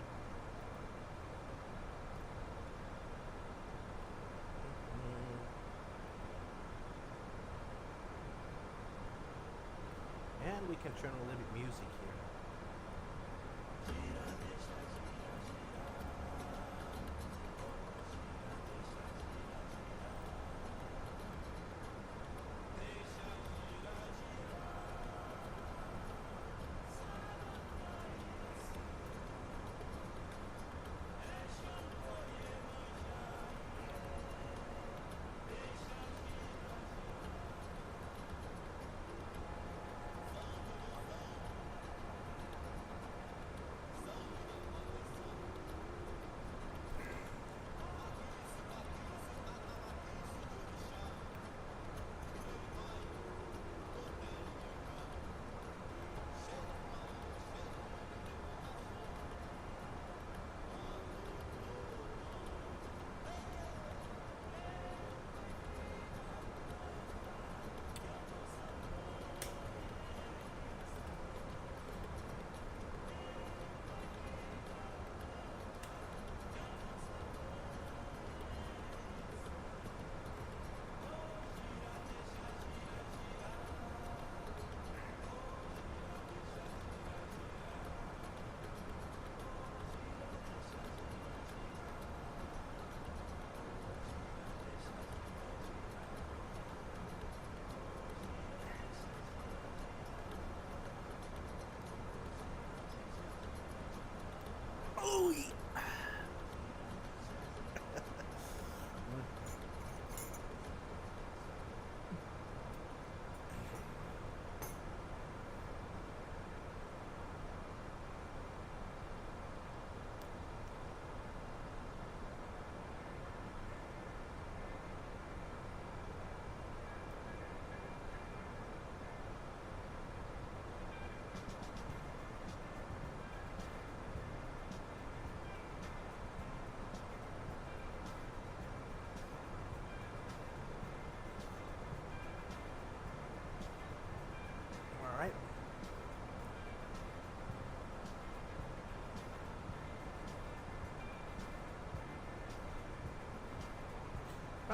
And we can turn on a little bit music here.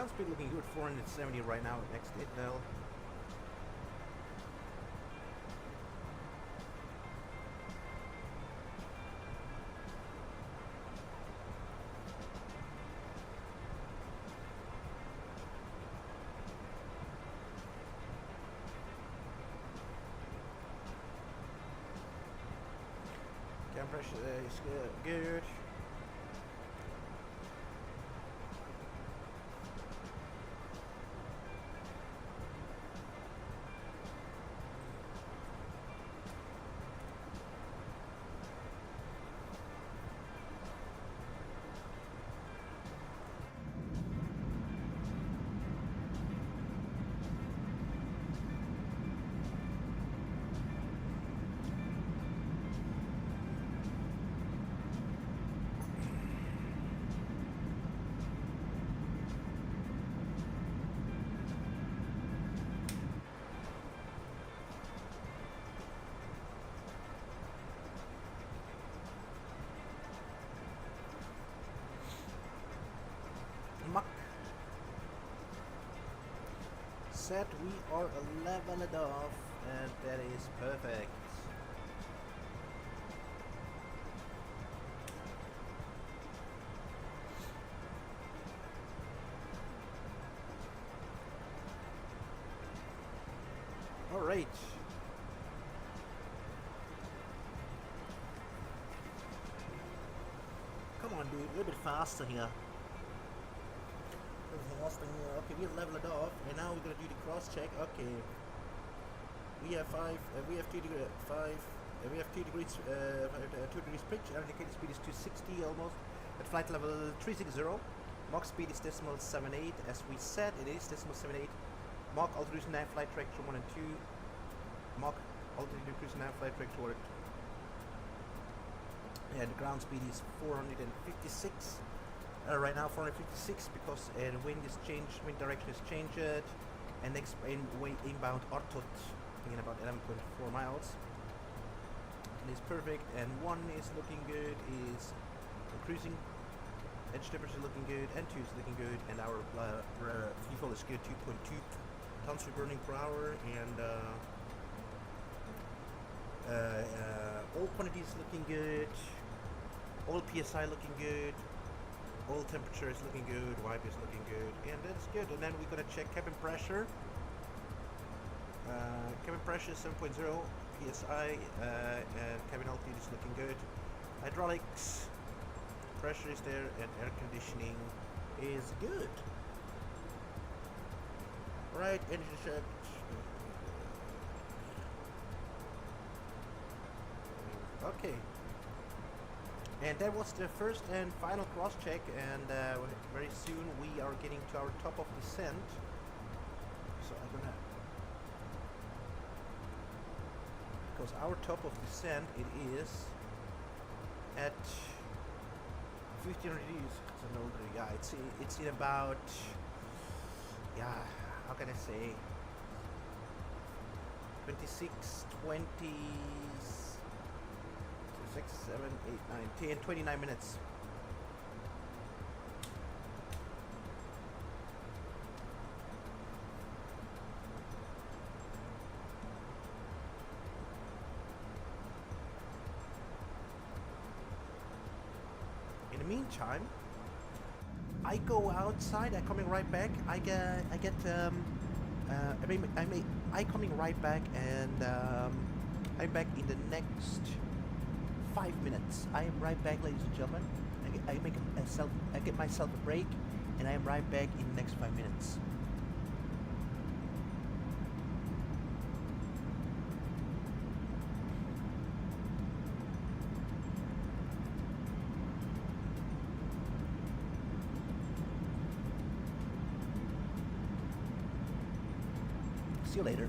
ground speed looking good, 470 right now next to Itdale. Cam pressure is good. Muck. Set, we are a level it off, and that is perfect. All right. Come on, dude, a little bit faster here. Okay, we level it off, and now we're gonna do the cross check. Okay, we have 2 degrees, 2 degrees pitch. Indicated speed is 260 almost. At flight level 360. Mach speed is decimal 78. As we said, it is decimal 78. Mach altitude nav flight trajectory 1 and 2. Mach altitude cruise nav flight trajectory 1 and 2. Yeah, the ground speed is 456. Right now 456 because the wind is changed, wind direction is changed, and next inbound Artot in about 11.4 miles. And it's perfect, and 1 is looking good, is cruising, edge temperature is looking good, and 2 is looking good, and our fuel is good, 2.2 tons per burning per hour, and all quantities looking good, all PSI looking good, oil temperature is looking good, wipe is looking good, and that's good. And then we're gonna check cabin pressure. Cabin pressure is 7.0 psi, and cabin altitude is looking good. Hydraulics pressure is there, and air conditioning is good. Right, engine check. Okay. And that was the first and final cross check, and very soon we are getting to our top of descent. So I'm gonna, because our top of descent it is at 1500 degrees. It's an older, yeah. It's in about, yeah. How can I say? 26, 20. 6, 7, 8, 9, 10, 29 minutes. In the meantime, I go outside. I'm coming right back. I coming right back, and I'm back in the next 5 minutes. I am right back, ladies and gentlemen. I get myself a break, and I am right back in the next 5 minutes. See you later.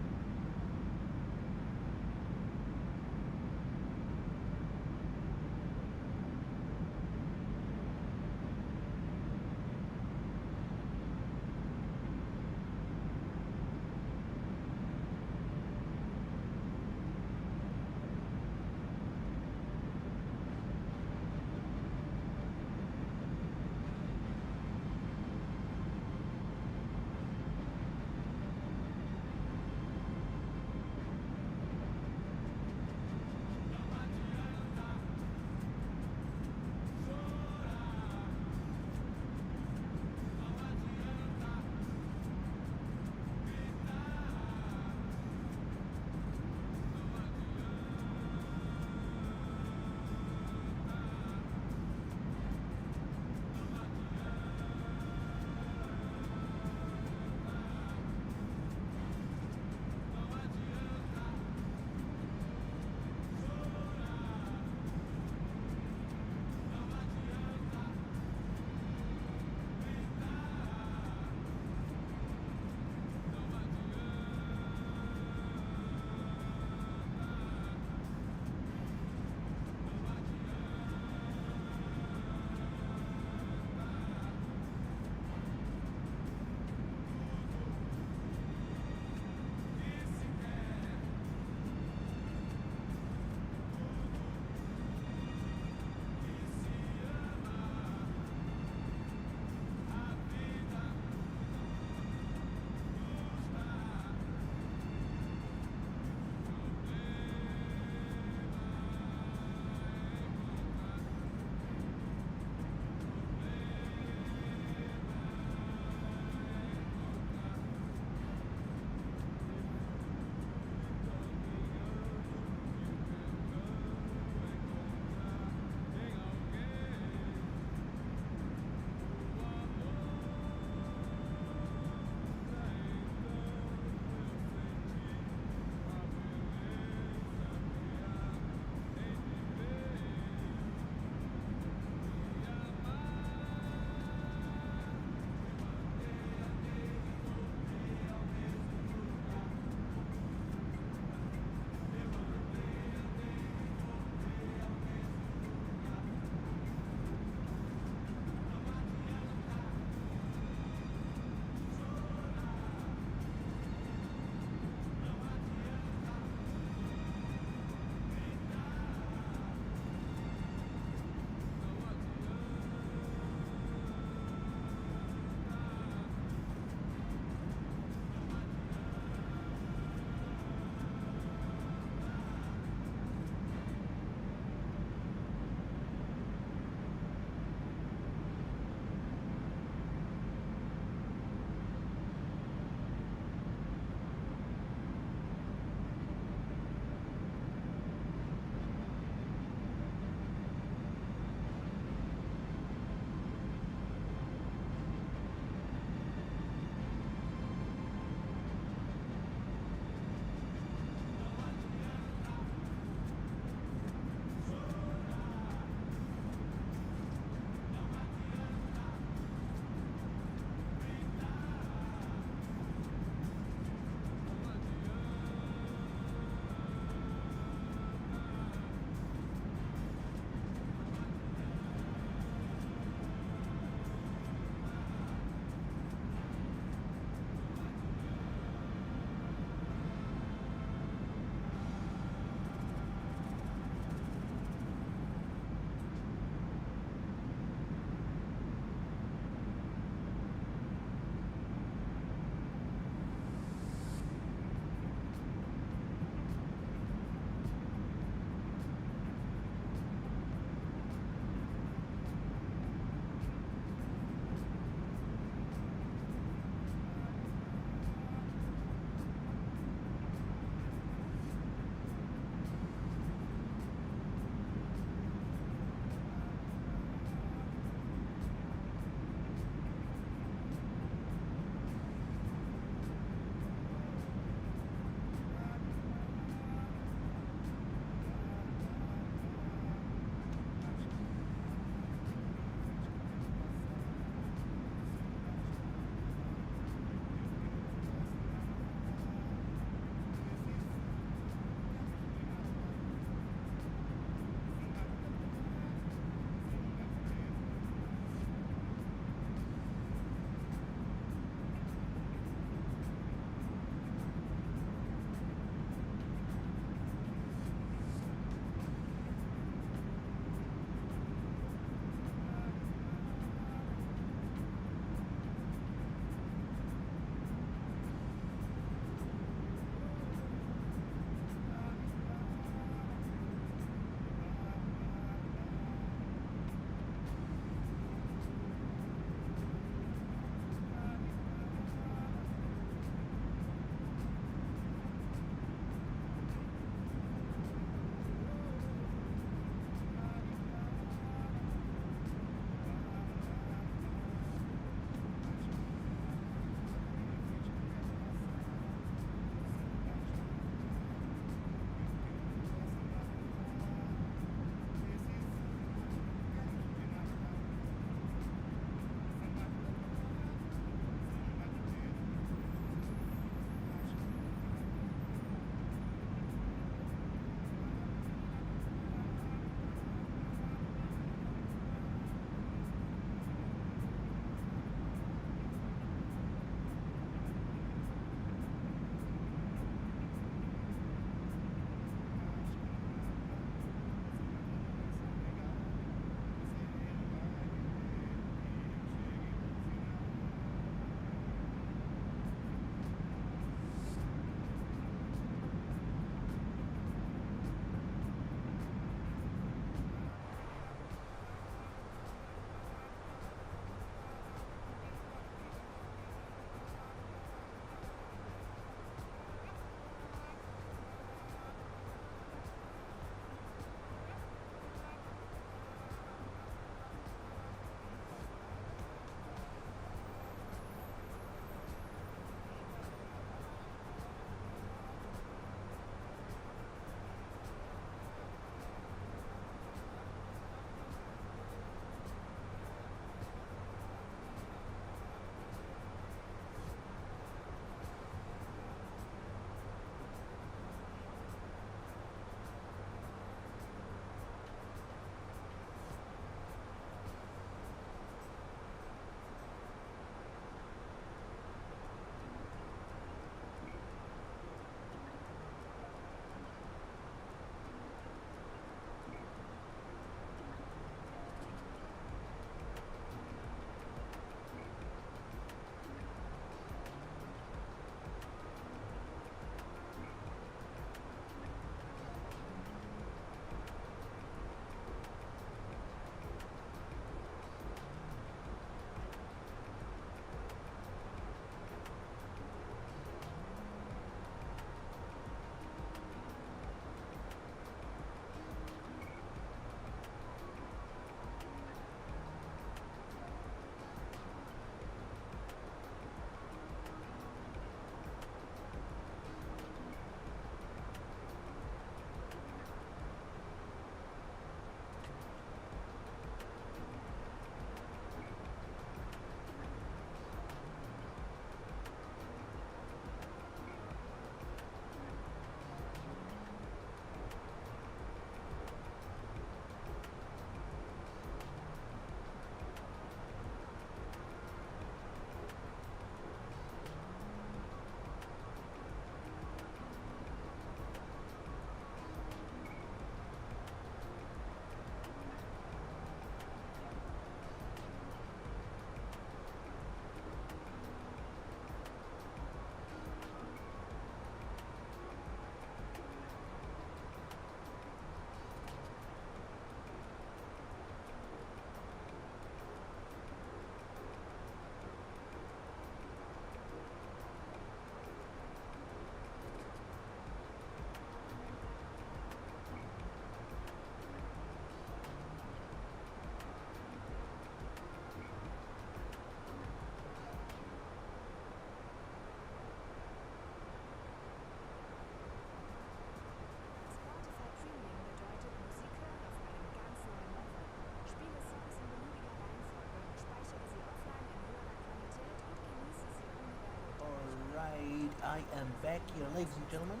am back here, ladies and gentlemen,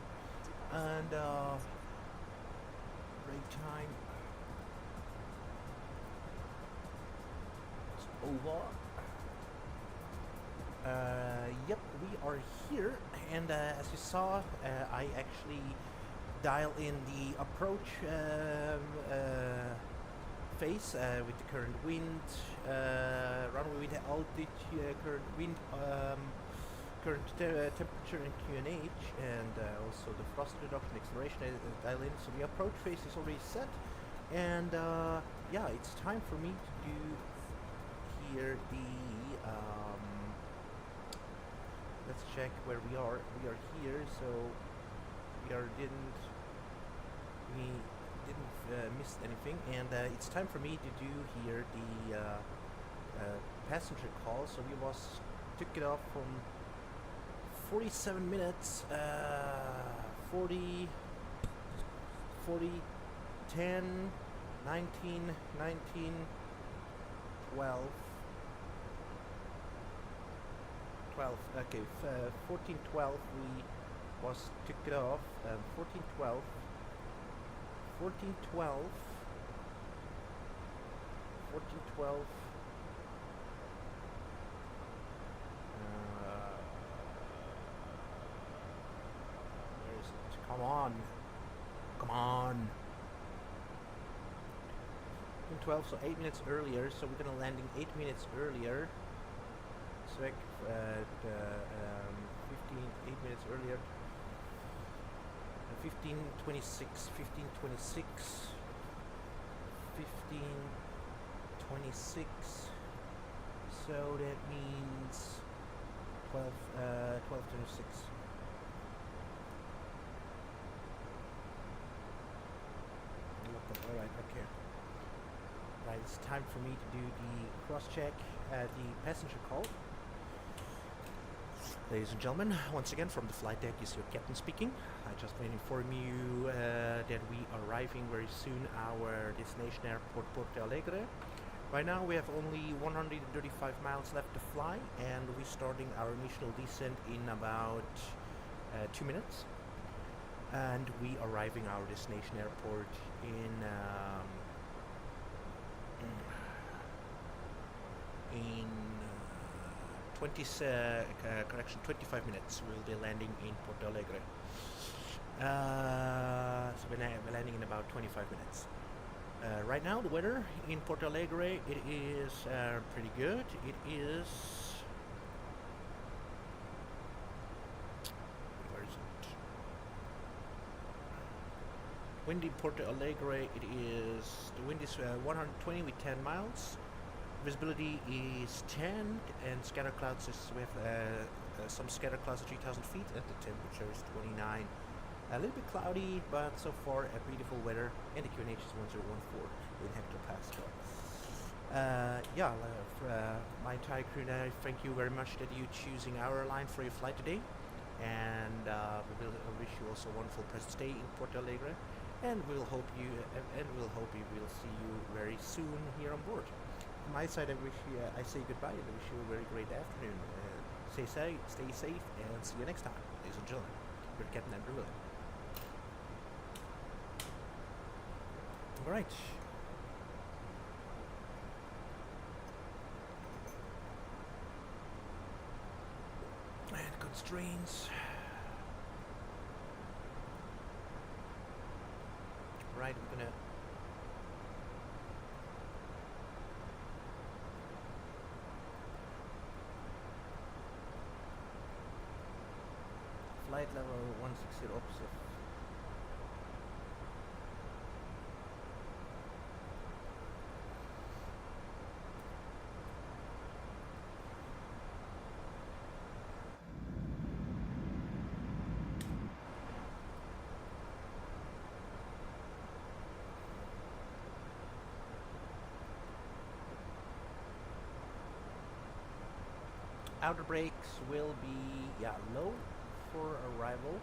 and break time is over. Yep, we are here, and as you saw, I actually dial in the approach phase with the current wind, runway with the altitude, current wind, current temperature and QNH, and also the thrust reduction, acceleration dial in. So the approach phase is already set, and yeah, it's time for me to do here the let's check where we are. We are here, so we didn't miss anything, and it's time for me to do here the passenger call. So we took it off from 47 minutes, 40, 10, 19, 12, okay, 14, 12 we took it off, 14, 12, 14, 12, 14, 12, where is it? Come on, come on. 12, so 8 minutes earlier, so we're gonna landing 8 minutes earlier. So 15, 8 minutes earlier. 15:26, 15:26, 15:26. So that means 12:26. All right, okay. Right, it's time for me to do the cross-check, the passenger call. Ladies and gentlemen, once again from the flight deck is your captain speaking. I just want to inform you that we are arriving very soon our destination airport, Porto Alegre. Right now we have only 135 miles left to fly, and we're starting our initial descent in about 2 minutes. And we are arriving our destination airport in 25 minutes. We'll be landing in Porto Alegre. So we're landing in about 25 minutes. Right now, the weather in Porto Alegre, it is pretty good. It is... where is it? Wind in Porto Alegre, the wind is 120 with 10 miles. Visibility is 10, and scatter clouds we have some scatter clouds at 3,000 feet, and the temperature is 29. A little bit cloudy, but so far a beautiful weather, and the QNH is 1014 in hectopascal. My entire crew and I thank you very much that you choosing our airline for your flight today, and we will wish you also a wonderful present stay in Porto Alegre, and we'll hope we will see you very soon here on board. From my side, I say goodbye and I wish you a very great afternoon. Stay safe, and see you next time, ladies and gentlemen. Your Captain Andrew William. All right. And constraints. Right, we're gonna. Flight level 160 opposite. Outer brakes will be low for arrival.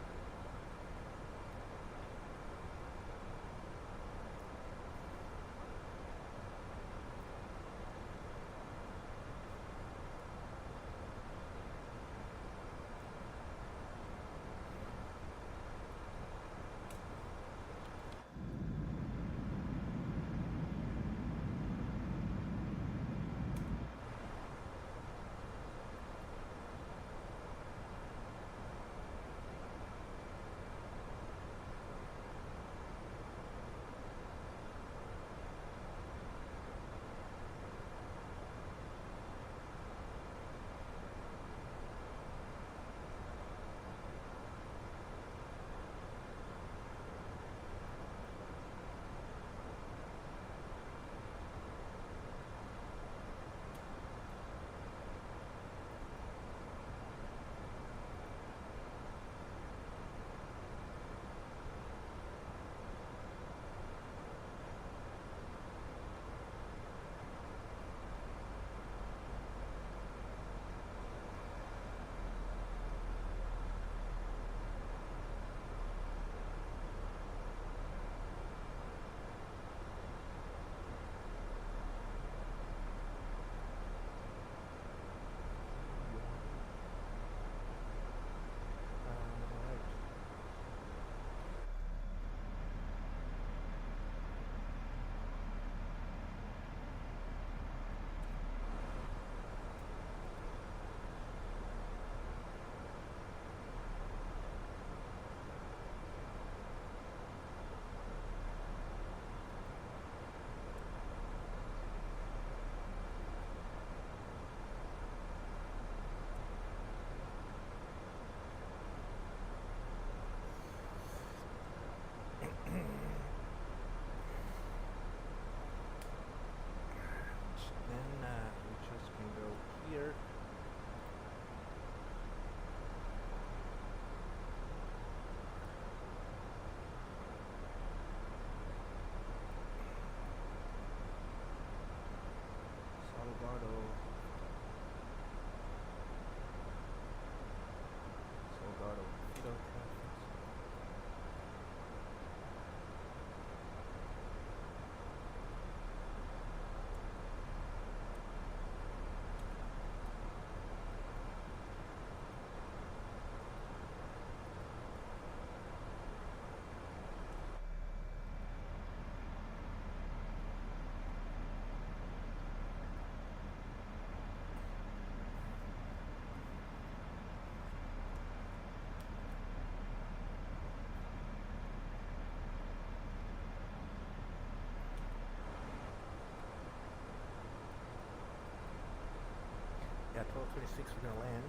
26 we're gonna land.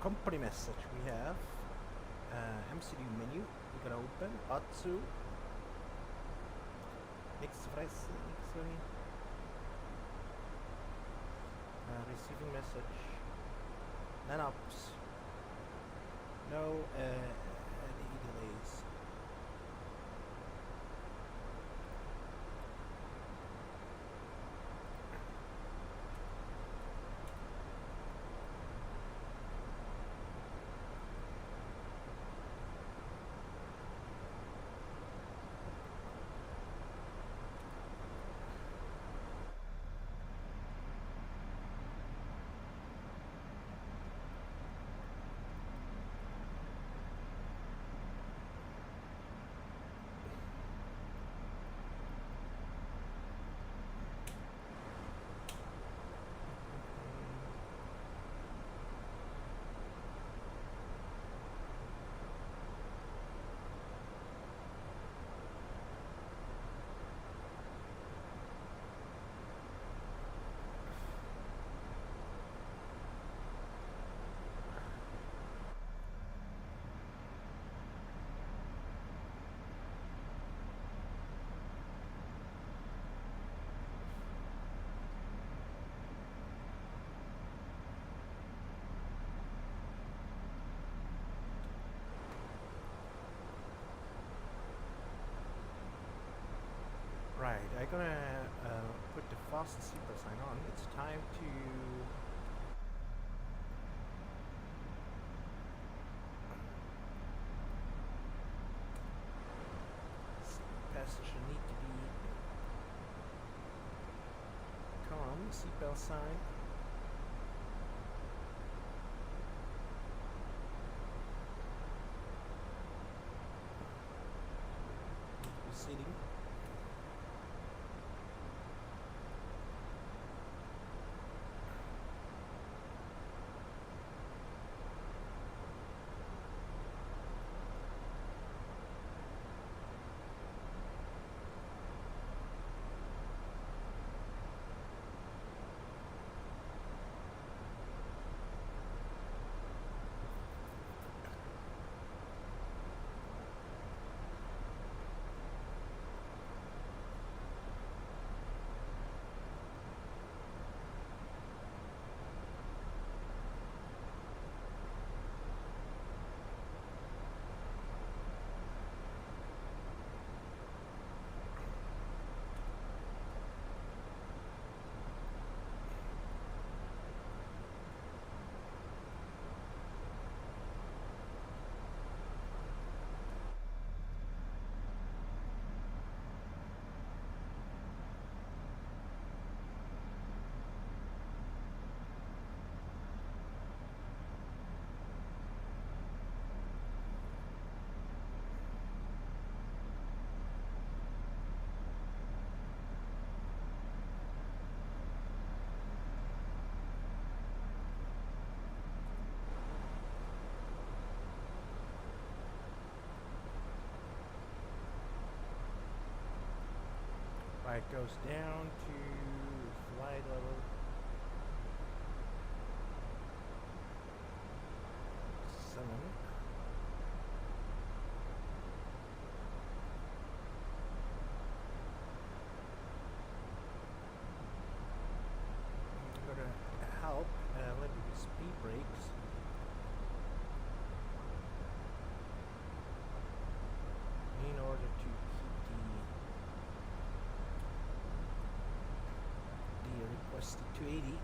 Company message we have MCD menu we're gonna open Atsu Express receiving message and ups no any delays. Right, I'm gonna put the fasten seatbelt sign on. It's time to passenger need to be calm. Seatbelt sign. Sitting. Right, goes down to flight level 7. I'm gonna help let me do speed brakes. was the 280.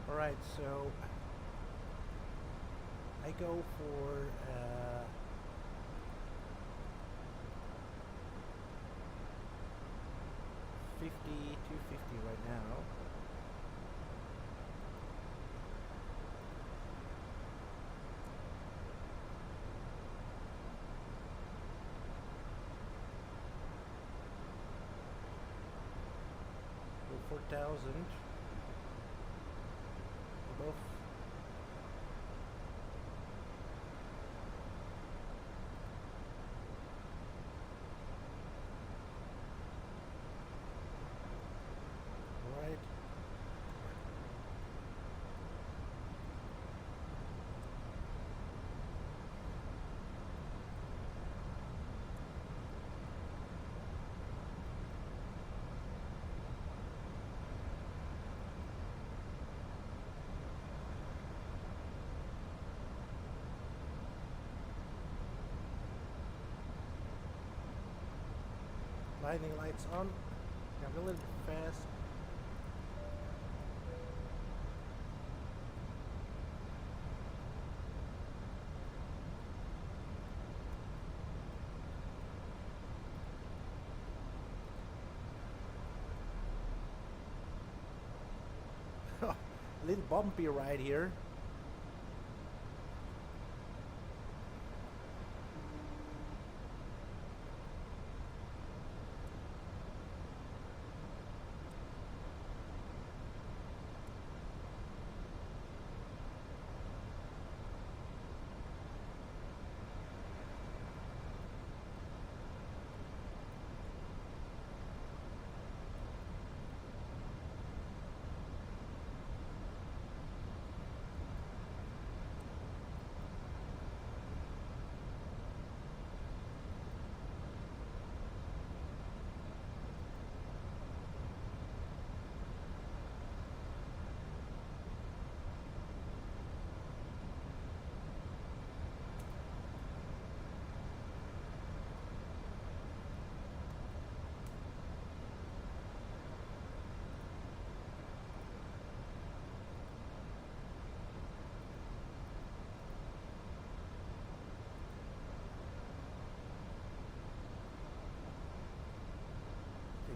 Alright, so I go for 250 right now. Go 4,000 above. Right. Lightning lights on. I'm a little bit fast. A little bumpy right here.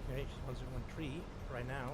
Okay, just 1013 right now.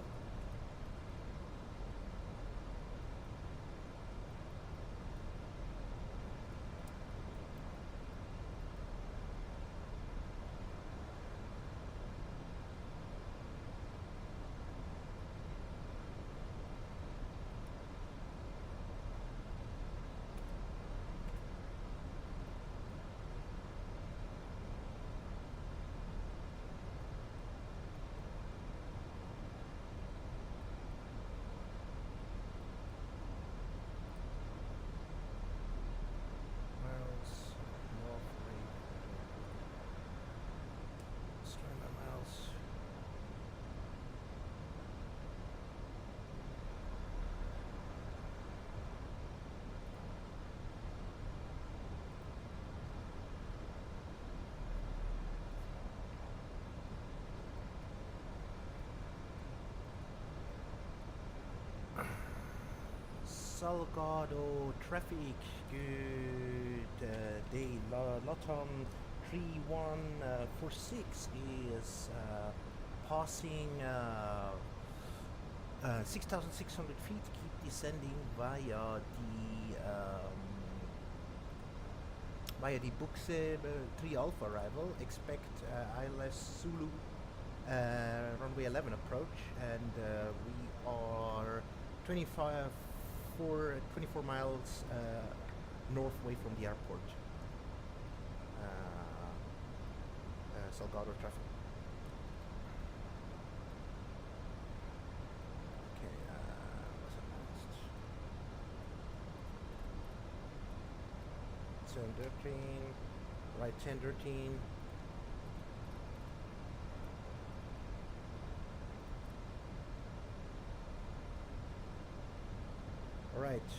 Salgado traffic, good day. Loton 3146 is passing 6,600 feet, keep descending via the Buxe 3 Alpha arrival, expect ILS Zulu runway 11 approach, and we are 24 miles north away from the airport. Salgado traffic. Okay, what's up next? 1013, right 1013. Alright,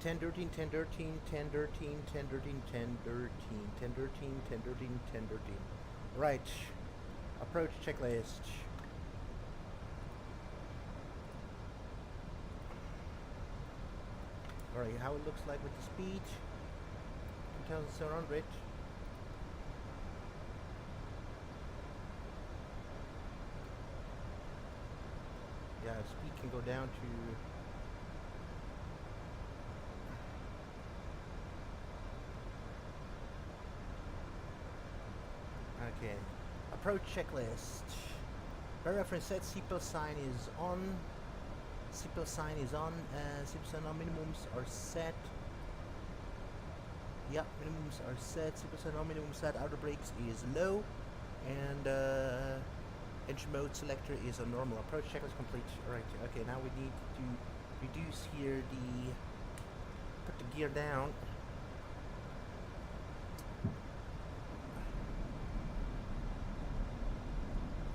1013, 1013, 1013, 1013, 1013, 1013, 1013, 1013. Right, approach checklist. Alright, how it looks like with the speed. 2,700. Yeah, speed can go down to okay. Approach checklist. By reference set, seatbelt sign is on. Seatbelt sign is on. Seatbelt sign on. Minimums are set. Yeah, minimums are set. Seatbelt sign on. Minimum set. Outer brakes is low. And engine mode selector is on normal. Approach checklist complete. Alright, okay, now we need to reduce here put the gear down.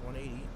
180.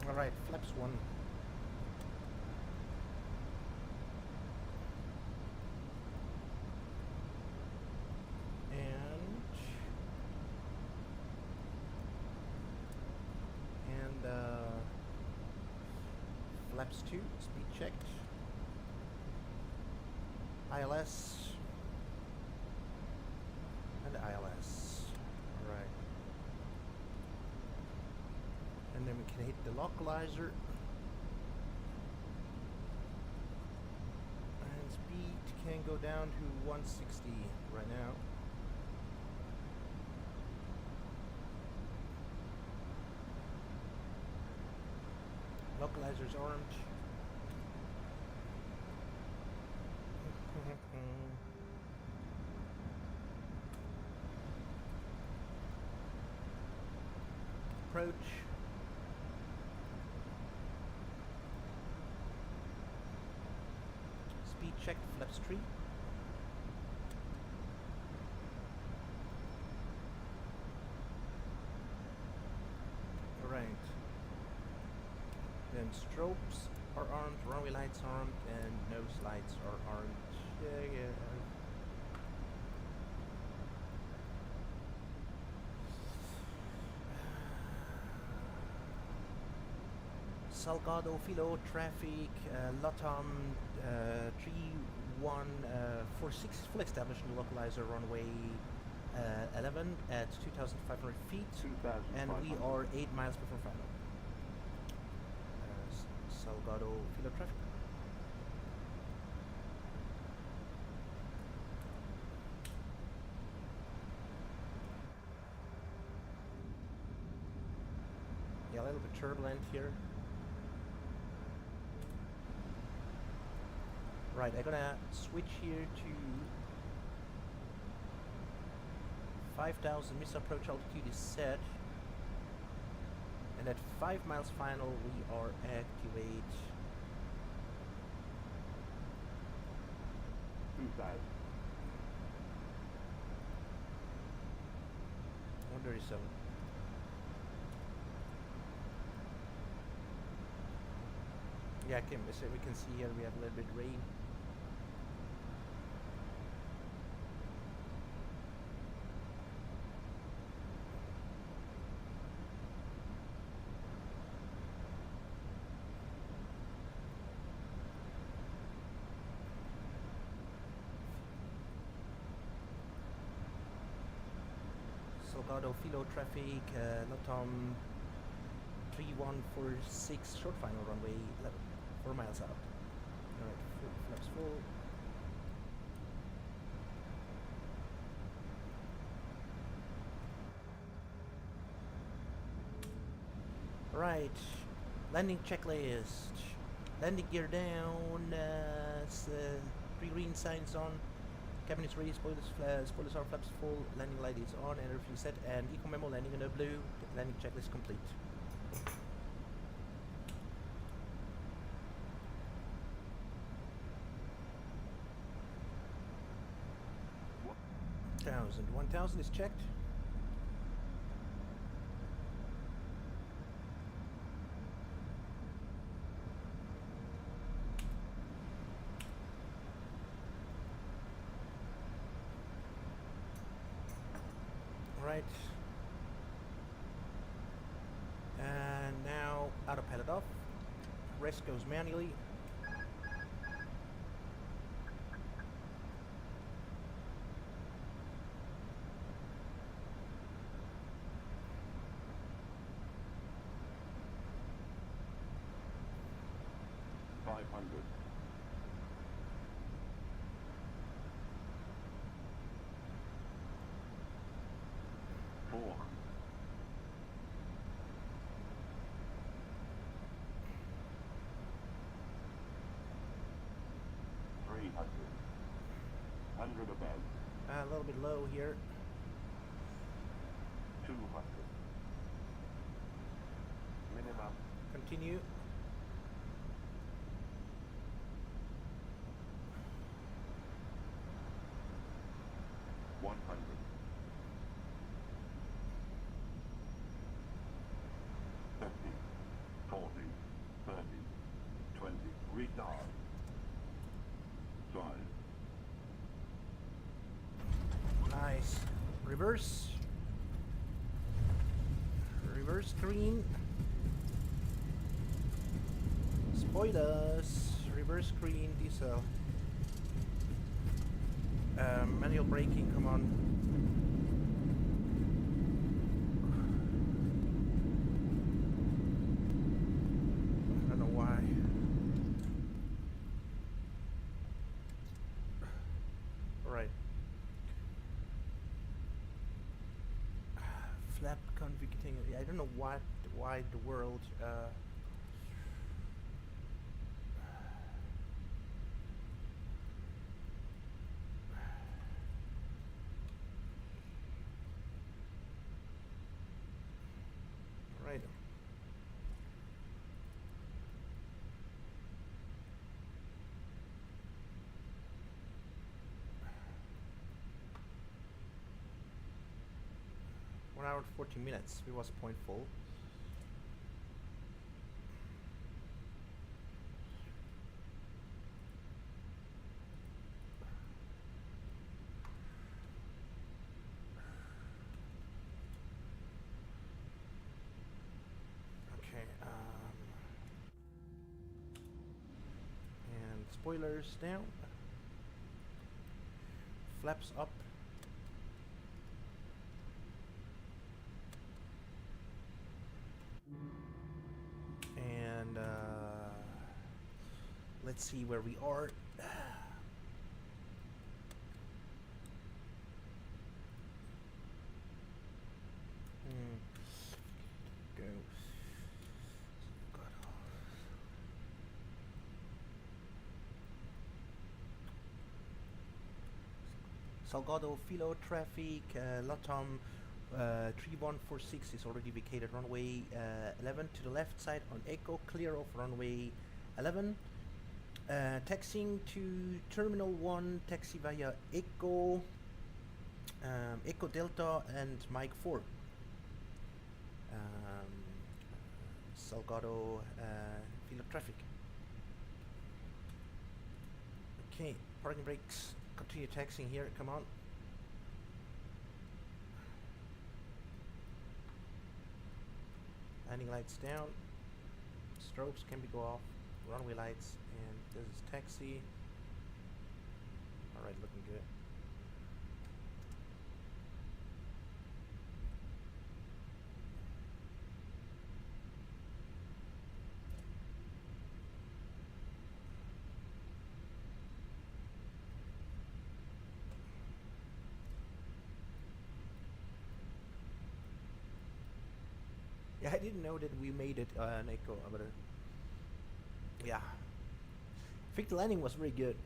Alright, flaps 1. And flaps 2, speed checked. ILS. And ILS. Alright. And then we can hit the localizer. And speed can go down to 160 right now. Localizer's orange. Approach. Speed check, flaps 3. Strobes are armed, runway lights armed, and nose lights are armed. Yeah. Salgado Filo traffic, Latam 3146 full established localizer runway 11 at 2,500 feet, and we are 8 miles before final. Salgado Filo traffic. Yeah, a little bit turbulent here. Right, I'm gonna switch here to 5,000 missile approach altitude is set, and at 5 miles final we are activate 2,000. Wonder is so. Yeah, we can see here we have a little bit rain. Salgado Filo traffic, Latam 3146 short final runway 11, 4 miles out. Alright, flaps full. Right, landing checklist. Landing gear down, 3 green signs on. Cabin is ready, spoilers are flaps full, landing light is on, and everything set, and eco memo landing in a blue, landing checklist complete. Thousand. 1,000 is checked. Right, and now autopilot off, rest goes manually. A little bit low here. 200. Minimum. Continue. Nice. Reverse. Reverse screen. Spoilers. Reverse screen. Diesel. Manual braking. Come on. I don't know why. Right. Flap configuring. I don't know why the world. Right. One hour and 40 minutes. It was point full. spoilers down. Flaps up. And let's see where we are. Go. Salgado Filo traffic, Latam 3146 is already vacated runway 11 to the left side on Echo, clear of runway 11. Taxiing to Terminal 1, taxi via Echo, Echo Delta and Mike 4. Salgado Filo traffic. Okay, parking brakes. Continue taxiing here, come on. Landing lights down. Strobes can be go off. Runway lights, and this is taxi. Alright, looking good. Yeah, I didn't know that we made it, Nico, but yeah. I think the landing was very good.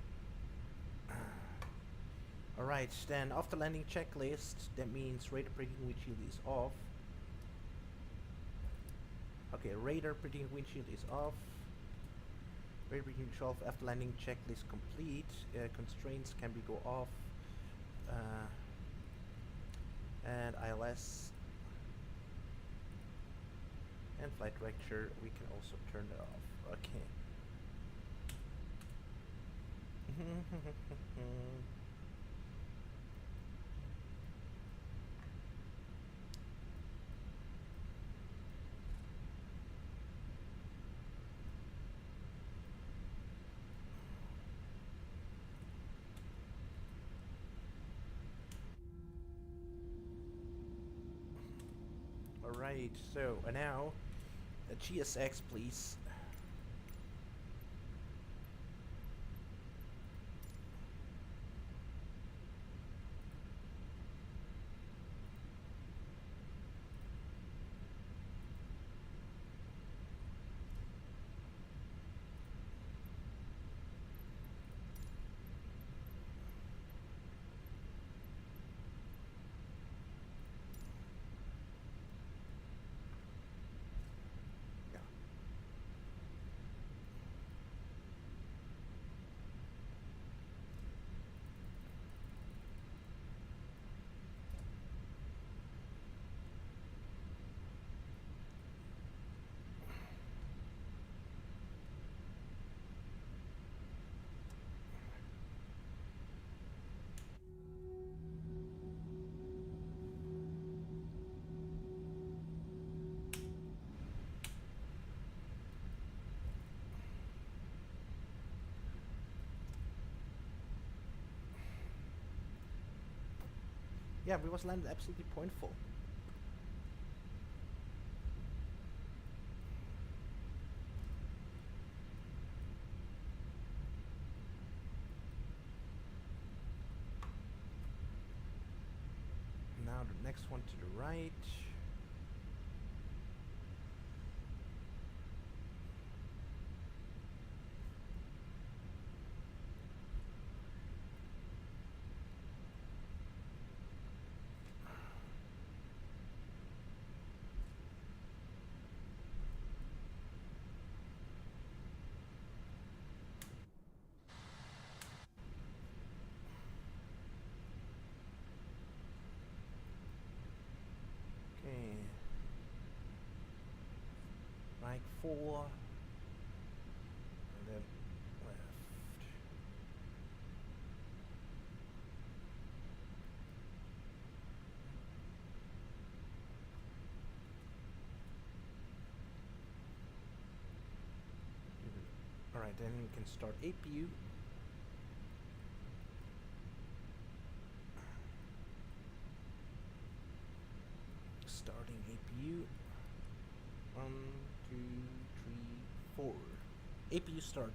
Alright, then after landing checklist, that means radar predicting windshield is off. Okay, radar predicting windshield is off. Radar predicting windshield off. After landing checklist complete. Constraints can be go off. And ILS and flight director, we can also turn it off. Okay. Alright, so now a GSX please. Yeah, we was landed absolutely pointful. Now the next one to the right. Okay. Right 4. And then left. Alright, then we can start APU. 2, 3, 4. APU start.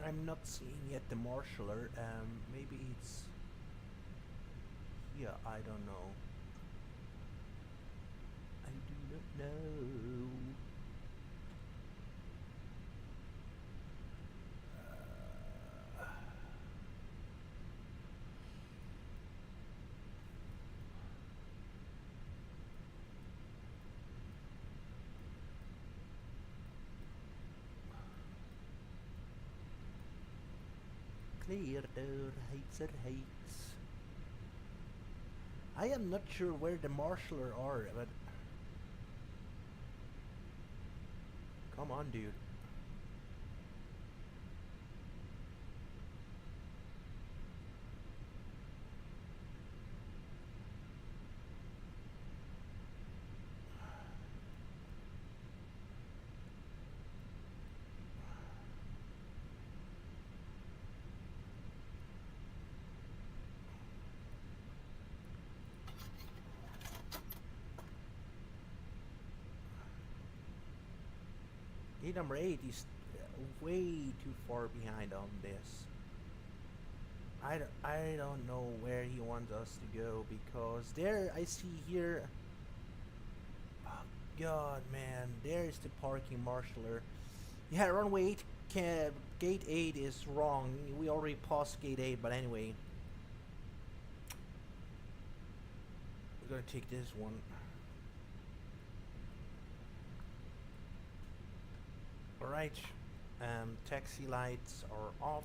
I'm not seeing yet the marshaller. Maybe it's here. I don't know. I do not know. Clear door, heights are heights. I am not sure where the marshaller are, but come on, dude. Gate number 8 is way too far behind on this. I don't know where he wants us to go, because there I see here. Oh god, man, there's the parking marshaller. Yeah, runway 8 gate 8 is wrong. We already passed gate 8, but anyway. We're gonna take this one. Alright, taxi lights are off.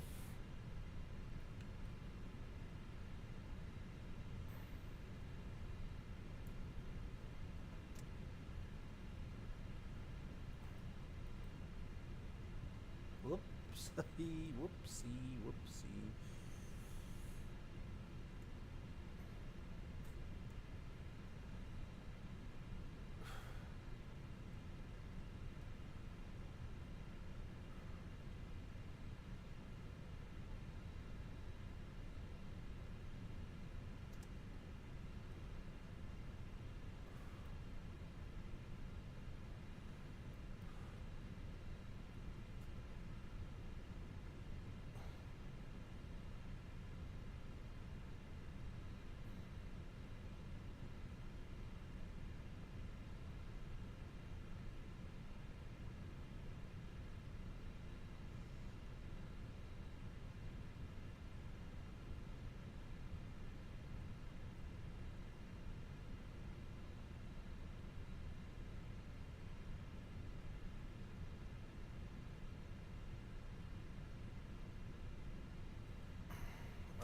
Whoopsie, whoopsie, whoopsie.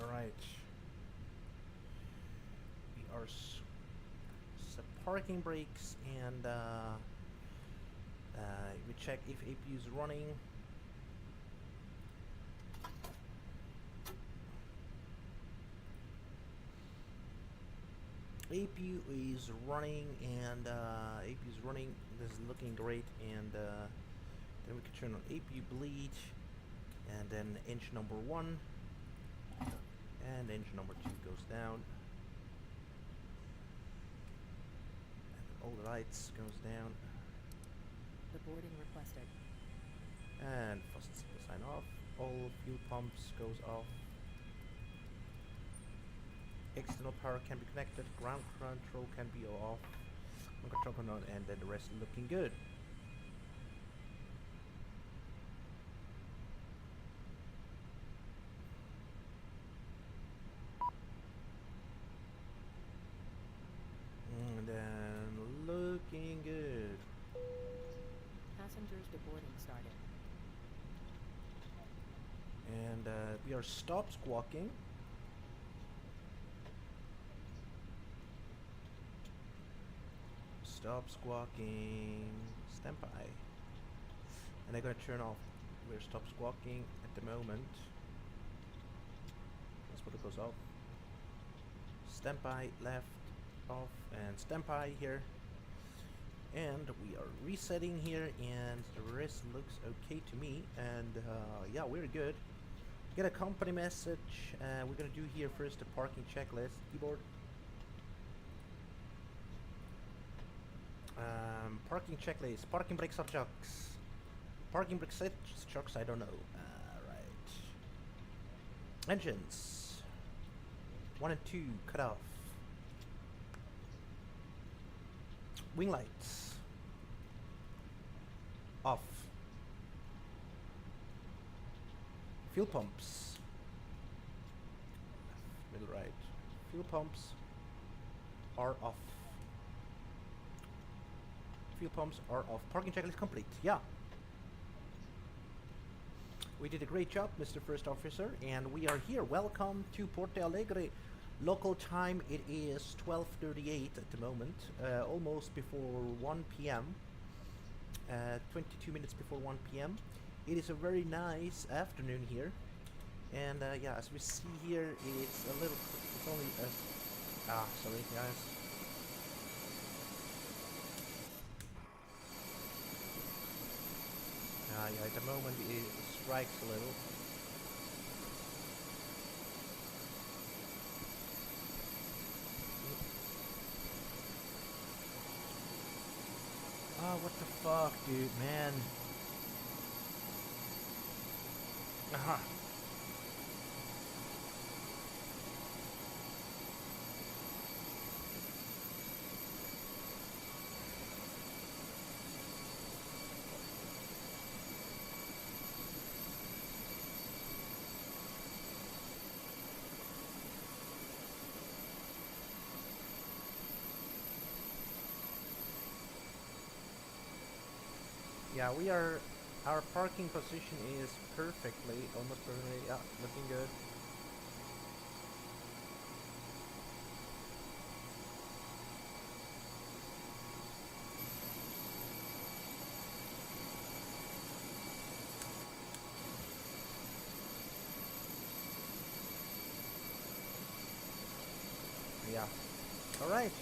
Alright. We are set parking brakes, and we check if APU is running. APU is running, and APU is running. This is looking great, and then we can turn on APU bleed, and then engine number 1. And engine number 2 goes down. And all the lights goes down. The boarding requested. And faucet sign off. All fuel pumps goes off. External power can be connected. Ground control can be off. Control can on, and then the rest is looking good. And then looking good. Passengers deboarding started. And we are stop squawking. Stop squawking. Stand by. And I'm gonna turn off. We're stop squawking at the moment. That's what it goes off. Stand by, left, off, and stand by here. And we are resetting here, and the rest looks okay to me. And yeah, we're good. Get a company message. We're gonna do here first the parking checklist. Keyboard. Parking checklist. Parking brakes or chocks? Parking brakes or chocks? I don't know. Right. Engines. 1 and 2 cut off. Wing lights. Off. Fuel pumps. Left, middle, right. Fuel pumps are off. Fuel pumps are off. Parking checklist complete. Yeah. We did a great job, Mr. First Officer, and we are here. Welcome to Porto Alegre. Local time, it is 12:38 at the moment, almost before 1 p.m. 22 minutes before 1 p.m. It is a very nice afternoon here, and yeah, as we see here, it's a little. It's only sorry, guys. Yeah, at the moment it strikes a little. Oh, what the fuck, dude, man. Aha. Yeah, we are. Our parking position is perfectly, almost perfectly. Yeah, looking good. Yeah. All right.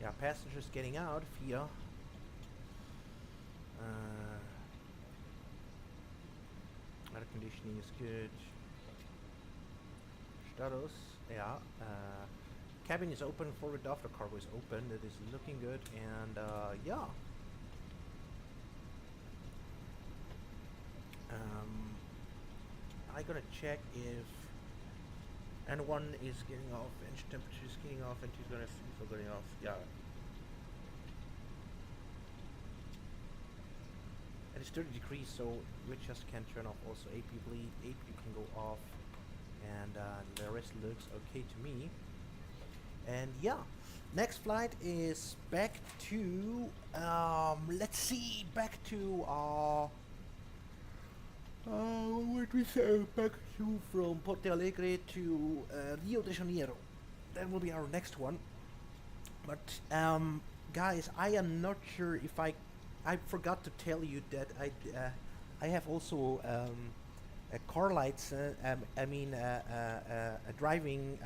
Yeah, passengers getting out via air conditioning is good. Status, yeah. Cabin is open, forward after cargo is open. That is looking good, and yeah. I gotta check if anyone is getting off, engine temperature is getting off, and he's gonna feel getting off. Yeah. And it's 30 degrees, so we just can turn off also AP bleed. AP can go off, and the rest looks okay to me. And yeah, next flight is back to let's see, back to what would we say? Back to from Porto Alegre to Rio de Janeiro. That will be our next one. But guys, I am not sure if I forgot to tell you that I have also a car lights. I mean a driving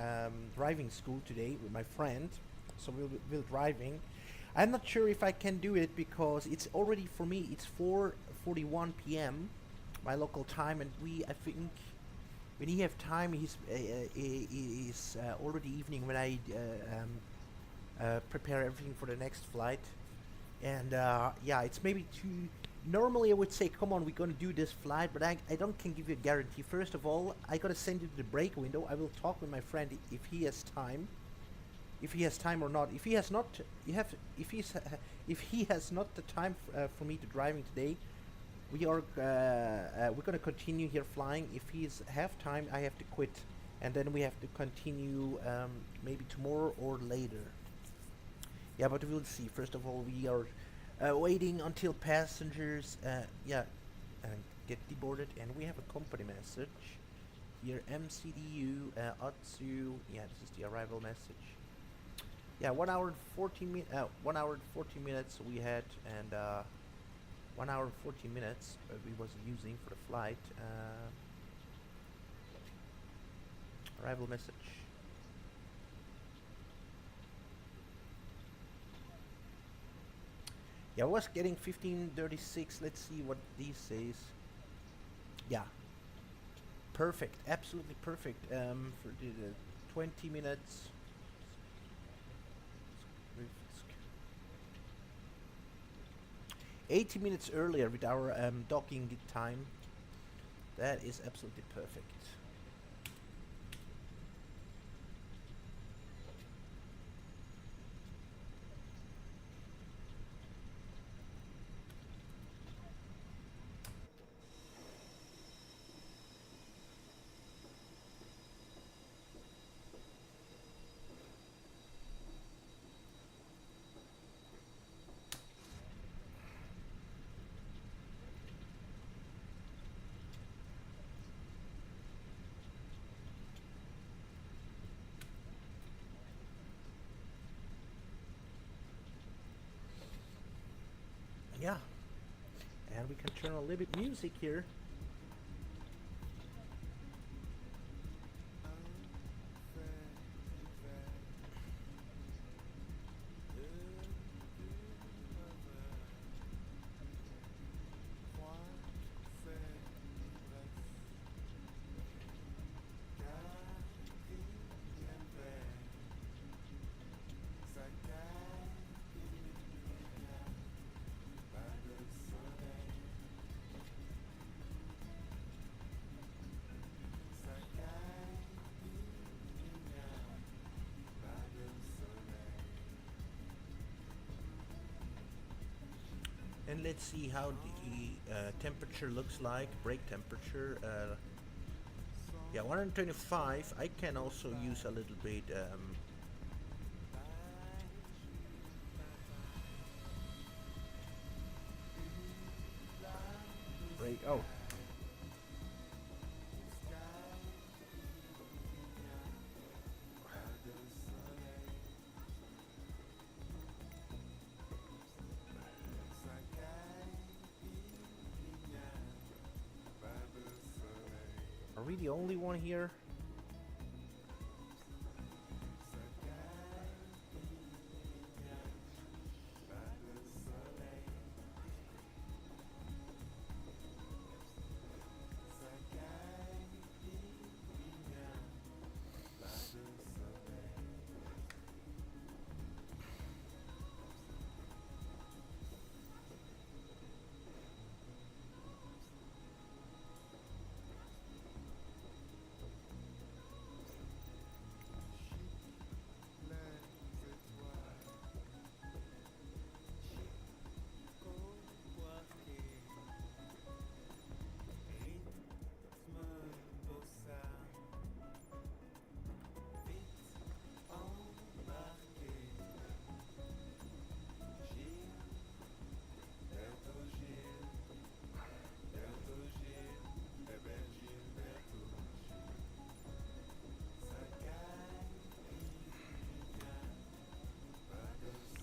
school today with my friend. So we'll driving. I'm not sure if I can do it because it's already for me. It's 4:41 p.m. my local time, and I think when he have time, he's already evening when I prepare everything for the next flight. And yeah, it's maybe too. Normally I would say, come on, we're gonna do this flight, but I don't can give you a guarantee. First of all, I gotta send you to the break window. I will talk with my friend if he has time. If he has time or not. If he has not, if he has not the time for me to driving today, we're gonna continue here flying. If he's half time, I have to quit, and then we have to continue maybe tomorrow or later. Yeah, but we'll see. First of all, we are waiting until passengers get deboarded, and we have a company message here. MCDU Atsu. Yeah, this is the arrival message. Yeah, 1 hour and 14 minutes. 1 hour and 14 minutes we had, and 1 hour and 14 minutes we was using for the flight. Arrival message. Yeah, I was getting 1536. Let's see what these says. Yeah, perfect, absolutely perfect. For the 20 minutes. 80 minutes earlier with our docking time. That is absolutely perfect. Yeah, and we can turn a little bit music here. And let's see how the temperature looks like, brake temperature. Yeah, 125. I can also use a little bit brake. Oh. Are we the only one here?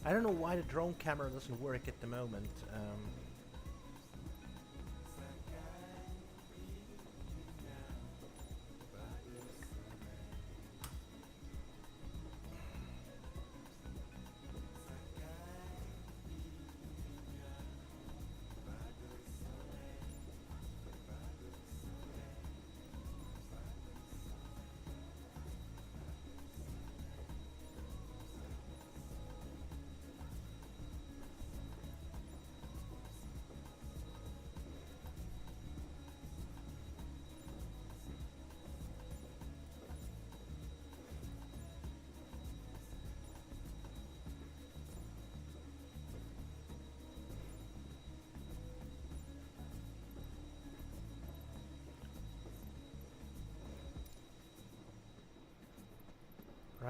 I don't know why the drone camera doesn't work at the moment.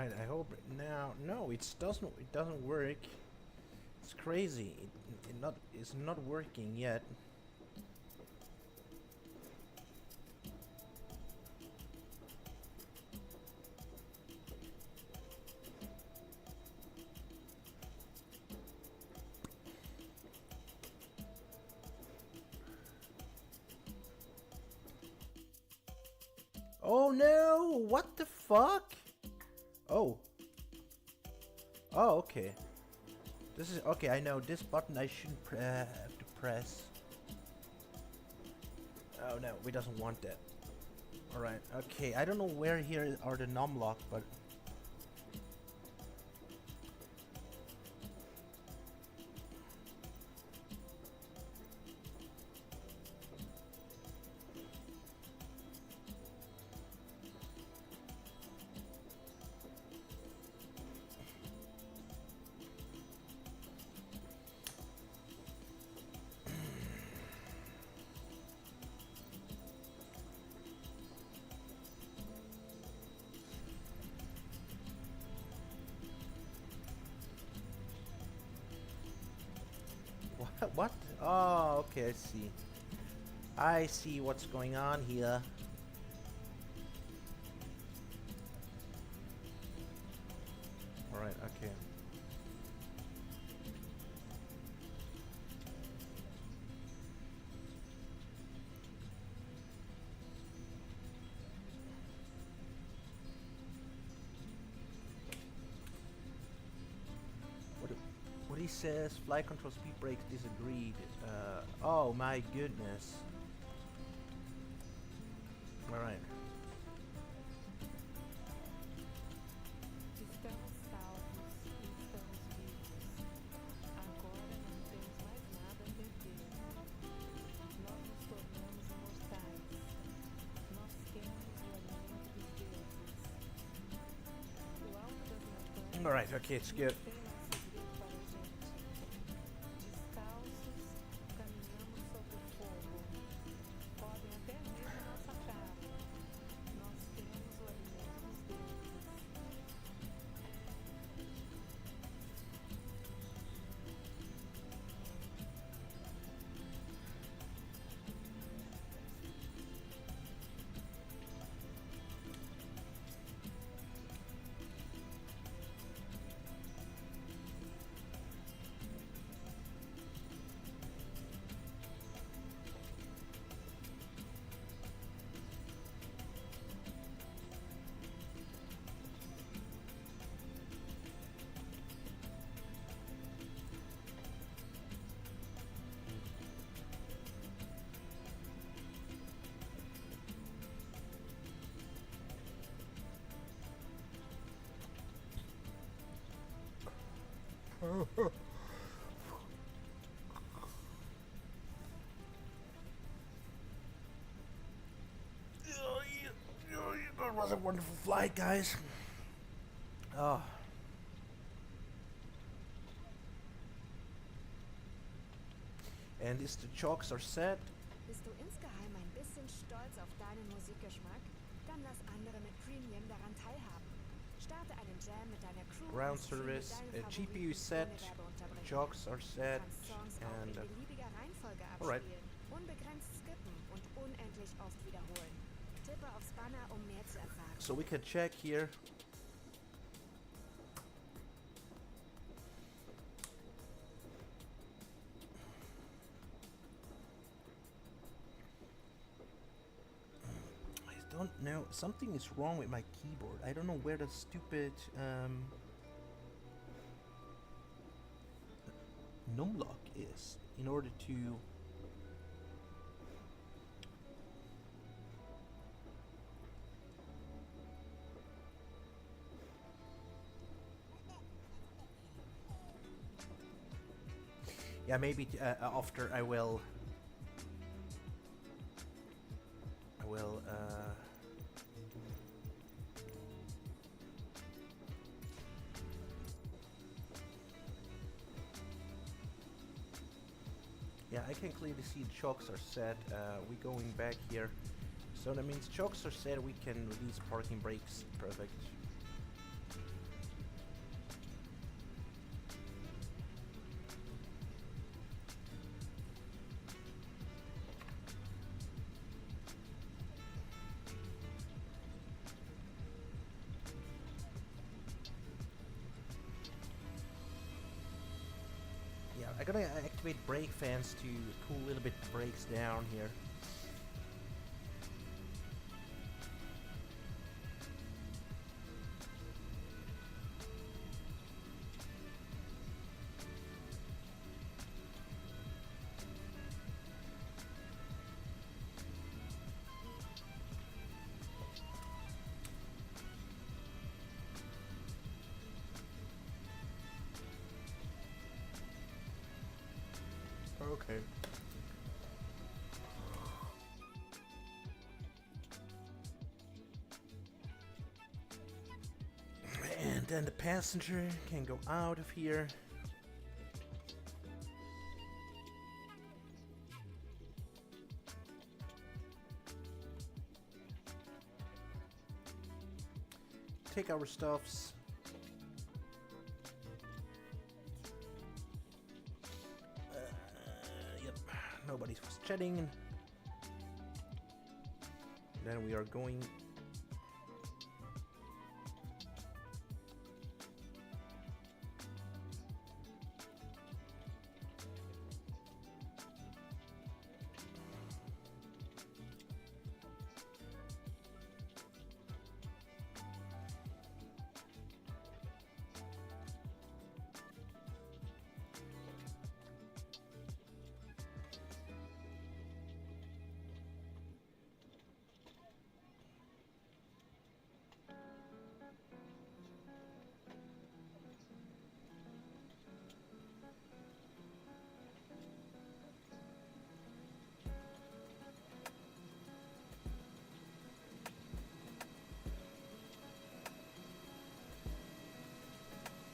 Alright, I hope now. No, it doesn't work. It's crazy. It's not working yet. Oh no! What the fuck? Oh. Oh, okay. This is okay. I know this button I shouldn't have to press. Oh no, we doesn't want that. All right. Okay. I don't know where here are the numlock, but. What? Oh, okay, I see. I see what's going on here. Alright, okay. What he says, flight control speed brakes disagreed. Oh my goodness. Alright. Estamos salvos e estamos vivos. Agora não temos mais nada a perder. Nós nos tornamos imortais. Nós temos o alimento dos deuses. O alto das montanhas. Alright, okay, it's good. That was a wonderful flight, guys. Oh. And is the chocks are set? Bist du insgeheim ein bisschen stolz auf deinen Musikgeschmack? Dann lass andere mit Premium daran teilhaben. Starte einen Jam mit deiner Crew. Ground service, GPU set, chocks are set, and alright. Unbegrenzt skippen und unendlich oft wiederholen. Tippe aufs Banner, um mehr zu erfahren. So we can check here. I don't know. Something is wrong with my keyboard. I don't know where the stupid numlock is in order to. Yeah, maybe after I will. Yeah, I can clearly see the chocks are set. We going back here, so that means chocks are set. We can release parking brakes. Perfect. I gotta activate brake fans to cool a little bit the brakes down here. Okay. And then the passenger can go out of here. Take our stuffs. Yep, nobody was chatting. Then we are going.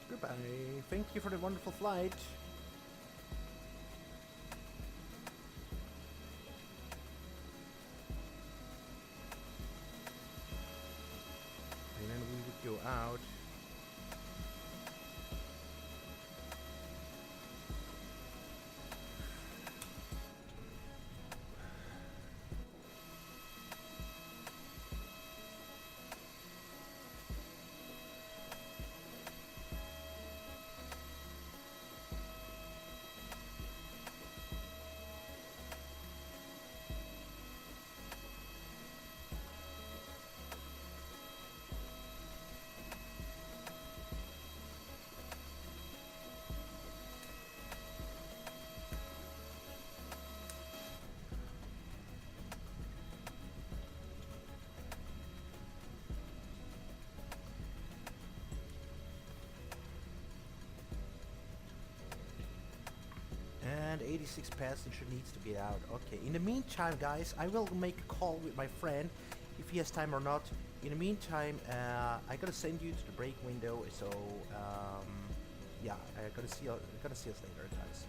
Goodbye. Thank you for the wonderful flight. And then we would go out. And 86 passenger needs to get out. Okay, in the meantime, guys, I will make a call with my friend if he has time or not. In the meantime, I gotta send you to the break window, so yeah, I gotta see us later, guys.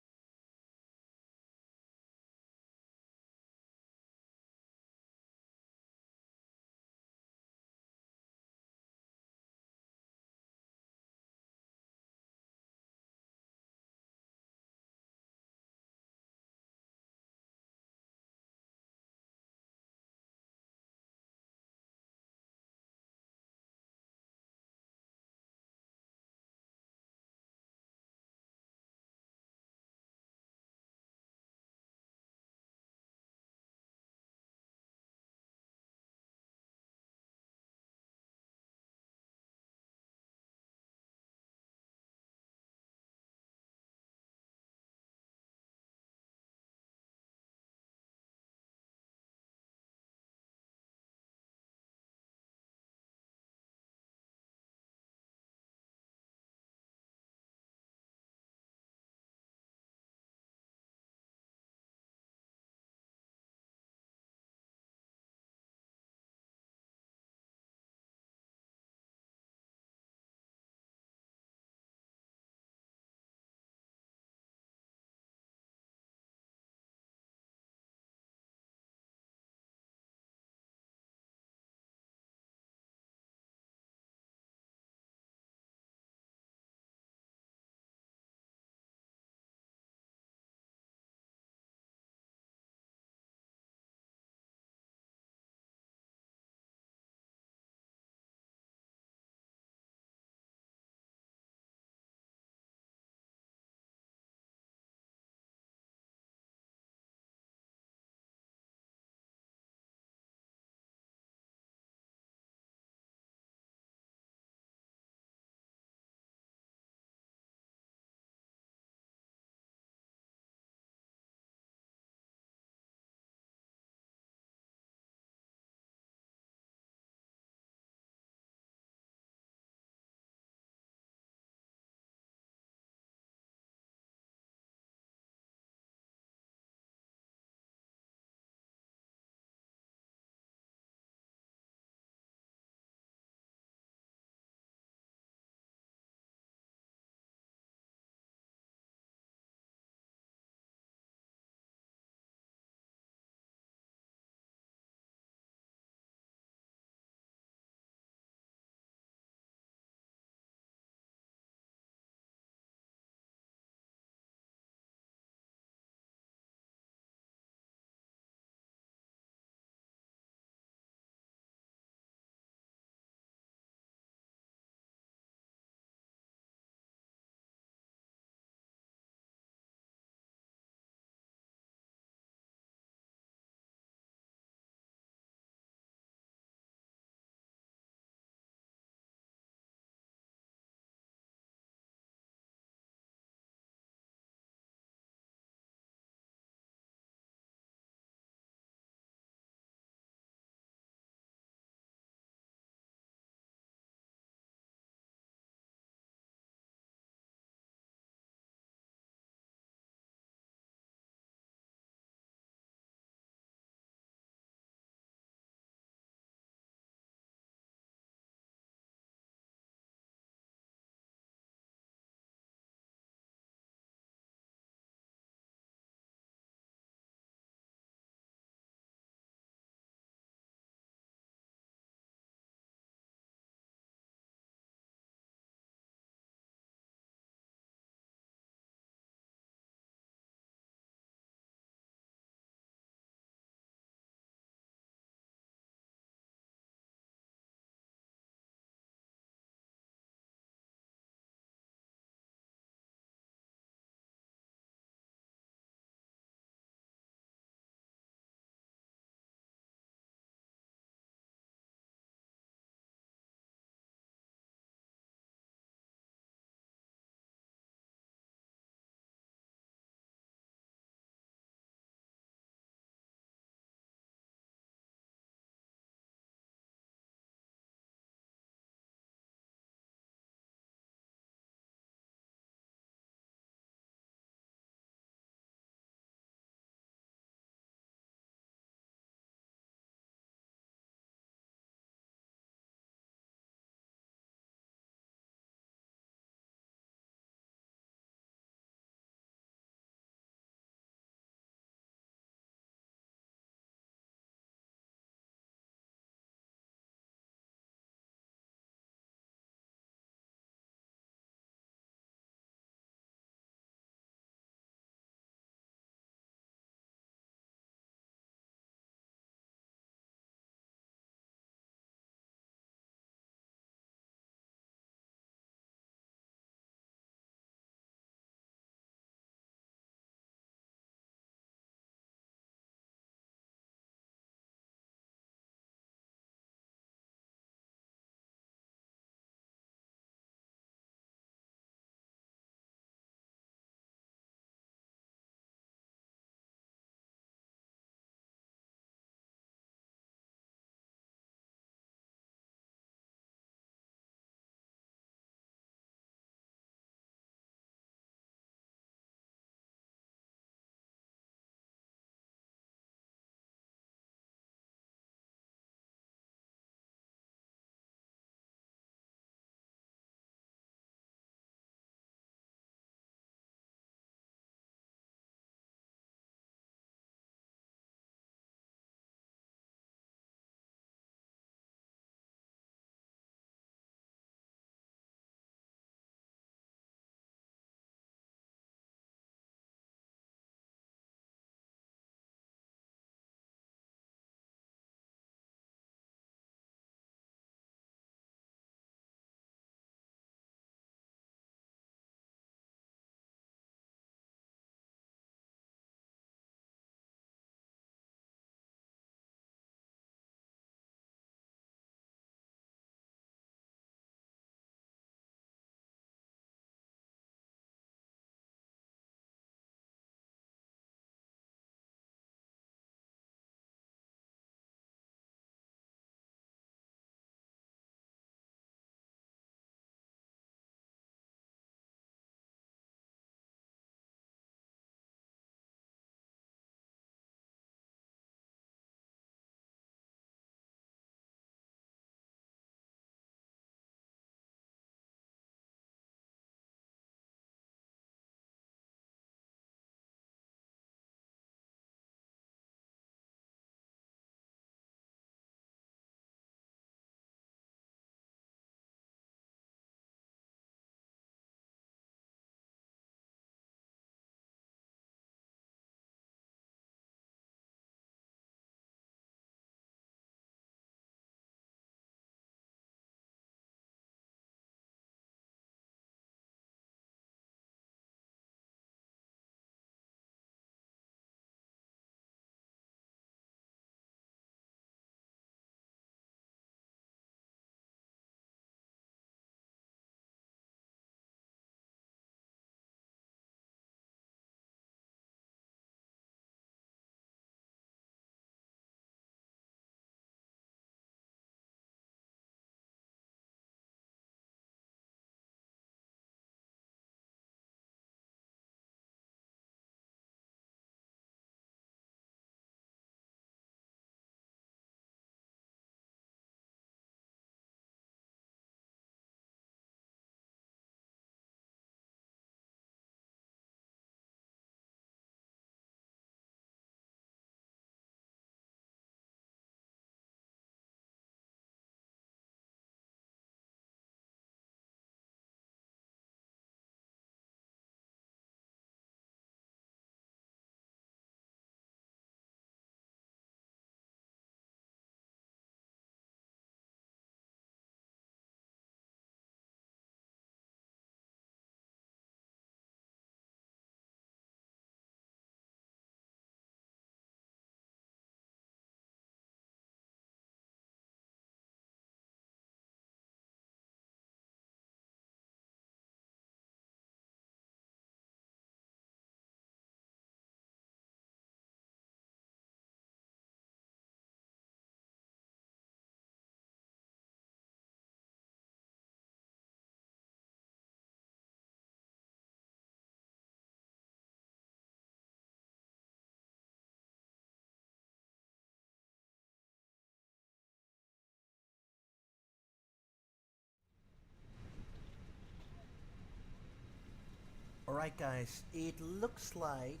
Alright guys, it looks like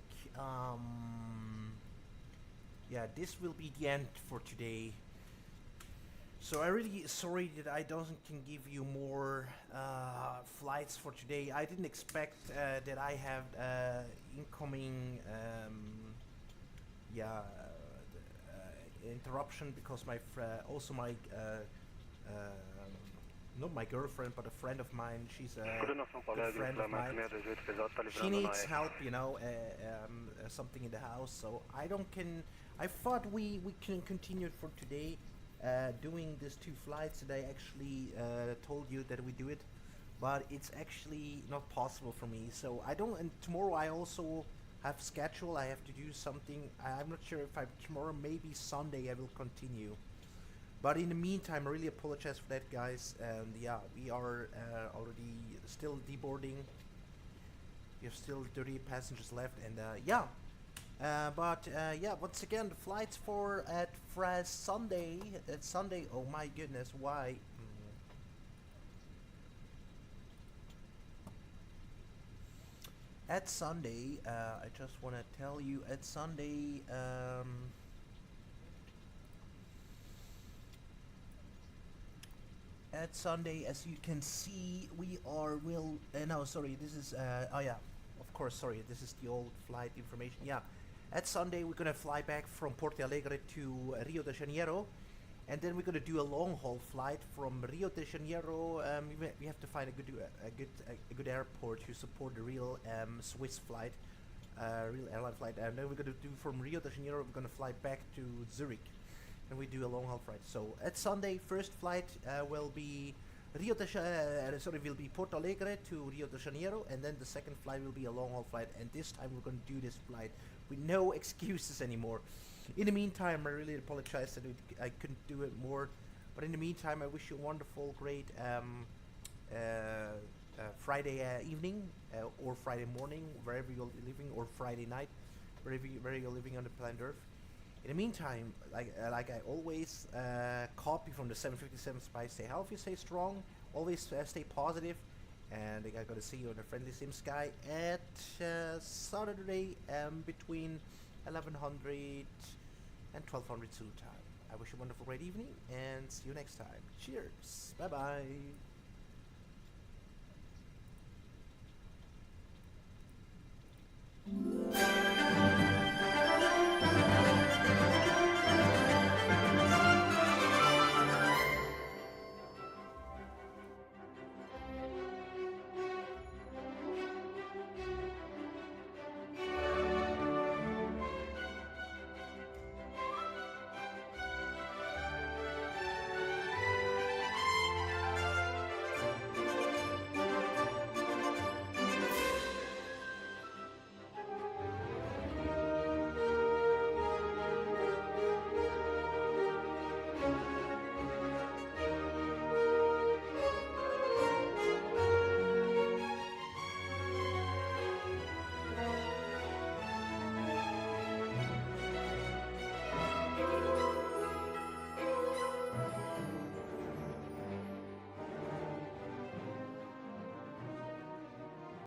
yeah, this will be the end for today. So I really sorry that I don't can give you more flights for today. I didn't expect that I have incoming yeah interruption because my also my not my girlfriend but a friend of mine. She's a good friend of mine. She needs help, you know, something in the house. So I thought we can continue for today. Doing these 2 flights that I actually told you that we do it, but it's actually not possible for me. So I don't. And tomorrow I also have schedule. I have to do something. I'm not sure if tomorrow, maybe Sunday, I will continue. But in the meantime, I really apologize for that, guys. And yeah, we are already still deboarding. We have still 30 passengers left, and yeah. But yeah, once again, the flights for Sunday. At Sunday, oh my goodness, why? At Sunday, I just want to tell you, at Sunday, as you can see, we are no, sorry, this is oh yeah, of course, sorry, this is the old flight information. Yeah. At Sunday, we're gonna fly back from Porto Alegre to Rio de Janeiro, and then we're gonna do a long-haul flight from Rio de Janeiro. We have to find a good airport to support the real Swiss flight, real airline flight. And then we're gonna do from Rio de Janeiro. We're gonna fly back to Zurich, and we do a long-haul flight. So at Sunday, first flight will be will be Porto Alegre to Rio de Janeiro, and then the second flight will be a long-haul flight. And this time we're gonna do this flight with no excuses anymore. In the meantime, I really apologize that I couldn't do it more, but in the meantime, I wish you a wonderful, great Friday evening or Friday morning, wherever you're living, or Friday night, where you're living on the planet Earth. In the meantime, like I always, copy from the 757 Spy, stay healthy, stay strong, always stay positive, and I gotta see you on the Friendly Sim Sky at Saturday between 1100 and 1200 Zulu time. I wish you a wonderful, great evening, and see you next time. Cheers. Bye bye.